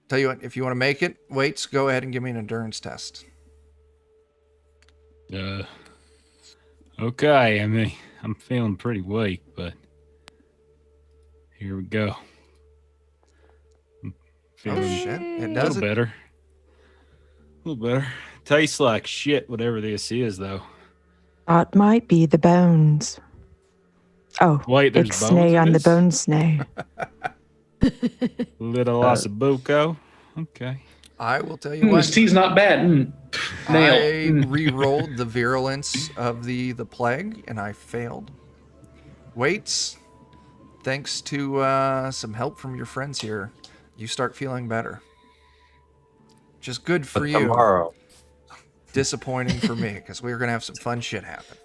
tell you what, if you want to make it, Waits, go ahead and give me an endurance test. Okay. I mean, I'm feeling pretty weak, but here we go. I'm feeling Shit. It a does little it. better. A little better. Tastes like shit, whatever this is, though. That might be the bones. Oh, Wait, there's it's bones snay in on the this? bone snay. Little ossobuco. Okay. I will tell you This what. tea's not bad. Nail. I re-rolled the virulence of the plague, and I failed. Waits, thanks to some help from your friends here, you start feeling better. Just good for But you. tomorrow, Disappointing for me, because we're going to have some fun shit happen.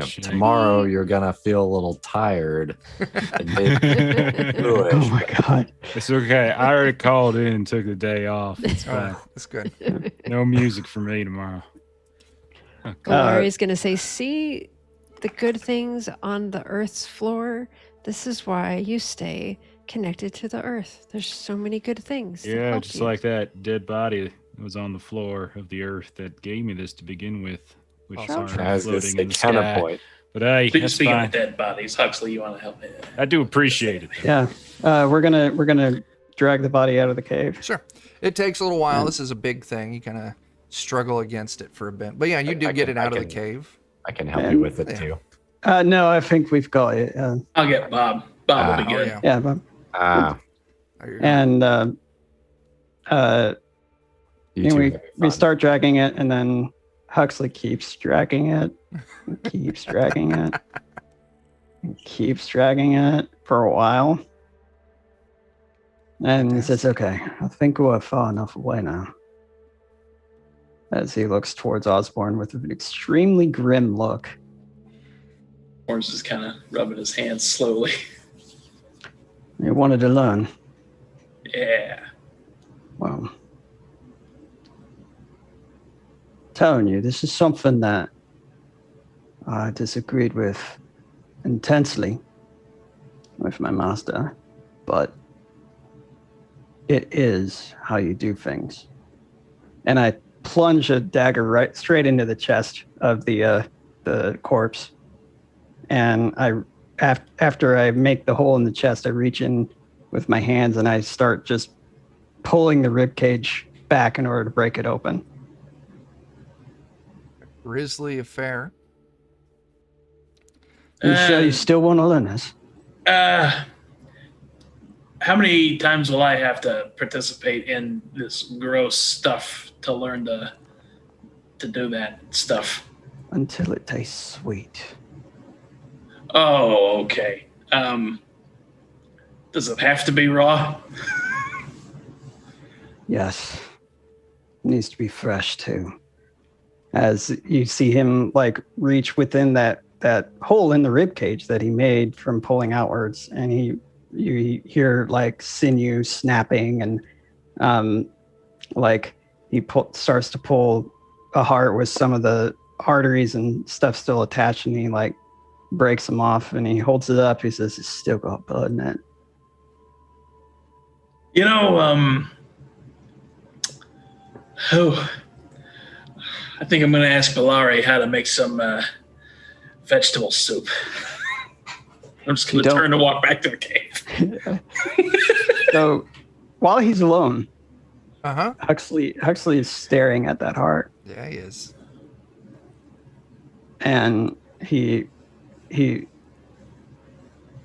Shame. tomorrow you're gonna feel a little tired. And maybe foolish. Oh my god. It's okay. I already called in and took the day off. It's fine. That's good. No music for me tomorrow. Okay. Galari's going to say, see the good things on the earth's floor? This is why you stay connected to the earth. There's so many good things. that Yeah, help just you. like that dead body that was on the floor of the earth that gave me this to begin with, which Oh, aren't I was gonna floating say in the sky. counterpoint. But hey, that's Speaking fine. of dead bodies, Huxley, you want to help me? I do appreciate it. Yeah. We're gonna drag the body out of the cave. Sure. It takes a little while. This is a big thing. You kind of struggle against it for a bit. But yeah, you do I get can- it out I of the can- cave. I can help Yeah. you with it Yeah. too. No, I think we've got it. I'll get Bob. Bob will be Oh, good. yeah. Yeah, but, There you go. and You two we have it we fun. start dragging it, and then Huxley keeps dragging it, keeps dragging it, keeps dragging it for a while, and he says, "Okay, I think we're far enough away now." as he looks towards Osborne with an extremely grim look. Orange is kind of rubbing his hands slowly. You wanted to learn. Yeah. Well, telling you, this is something that I disagreed with intensely with my master, but it is how you do things. And I plunge a dagger right straight into the chest of the corpse. And after I make the hole in the chest, I reach in with my hands and I start just pulling the rib cage back in order to break it open. Grisly affair. You sure you still want to learn this? How many times will I have to participate in this gross stuff to learn to do that stuff? Until it tastes sweet. Oh, okay. Does it have to be raw? Yes. It needs to be fresh too. As you see him like reach within that hole in the rib cage that he made from pulling outwards, and you hear like sinew snapping, and like he starts to pull a heart with some of the arteries and stuff still attached, and he like breaks them off and he holds it up. He says, "It's still got blood in it." You know, I think I'm going to ask Valari how to make some vegetable soup. I'm just going to turn and walk back to the cave. So while he's alone, Uh-huh. Huxley is staring at that heart. Yeah, he is. And he you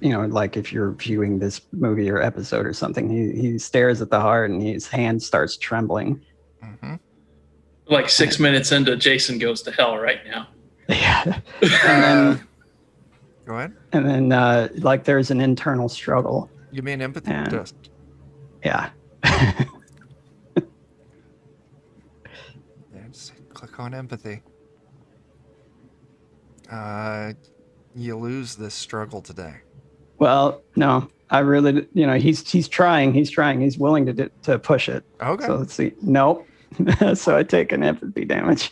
know, like if you're viewing this movie or episode or something, he stares at the heart and his hand starts trembling. Mm-hmm. Like 6 minutes into Jason Goes to Hell right now. Yeah. And then Go ahead. and then like there's an internal struggle. Give me an empathy And- test. Yeah. Yeah, just click on empathy. You lose this struggle today. Well, no, I really, you know, he's trying, he's willing to push it. Okay. So let's see. Nope. So I take an empathy damage.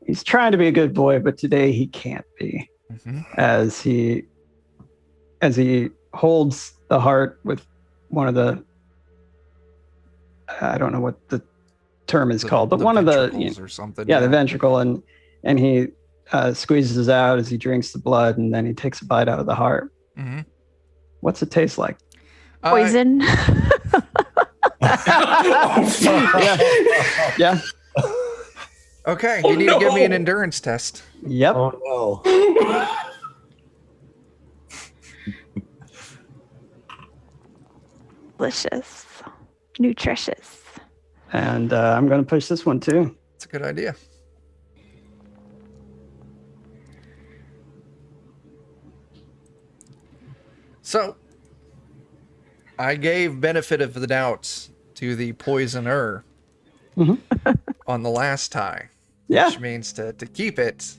He's trying to be a good boy, but today he can't be. Mm-hmm. As he holds the heart with one of the, I don't know what the term is called, but one of the, ventricles or something. yeah, the ventricle, and he squeezes out as he drinks the blood, and then he takes a bite out of the heart. Mm-hmm. What's it taste like? Poison. Yeah. Okay, you need to give me an endurance test. Yep. Oh no. Delicious. Nutritious. And I'm going to push this one too. It's a good idea. So, I gave benefit of the doubt to the poisoner on the last tie. Yeah. Which means to keep it,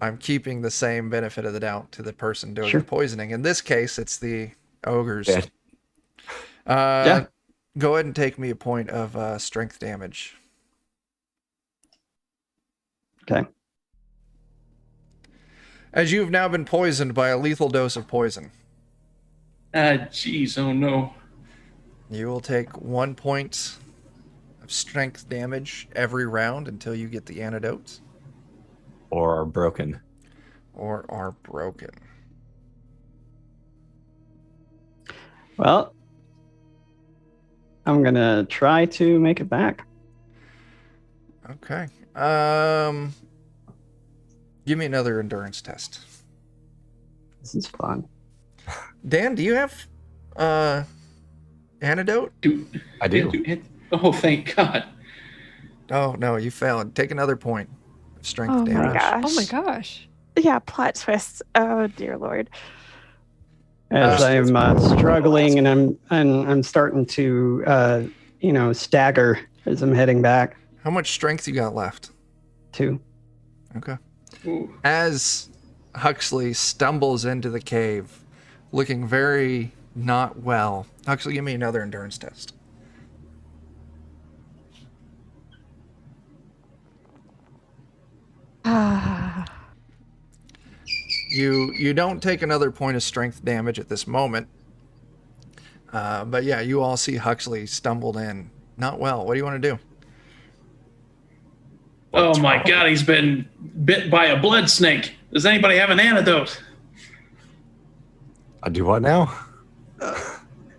I'm keeping the same benefit of the doubt to the person doing the poisoning. In this case, it's the ogres. Yeah. Yeah. Go ahead and take me a point of strength damage. Okay. As you have now been poisoned by a lethal dose of poison. Jeez, oh no. You will take 1 point of strength damage every round until you get the antidote. Or broken. Or are broken. Well, I'm going to try to make it back. Okay. Give me another endurance test. This is fun. Dan, do you have antidote? I do. Oh, thank God. Oh, no, you failed. Take another point of strength Oh damage. my gosh. Oh my gosh. Yeah, plot twist. Oh dear Lord. As I'm struggling and I'm starting to stagger as I'm heading back How much strength you got left? to. Okay. Ooh. As Huxley stumbles into the cave, looking very not well. Huxley, give me another endurance test. You don't take another point of strength damage at this moment. But yeah, you all see Huxley stumbled in. Not well. What do you want to do? Oh What's my wrong? God, he's been bit by a blood snake. Does anybody have an antidote? I do what now?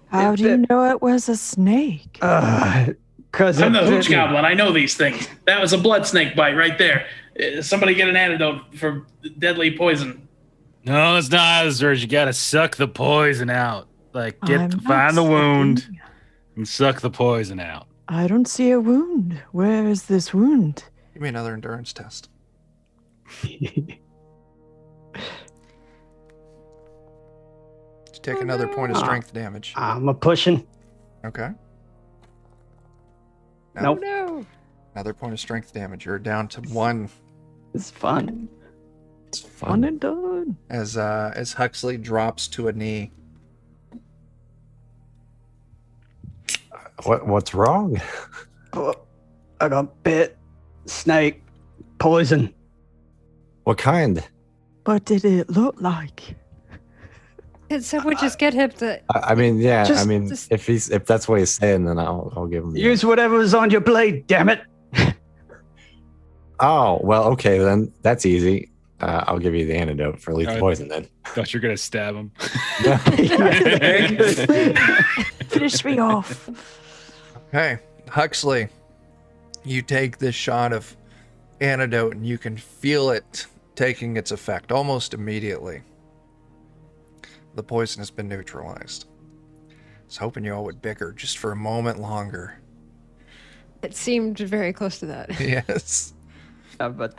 How do you know it was a snake? Because I'm the hooch goblin. I know these things. That was a blood snake bite right there. Somebody get an antidote for deadly poison. No, it's not, Serge. You gotta suck the poison out. Like, I'm not find the wound sucking. and suck the poison out. I don't see a wound. Where is this wound? Give me another endurance test. Just take another point of strength damage. I'm a pushing. Okay. Nope. No. Another point of strength damage. You're down to 1 It's fun. It's One fun. and done. as Huxley drops to a knee. What's wrong? Oh, I got bit. Snake. Poison. What kind? What did it look like? Can someone just get him to? I mean, yeah. Just- I mean, just- if that's what he's saying, then I'll give him. Use whatever's on your blade, damn it. Oh well, okay then. That's easy. I'll give you the antidote for lethal poison then. Thought you were gonna stab him. Finish me off. Okay, Huxley, you take this shot of antidote and you can feel it taking its effect almost immediately. The poison has been neutralized. I was hoping you all would bicker just for a moment longer. It seemed very close to that. Yes. But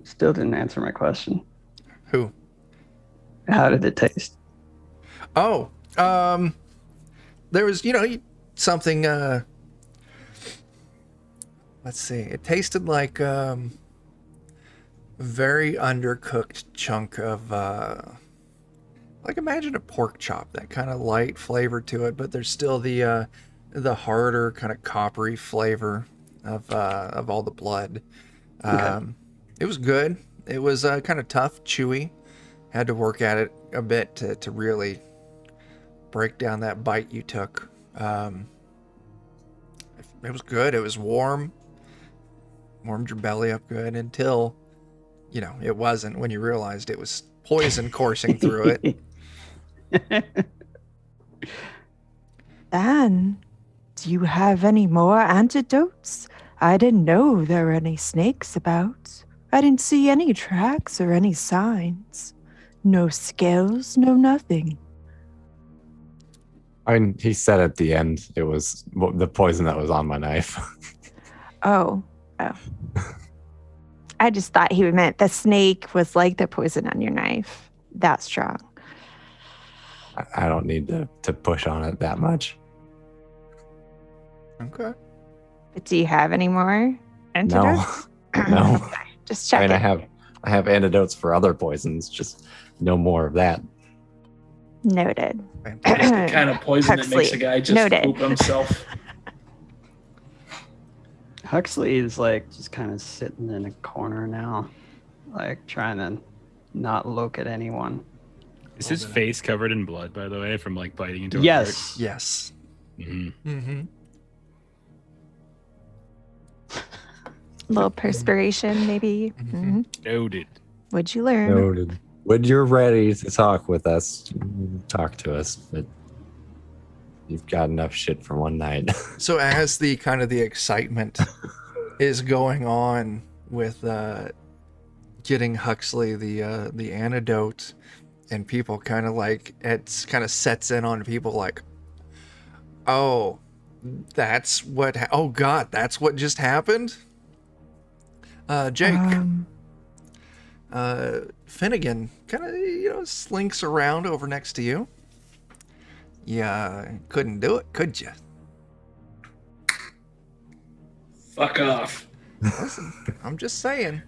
still didn't answer my question. Who? How did it taste? Oh, there was, something, let's see. It tasted like, very undercooked chunk of, like imagine a pork chop, that kind of light flavor to it, but there's still the harder kind of coppery flavor of all the blood. It was good. It was kind of tough, chewy. Had to work at it a bit to really break down that bite you took. It was good. It was warm. Warmed your belly up good until, it wasn't when you realized it was poison coursing through it. Dan, do you have any more antidotes? I didn't know there were any snakes about. I didn't see any tracks or any signs. No scales, no nothing. I mean, he said at the end it was the poison that was on my knife. Oh. I just thought he meant the snake was like the poison on your knife. That strong. I don't need to push on it that much. Okay. But do you have any more No, antidotes? no. Just check I mean, it. I have antidotes for other poisons, just no more of that. Noted. It's the kind of poison that makes a guy just Noted. poop himself. Huxley is just kind of sitting in a corner now, trying to not look at anyone. Is his face covered in blood, by the way, from biting into Yes. Yes. a heart? Mm-hmm. Mm-hmm. A little perspiration, maybe. Mhm. Noted. Would you learn? Noted. When you're ready to talk with us, talk to us. But you've got enough shit for one night. So as the kind of the excitement is going on with getting Huxley the antidote, and people kind of it's kind of sets in on people oh, that's what oh God, that's what just happened. Jake, Finnegan kind of slinks around over next to you. Yeah, couldn't do it, could you? Fuck off. Listen, I'm just saying,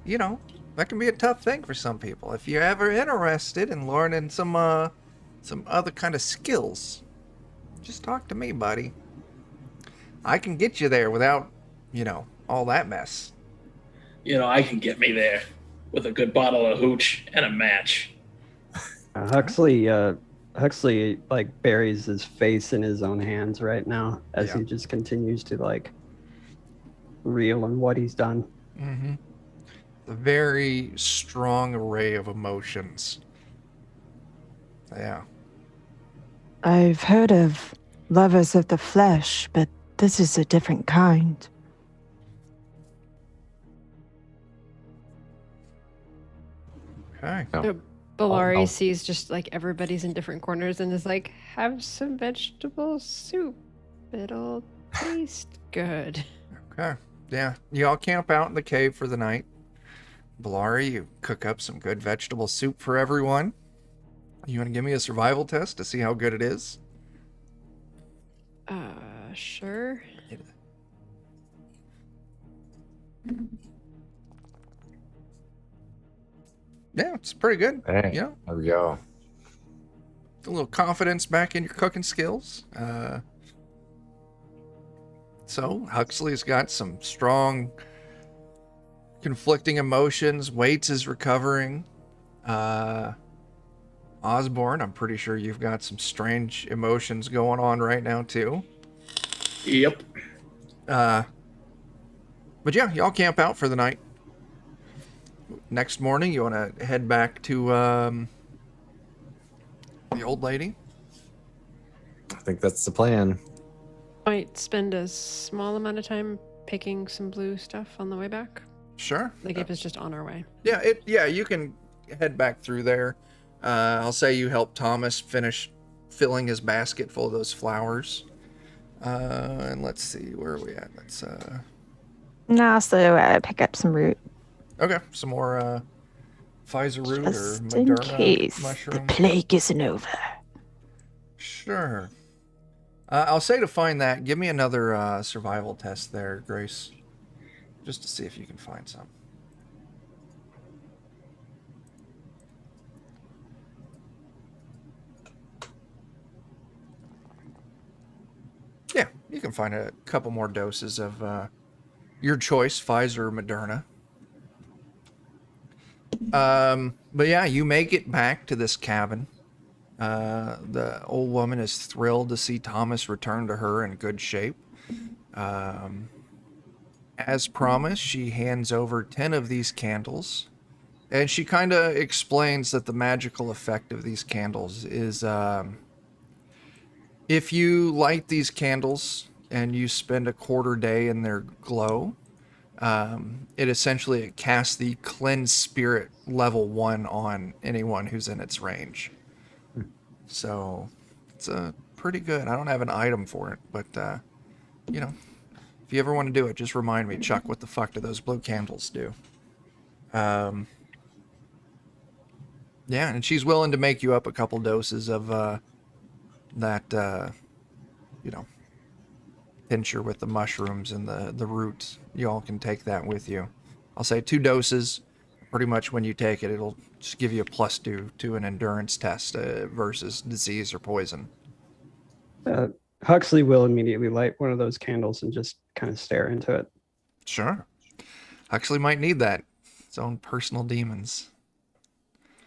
you know, that can be a tough thing for some people. If you're ever interested in learning some other kind of skills, just talk to me, buddy. I can get you there without, all that mess. I can get me there with a good bottle of hooch and a match. Huxley like buries his face in his own hands right now as he just continues to like reel on what he's done. Mm-hmm. A very strong array of emotions. Yeah. I've heard of lovers of the flesh, but this is a different kind. Okay. So Bellari sees just like everybody's in different corners and is like, have some vegetable soup. It'll taste good. Okay. Yeah. You all camp out in the cave for the night. Bellari, you cook up some good vegetable soup for everyone. You want to give me a survival test to see how good it is? Sure. Yeah, it's pretty good. Hey, You know, there we go. a little confidence back in your cooking skills. So Huxley's got some strong conflicting emotions. Waits is recovering. Osborne, I'm pretty sure you've got some strange emotions going on right now too. Yep. But yeah, y'all camp out for the night. Next morning, you want to head back to the old lady? I think that's the plan. Might spend a small amount of time picking some blue stuff on the way back. Sure. Like if it's just on our way. Yeah, you can head back through there. I'll say you help Thomas finish filling his basket full of those flowers. And let's see, where are we at? Let's And I also pick up some root. okay, some more Pfizer root Just or in Moderna case mushroom. The plague isn't over. Sure. I'll say to find that, give me another survival test there, Grace. Just to see if you can find some. Yeah, you can find a couple more doses of your choice, Pfizer or Moderna. But yeah, you make it back to this cabin. The old woman is thrilled to see Thomas return to her in good shape. As promised, she hands over 10 of these candles. And she kind of explains that the magical effect of these candles is if you light these candles and you spend a quarter day in their glow, it essentially casts the cleanse spirit level 1 on anyone who's in its range. So it's pretty good. I don't have an item for it, but if you ever want to do it, just remind me, Chuck, what the fuck do those blue candles do? Yeah, and she's willing to make you up a couple doses of that tincture with the mushrooms and the roots. You all can take that with you. I'll say 2 doses. Pretty much when you take it, it'll just give you a +2 to an endurance test versus disease or poison. Huxley will immediately light one of those candles and just kind of stare into it. Sure. Huxley might need that. His own personal demons.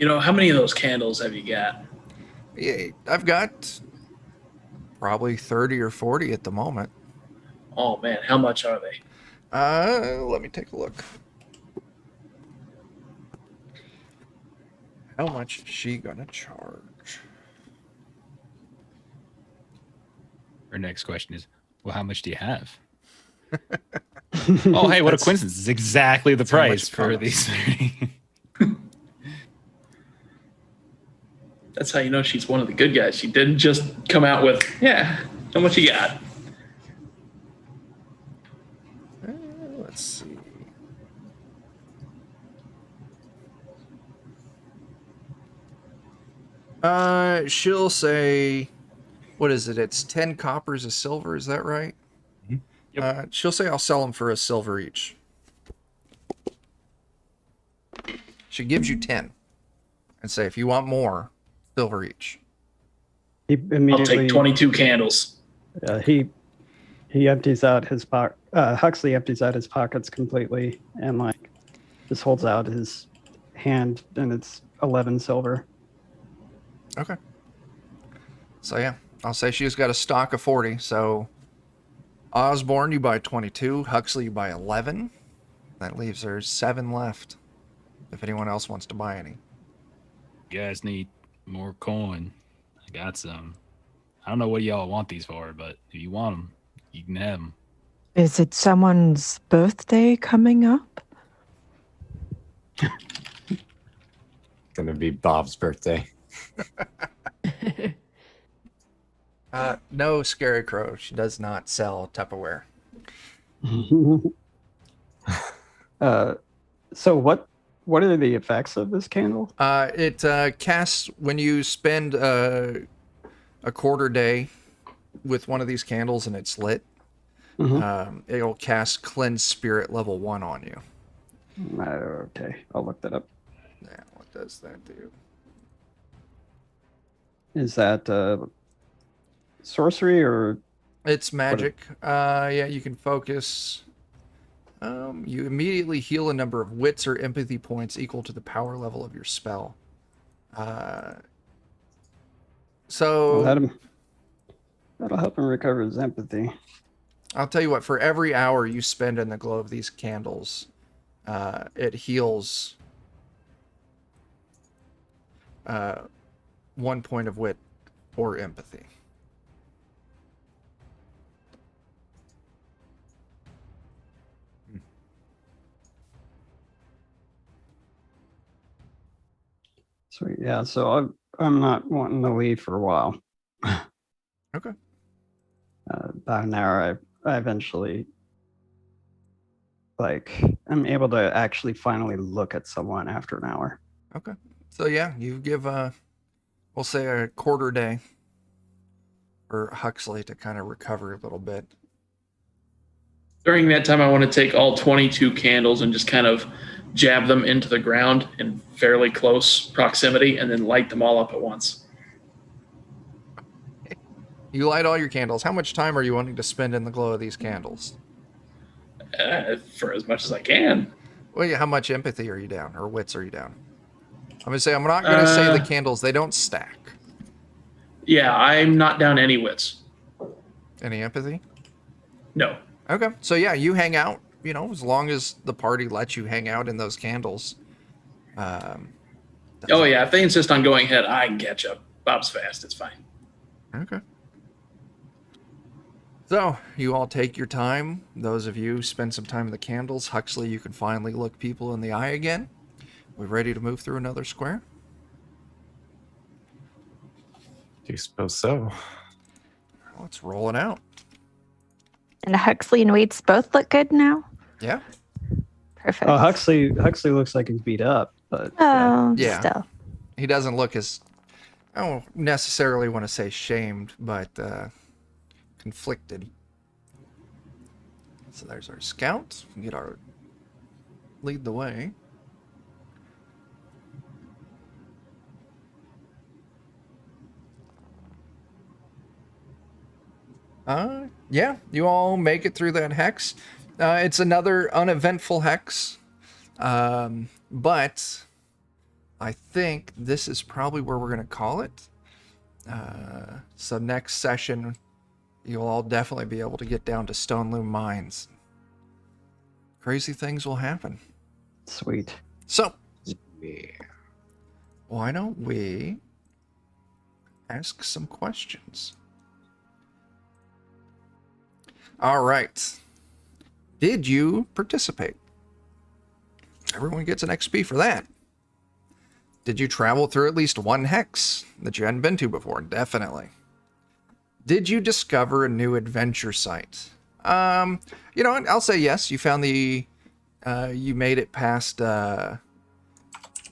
How many of those candles have you got? Yeah, I've got probably 30 or 40 at the moment. Oh man, how much are they? Let me take a look. How much is she gonna charge? Our next question is, well, how much do you have? Oh, hey, what a coincidence. It's exactly the how much price it for costs. these. That's how you know she's one of the good guys. She didn't just come out with, yeah, how much you got? Let's see. She'll say, what is it? It's 10 coppers of silver. Is that right? She'll say I'll sell them for a silver each. She gives you 10 and say, if you want more, silver each. He I'll immediately take 22 candles. he empties out his pocket. Huxley empties out his pockets completely and like just holds out his hand, and it's 11 silver. Okay. So yeah, I'll say she's got a stock of 40. So Osborne, you buy 22. Huxley, you buy 11. That leaves her 7 left. If anyone else wants to buy any. You guys need more coin. I got some. I don't know what y'all want these for, but if you want them, you can have them. Is it someone's birthday coming up? Gonna be Bob's birthday. No, Scary Crow. She does not sell Tupperware. So what are the effects of this candle? It casts when you spend a quarter day with one of these candles and it's lit. It'll cast Cleanse Spirit level 1 on you. Okay, I'll look that up. Yeah, what does that do? Is that sorcery or? It's magic. Yeah, you can focus. You immediately heal a number of wits or empathy points equal to the power level of your spell. So Well, that'll help him recover his empathy. I'll tell you what, for every hour you spend in the glow of these candles, it heals 1 point of wit or empathy. Sweet. Yeah. So I'm not wanting to leave for a while. Okay. About an hour, I eventually I'm able to actually finally look at someone after an hour. Okay. So yeah, you give we'll say a quarter day for Huxley to kind of recover a little bit. During that time, I want to take all 22 candles and just kind of jab them into the ground in fairly close proximity and then light them all up at once. You light all your candles. How much time are you wanting to spend in the glow of these candles? For as much as I can. Well, yeah, how much empathy are you down, or wits are you down? I'm gonna say I'm not gonna say the candles, they don't stack. Yeah, I'm not down any wits. Any empathy? No. Okay, so yeah, you hang out. You know, as long as the party lets you hang out in those candles. Oh yeah, if they insist on going ahead, I can catch up. Bob's fast. It's fine. Okay. So, you all take your time. Those of you spend some time in the candles. Huxley, you can finally look people in the eye again. We ready to move through another square? Do you suppose so? Let's roll it out. And Huxley and Waits both look good now. Yeah. Perfect. Oh, Huxley looks like he's beat up, but Oh, Yeah. still. He doesn't look as, I don't necessarily want to say shamed, but conflicted. So there's our scout. We get our lead the way. Yeah, you all make it through that hex. It's another uneventful hex, but I think this is probably where we're going to call it. So next session, you'll all definitely be able to get down to Stone Loom Mines. Crazy things will happen. sweet. So, Yeah. why don't we ask some questions? All right. Did you participate? Everyone gets an XP for that. Did you travel through at least one hex that you hadn't been to before? Definitely. Did you discover a new adventure site? You know what? I'll say yes. You found you made it past, well,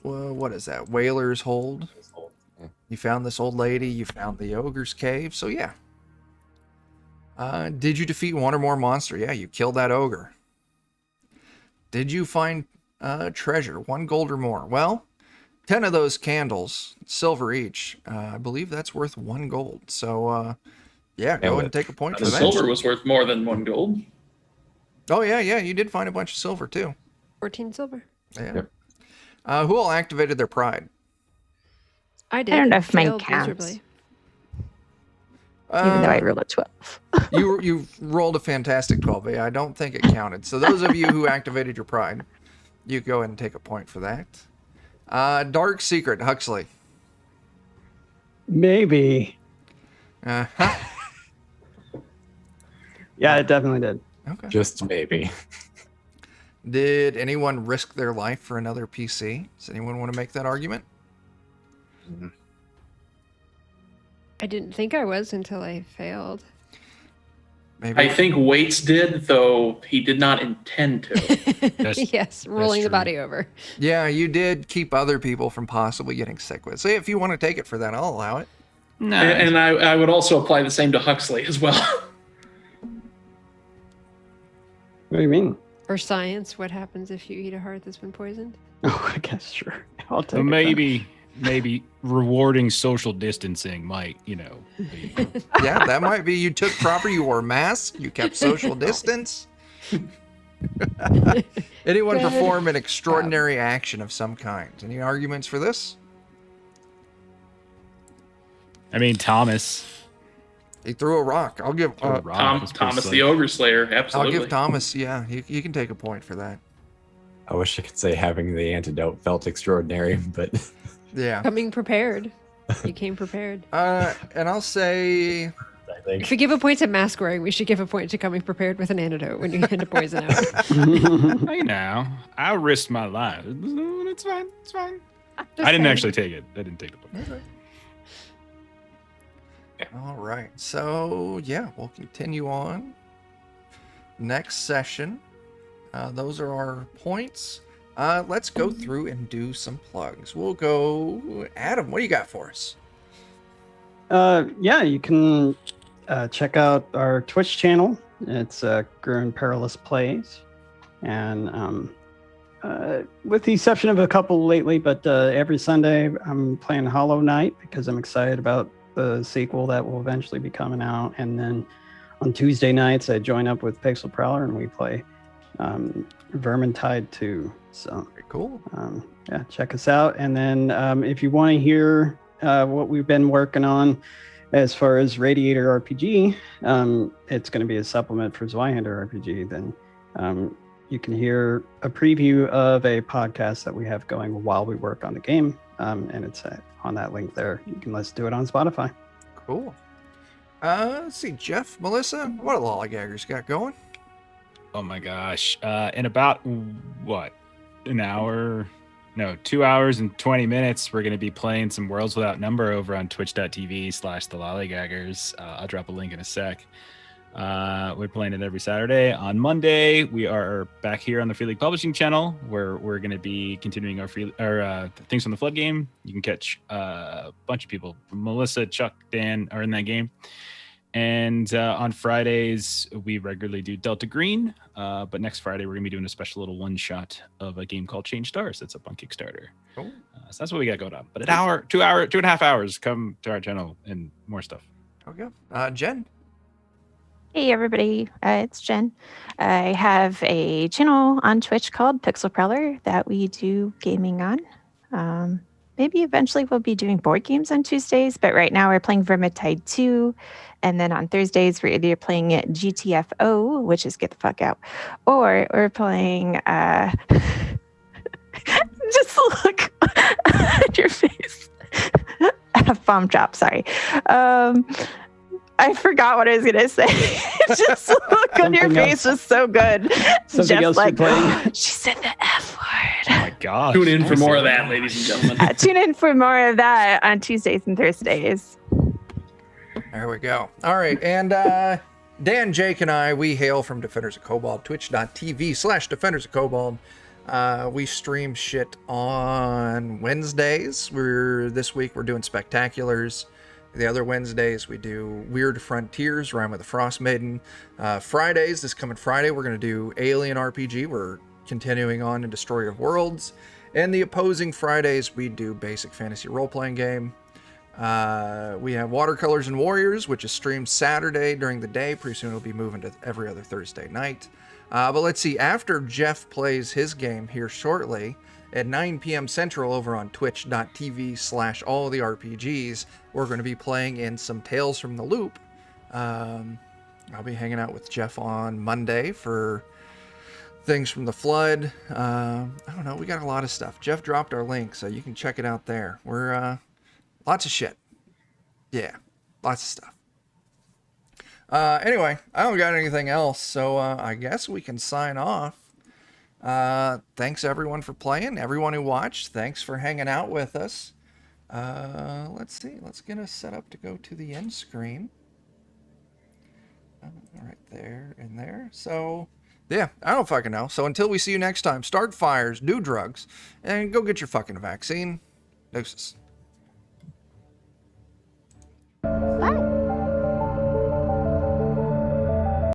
what is that? Whaler's Hold. You found this old lady. You found the ogre's cave. So yeah. Did you defeat one or more monster? Yeah, you killed that ogre. Did you find treasure? 1 gold or more? Well, 10 of those candles, silver each, I believe that's worth 1 gold. So, yeah, go ahead and take a point for The that. silver was worth more than 1 gold. Oh, yeah, you did find a bunch of silver, too. 14 silver. Yeah. Yep. Who all activated their pride? I did. I don't know and if mine failed counts. miserably. Even though I rolled a 12. You rolled a fantastic 12, but yeah, I don't think it counted. So those of you who activated your pride, you go ahead and take a point for that. Dark Secret, Huxley. Maybe. Uh-huh. Yeah, it definitely did. Okay. Just maybe. Did anyone risk their life for another PC? Does anyone want to make that argument? I didn't think I was until I failed. Maybe. I think Waits did, though he did not intend to. Yes, rolling the true. body over. Yeah, you did keep other people from possibly getting sick with it. So if you want to take it for that, I'll allow it. No. And I would also apply the same to Huxley as well. What do you mean? For science, what happens if you eat a heart that's been poisoned? Oh, I guess sure. I'll take So it. maybe rewarding social distancing might, be. Yeah, that might be. You took proper. You wore a mask. You kept social distance. Anyone Good perform an extraordinary action of some kind? Any arguments for this? I mean, Thomas. He threw a rock. I'll give. threw a rock. It's pretty Thomas slick. the Ogre Slayer, I'll absolutely. give Thomas. Yeah, you can take a point for that. I wish I could say having the antidote felt extraordinary, but Yeah. Coming prepared. You came prepared. And I'll say. I think If we give a point to mask wearing, we should give a point to coming prepared with an antidote when you get into poison out. Hey, now I risked my life. It's fine. It's fine. I didn't saying. actually take it. I didn't take the point. All right. So, yeah, we'll continue on. Next session. Those are our points. Let's go through and do some plugs. We'll go. Adam, what do you got for us? Yeah, you can check out our Twitch channel. It's Grew and Perilous Plays. And with the exception of a couple lately, but every Sunday I'm playing Hollow Knight because I'm excited about the sequel that will eventually be coming out. And then on Tuesday nights, I join up with Pixel Prowler and we play Vermintide 2. So Very cool. yeah, check us out. And then if you want to hear what we've been working on as far as Radiator RPG, it's going to be a supplement for Zweihander RPG. Then you can hear a preview of a podcast that we have going while we work on the game. And it's on that link there. You can listen to it on Spotify. Cool. Let's see, Jeff, Melissa, what a lollygaggers got going? Oh my gosh. In about an hour? No, 2 hours and 20 minutes, we're going to be playing some Worlds Without Number over on twitch.tv/the lollygaggers. I'll drop a link in a sec. We're playing it every Saturday. On Monday, we are back here on the Free League Publishing channel, where we're going to be continuing our Things from the Flood game. You can catch a bunch of people. Melissa, Chuck, Dan are in that game. And on Fridays, we regularly do Delta Green. But next Friday, we're going to be doing a special little one-shot of a game called Change Stars that's up on Kickstarter. Cool. So that's what we got going on. But an hour, 2.5 hours, come to our channel and more stuff. Okay. Jen? Hey everybody, it's Jen. I have a channel on Twitch called Pixel Prowler that we do gaming on. Maybe eventually we'll be doing board games on Tuesdays, but right now we're playing Vermintide 2. And then on Thursdays, we're either playing GTFO, which is Get the Fuck Out, or we're playing, just look at your face. Bomb drop, sorry. I forgot what I was going to say. Just look on your Something face was so good. Something else you're playing? She said the F word. Oh my gosh. Tune in for more of that, ladies and gentlemen. Tune in for more of that on Tuesdays and Thursdays. There we go. All right. And Dan, Jake, and I, we hail from Defenders of Cobalt, twitch.tv/Defenders of Cobalt. We stream shit on Wednesdays. This week we're doing spectaculars. The other Wednesdays, we do Weird Frontiers, Rhyme with the Frost Maiden. Fridays, this coming Friday, we're going to do Alien RPG. We're continuing on in Destroyer of Worlds. And the opposing Fridays, we do Basic Fantasy Role-Playing Game. We have Watercolors and Warriors, which is streamed Saturday during the day. Pretty soon it'll be moving to every other Thursday night. But let's see, after Jeff plays his game here shortly, at 9 p.m. Central over on twitch.tv/alltherPGs, we're going to be playing in some Tales from the Loop. I'll be hanging out with Jeff on Monday for things from the Flood. I don't know, we got a lot of stuff. Jeff dropped our link, so you can check it out there. We're, lots of shit. Yeah, lots of stuff. Anyway, I don't got anything else, so I guess we can sign off. Thanks everyone for playing. Everyone who watched, thanks for hanging out with us. Let's see. Let's get us set up to go to the end screen. Right there and there. So, yeah, I don't fucking know. So until we see you next time, start fires, do drugs, and go get your fucking vaccine. Deuces. Bye.